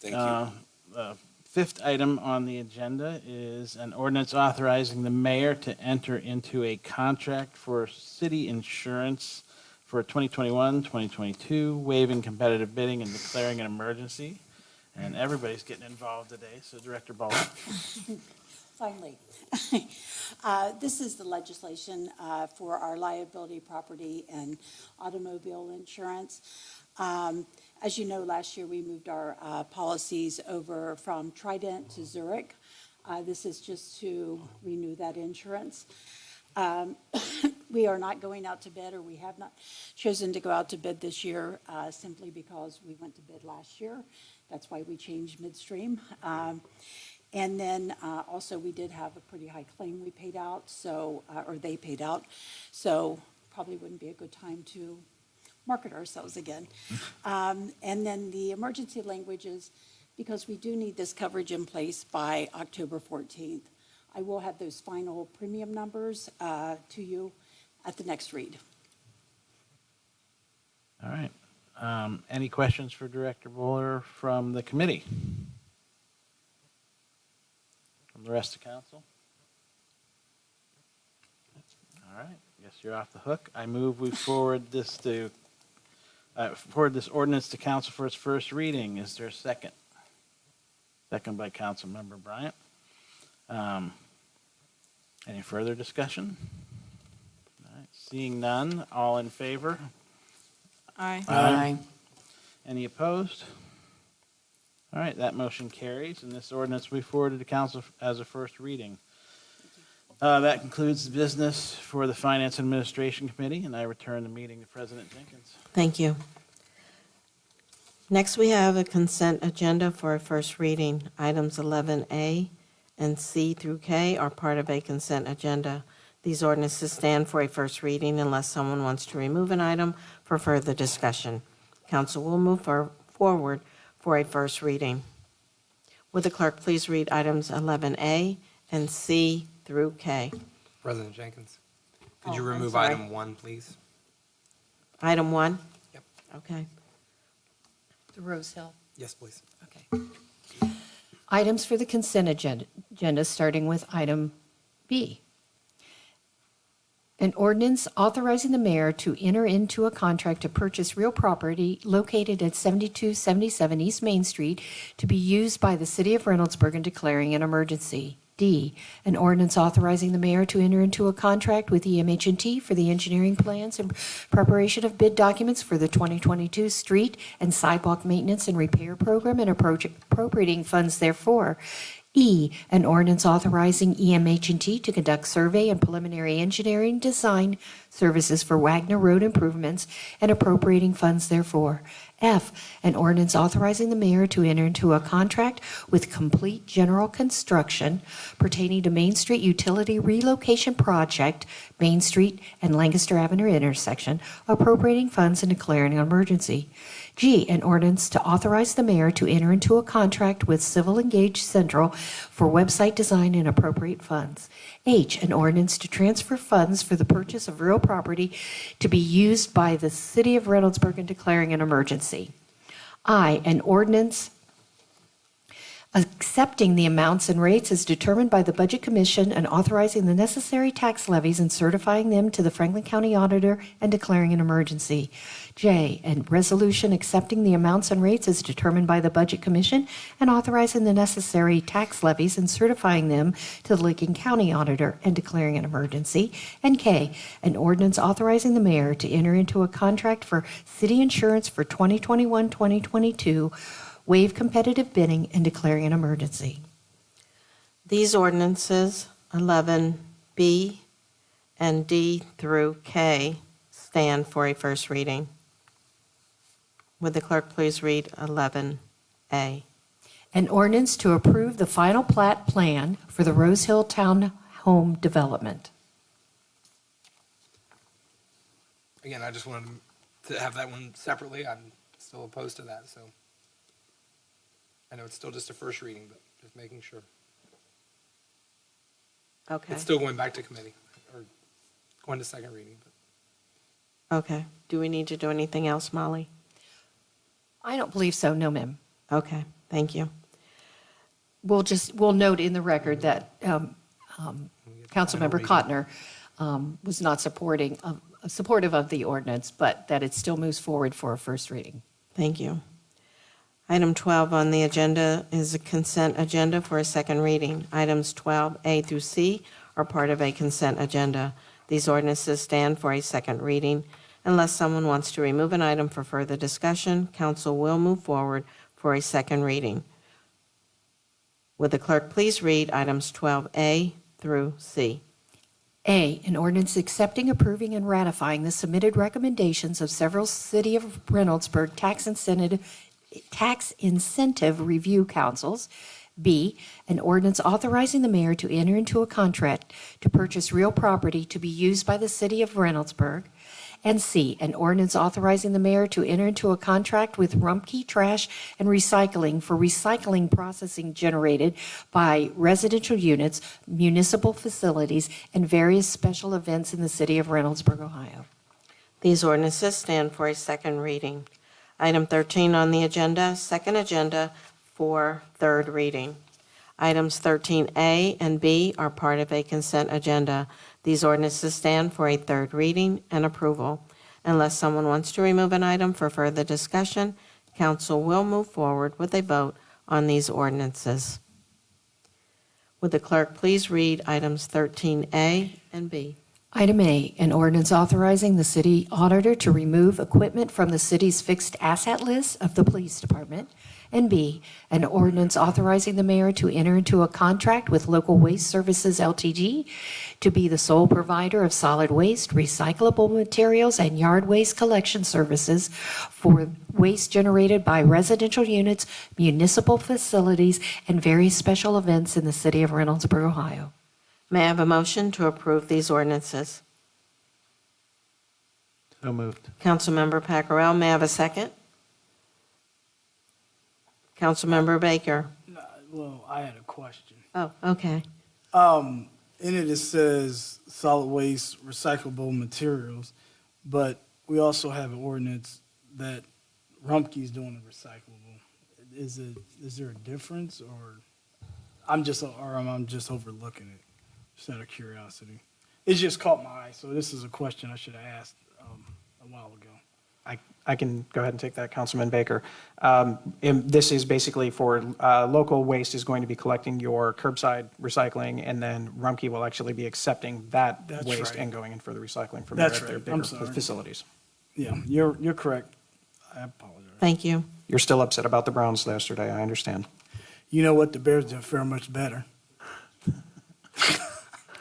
Thank you. The fifth item on the agenda is an ordinance authorizing the mayor to enter into a contract for city insurance for 2021, 2022, waiving competitive bidding and declaring an emergency. And everybody's getting involved today, so Director Ball. Finally. This is the legislation for our liability, property, and automobile insurance. As you know, last year we moved our policies over from Trident to Zurich. This is just to renew that insurance. We are not going out to bid, or we have not chosen to go out to bid this year simply because we went to bid last year. That's why we changed midstream. And then also we did have a pretty high claim we paid out, so or they paid out, so probably wouldn't be a good time to market ourselves again. And then the emergency language is because we do need this coverage in place by October 14th. I will have those final premium numbers to you at the next read. All right. Any questions for Director Buller from the committee? From the rest of council? All right. Guess you're off the hook. I move we forward this ordinance to council for its first reading. Is there a second? Second by Councilmember Bryant. Any further discussion? All right. Seeing none, all in favor? Aye. Aye. Any opposed? All right, that motion carries, and this ordinance will be forwarded to council as a first reading. That concludes the business for the Finance and Administration Committee, and I return the meeting to President Jenkins. Thank you. Next, we have a consent agenda for a first reading. Items 11A and C through K are part of a consent agenda. These ordinances stand for a first reading unless someone wants to remove an item for further discussion. Council will move forward for a first reading. Would the clerk please read items 11A and C through K? President Jenkins, could you I'm remove sorry. item 1, please? Item 1? Yep. Okay. The Rose Hill. Yes, please. Okay. Items for the consent agenda, starting with item B. An ordinance authorizing the mayor to enter into a contract to purchase real property located at 7277 East Main Street to be used by the city of Reynoldsburg and declaring an emergency. D, an ordinance authorizing the mayor to enter into a contract with EMH&T for the engineering plans and preparation of bid documents for the 2022 street and sidewalk maintenance and repair program and appropriating funds therefor. E, an ordinance authorizing EMH&T to conduct survey and preliminary engineering design services for Wagner Road improvements and appropriating funds therefor. F, an ordinance authorizing the mayor to enter into a contract with Complete General Construction pertaining to Main Street Utility Relocation Project, Main Street and Lancaster Avenue intersection, appropriating funds and declaring an emergency. G, an ordinance to authorize the mayor to enter into a contract with Civil Engage Central for website design and appropriate funds. H, an ordinance to transfer funds for the purchase of real property to be used by the city of Reynoldsburg and declaring an emergency. I, an ordinance accepting the amounts and rates as determined by the Budget Commission and authorizing the necessary tax levies and certifying them to the Franklin County Auditor and declaring an emergency. J, a resolution accepting the amounts and rates as determined by the Budget Commission and authorizing the necessary tax levies and certifying them to the Licking County Auditor and declaring an emergency. And K, an ordinance authorizing the mayor to enter into a contract for city insurance for 2021-2022, waive competitive bidding, and declaring an emergency. These ordinances, 11B and D through K, stand for a first reading. Would the clerk please read 11A? An ordinance to approve the final plat plan for the Rose Hill Town Home Development. Again, I just wanted to have that one separately. I'm still opposed to that, so. I know it's still just a first reading, but just making sure. Okay. It's still going back to committee, or going to second reading. But. Okay. Do we need to do anything else, Molly? I don't believe so, no, ma'am. Okay, thank you. We'll note in the record that Councilmember Cotner was not supportive of the ordinance, but that it still moves forward for a first reading. Thank you. Item 12 on the agenda is a consent agenda for a second reading. Items 12A through C are part of a consent agenda. These ordinances stand for a second reading. Unless someone wants to remove an item for further discussion, council will move forward for a second reading. Would the clerk please read items 12A through C? A, an ordinance accepting, approving, and ratifying the submitted recommendations of several City of Reynoldsburg tax incentive review councils. B, an ordinance authorizing the mayor to enter into a contract to purchase real property to be used by the City of Reynoldsburg. And C, an ordinance authorizing the mayor to enter into a contract with Rumpke Trash and Recycling for recycling processing generated by residential units, municipal facilities, and various special events in the City of Reynoldsburg, Ohio. These ordinances stand for a second reading. Item 13 on the agenda, second agenda for third reading. Items 13A and B are part of a consent agenda. These ordinances stand for a third reading and approval. Unless someone wants to remove an item for further discussion, council will move forward with a vote on these ordinances. Would the clerk please read items 13A and B? Item A, an ordinance authorizing the city auditor to remove equipment from the city's fixed asset list of the police department. And B, an ordinance authorizing the mayor to enter into a contract with Local Waste Services Ltd. to be the sole provider of solid waste, recyclable materials, and yard waste collection services for waste generated by residential units, municipal facilities, and various special events in the city of Reynoldsburg, Ohio. May I have a motion to approve these ordinances? So moved. Councilmember Pacquiao, may I have a second? Councilmember Baker. Well, I had a question. Oh, okay. In it says solid waste, recyclable materials, but we also have an ordinance that Rumpke's doing the recyclable. Is there a difference, or I'm just overlooking it? Just out of curiosity. It just caught my eye, so this is a question I should have asked a while ago. I can go ahead and take that, Councilman Baker. This is basically for local waste is going to be collecting your curbside recycling, and then Rumpke will actually be accepting that waste and going in for the recycling from their bigger facilities. Yeah, you're correct. I apologize. Thank you. You're still upset about the Browns yesterday, I understand. You know what? The Bears didn't fare much better.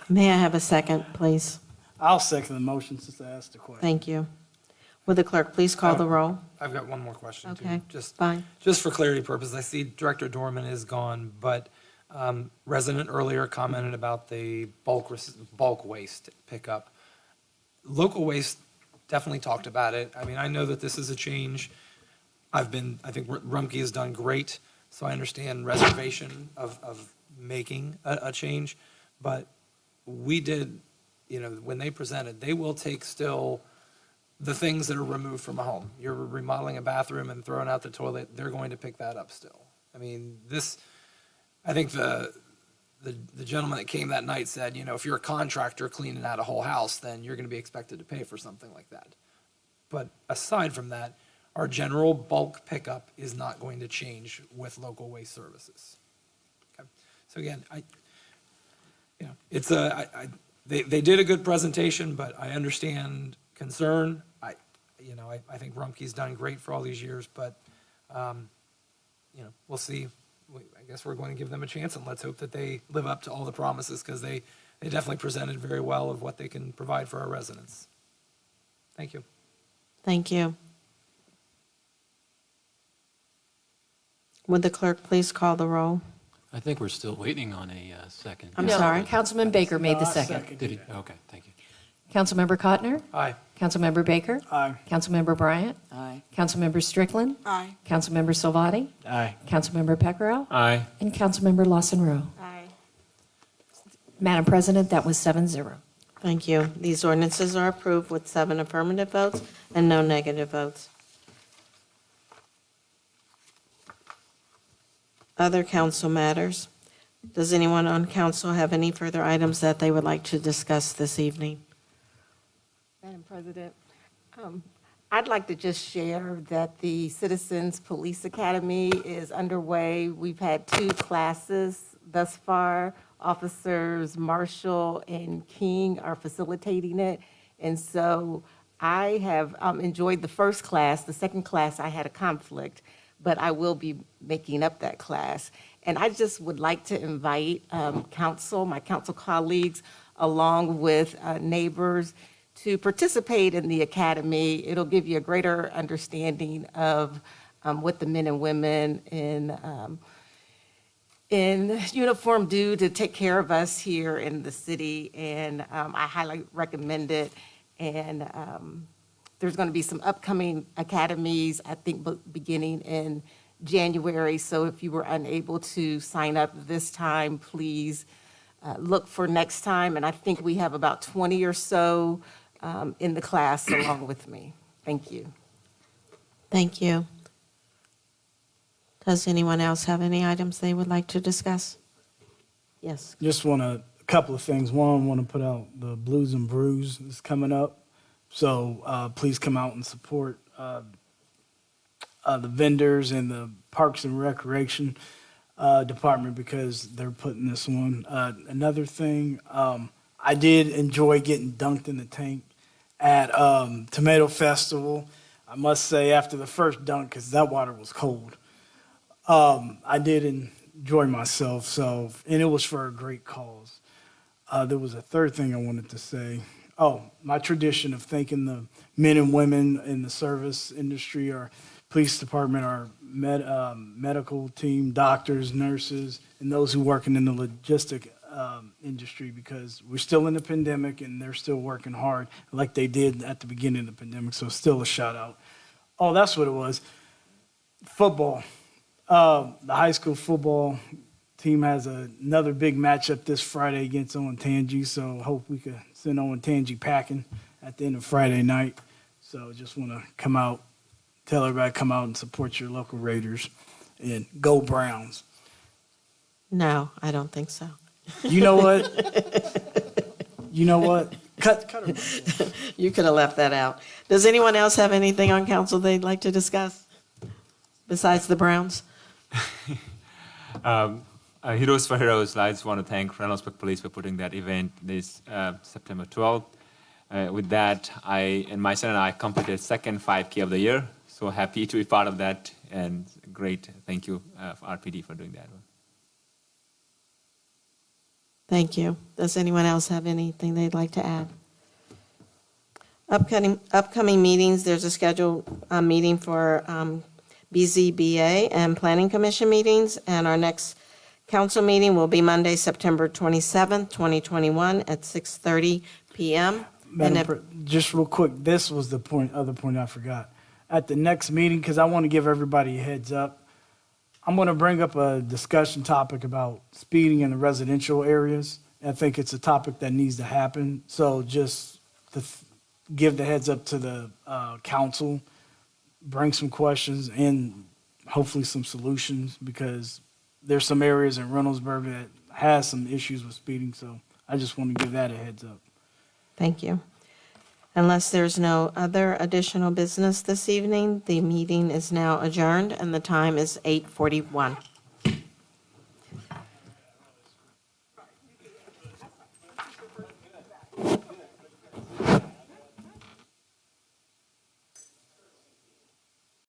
May I have a second, please? I'll second the motion since I asked the question. Thank you. Would the clerk please call the roll? I've got one more question, too. Okay, fine. Just for clarity purposes, I see Director Dorman is gone, but resident earlier commented about the bulk waste pickup. Local waste definitely talked about it. I mean, I know that this is a change I think Rumpke has done great, so I understand reservation of making a change. But we did, when they presented, they will take still the things that are removed from a home. You're remodeling a bathroom and throwing out the toilet, they're going to pick that up still. I mean, I think the gentleman that came that night said, if you're a contractor cleaning out a whole house, then you're going to be expected to pay for something like that. But aside from that, our general bulk pickup is not going to change with local waste services. Okay. So again, they did a good presentation, but I understand concern. I think Rumpke's done great for all these years, but we'll see. I guess we're going to give them a chance, and let's hope that they live up to all the promises, because they definitely presented very well of what they can provide for our residents. Thank you. Thank you. Would the clerk please call the roll? I think we're still waiting on a second. I'm sorry? Councilman Baker made the second. Did he? Okay, thank you. Councilmember Cotner? Aye. Councilmember Baker? Aye. Councilmember Bryant? Aye. Councilmember Strickland? Aye. Councilmember Salvati? Aye. Councilmember Peckrell? Aye. And Councilmember Lawson Rowe. Aye. Madam President, that was 7-0. Thank you. These ordinances are approved with 7 affirmative votes and no negative votes. Other council matters. Does anyone on council have any further items that they would like to discuss this evening? Madam President, I'd like to just share that the Citizens Police Academy is underway. We've had 2 classes thus far. Officers Marshall and King are facilitating it. And so I have enjoyed the first class. The second class, I had a conflict, but I will be making up that class. And I just would like to invite my council colleagues, along with neighbors, to participate in the academy. It'll give you a greater understanding of what the men and women in uniform do to take care of us here in the city. And I highly recommend it. And there's going to be some upcoming academies, I think, beginning in January. So if you were unable to sign up this time, please look for next time. And I think we have about 20 or so in the class along with me. Thank you. Thank you. Does anyone else have any items they would like to discuss? Yes. Just a couple of things. One, I want to put out the Blues and Brews is coming up. So please come out and support the vendors and the Parks and Recreation Department, because they're putting this on. Another thing, I did enjoy getting dunked in the tank at Tomato Festival. I must say, after the first dunk, because that water was cold, I did enjoy myself. And it was for a great cause. There was a third thing I wanted to say. Oh, my tradition of thanking the men and women in the service industry, our police department, our medical team, doctors, nurses, and those who working in the logistic industry, because we're still in the pandemic and they're still working hard like they did at the beginning of the pandemic. So still a shout out. Oh, that's what it was. Football. The high school football team has another big matchup this Friday against Owentangy, so hope we could send Owentangy packing at the end of Friday night. So just want to come out, tell everybody come out and support your local Raiders and go Browns. No, I don't think so. You know what? You know what? Cut her. You could have left that out. Does anyone else have anything on council they'd like to discuss besides the Browns? Heroes for Heroes, I just want to thank Reynoldsburg Police for putting that event this September 12th. With that, my son and I completed second 5K of the year. So happy to be part of that, and great. Thank you, RPD, for doing that one. Thank you. Does anyone else have anything they'd like to add? Upcoming meetings, there's a scheduled meeting for BZBA and Planning Commission meetings, and our next council meeting will be Monday, September 27th, 2021 at 6:30 p.m. Just real quick, this was the other point I forgot. at the next meeting, because I want to give everybody a heads up, I'm going to bring up a discussion topic about speeding in the residential areas. I think it's a topic that needs to happen. So just to give the heads up to the council, bring some questions and hopefully some solutions, because there's some areas in Reynoldsburg that has some issues with speeding. So I just want to give that a heads up. Thank you. Unless there's no other additional business this evening, the meeting is now adjourned and the time is 8:41.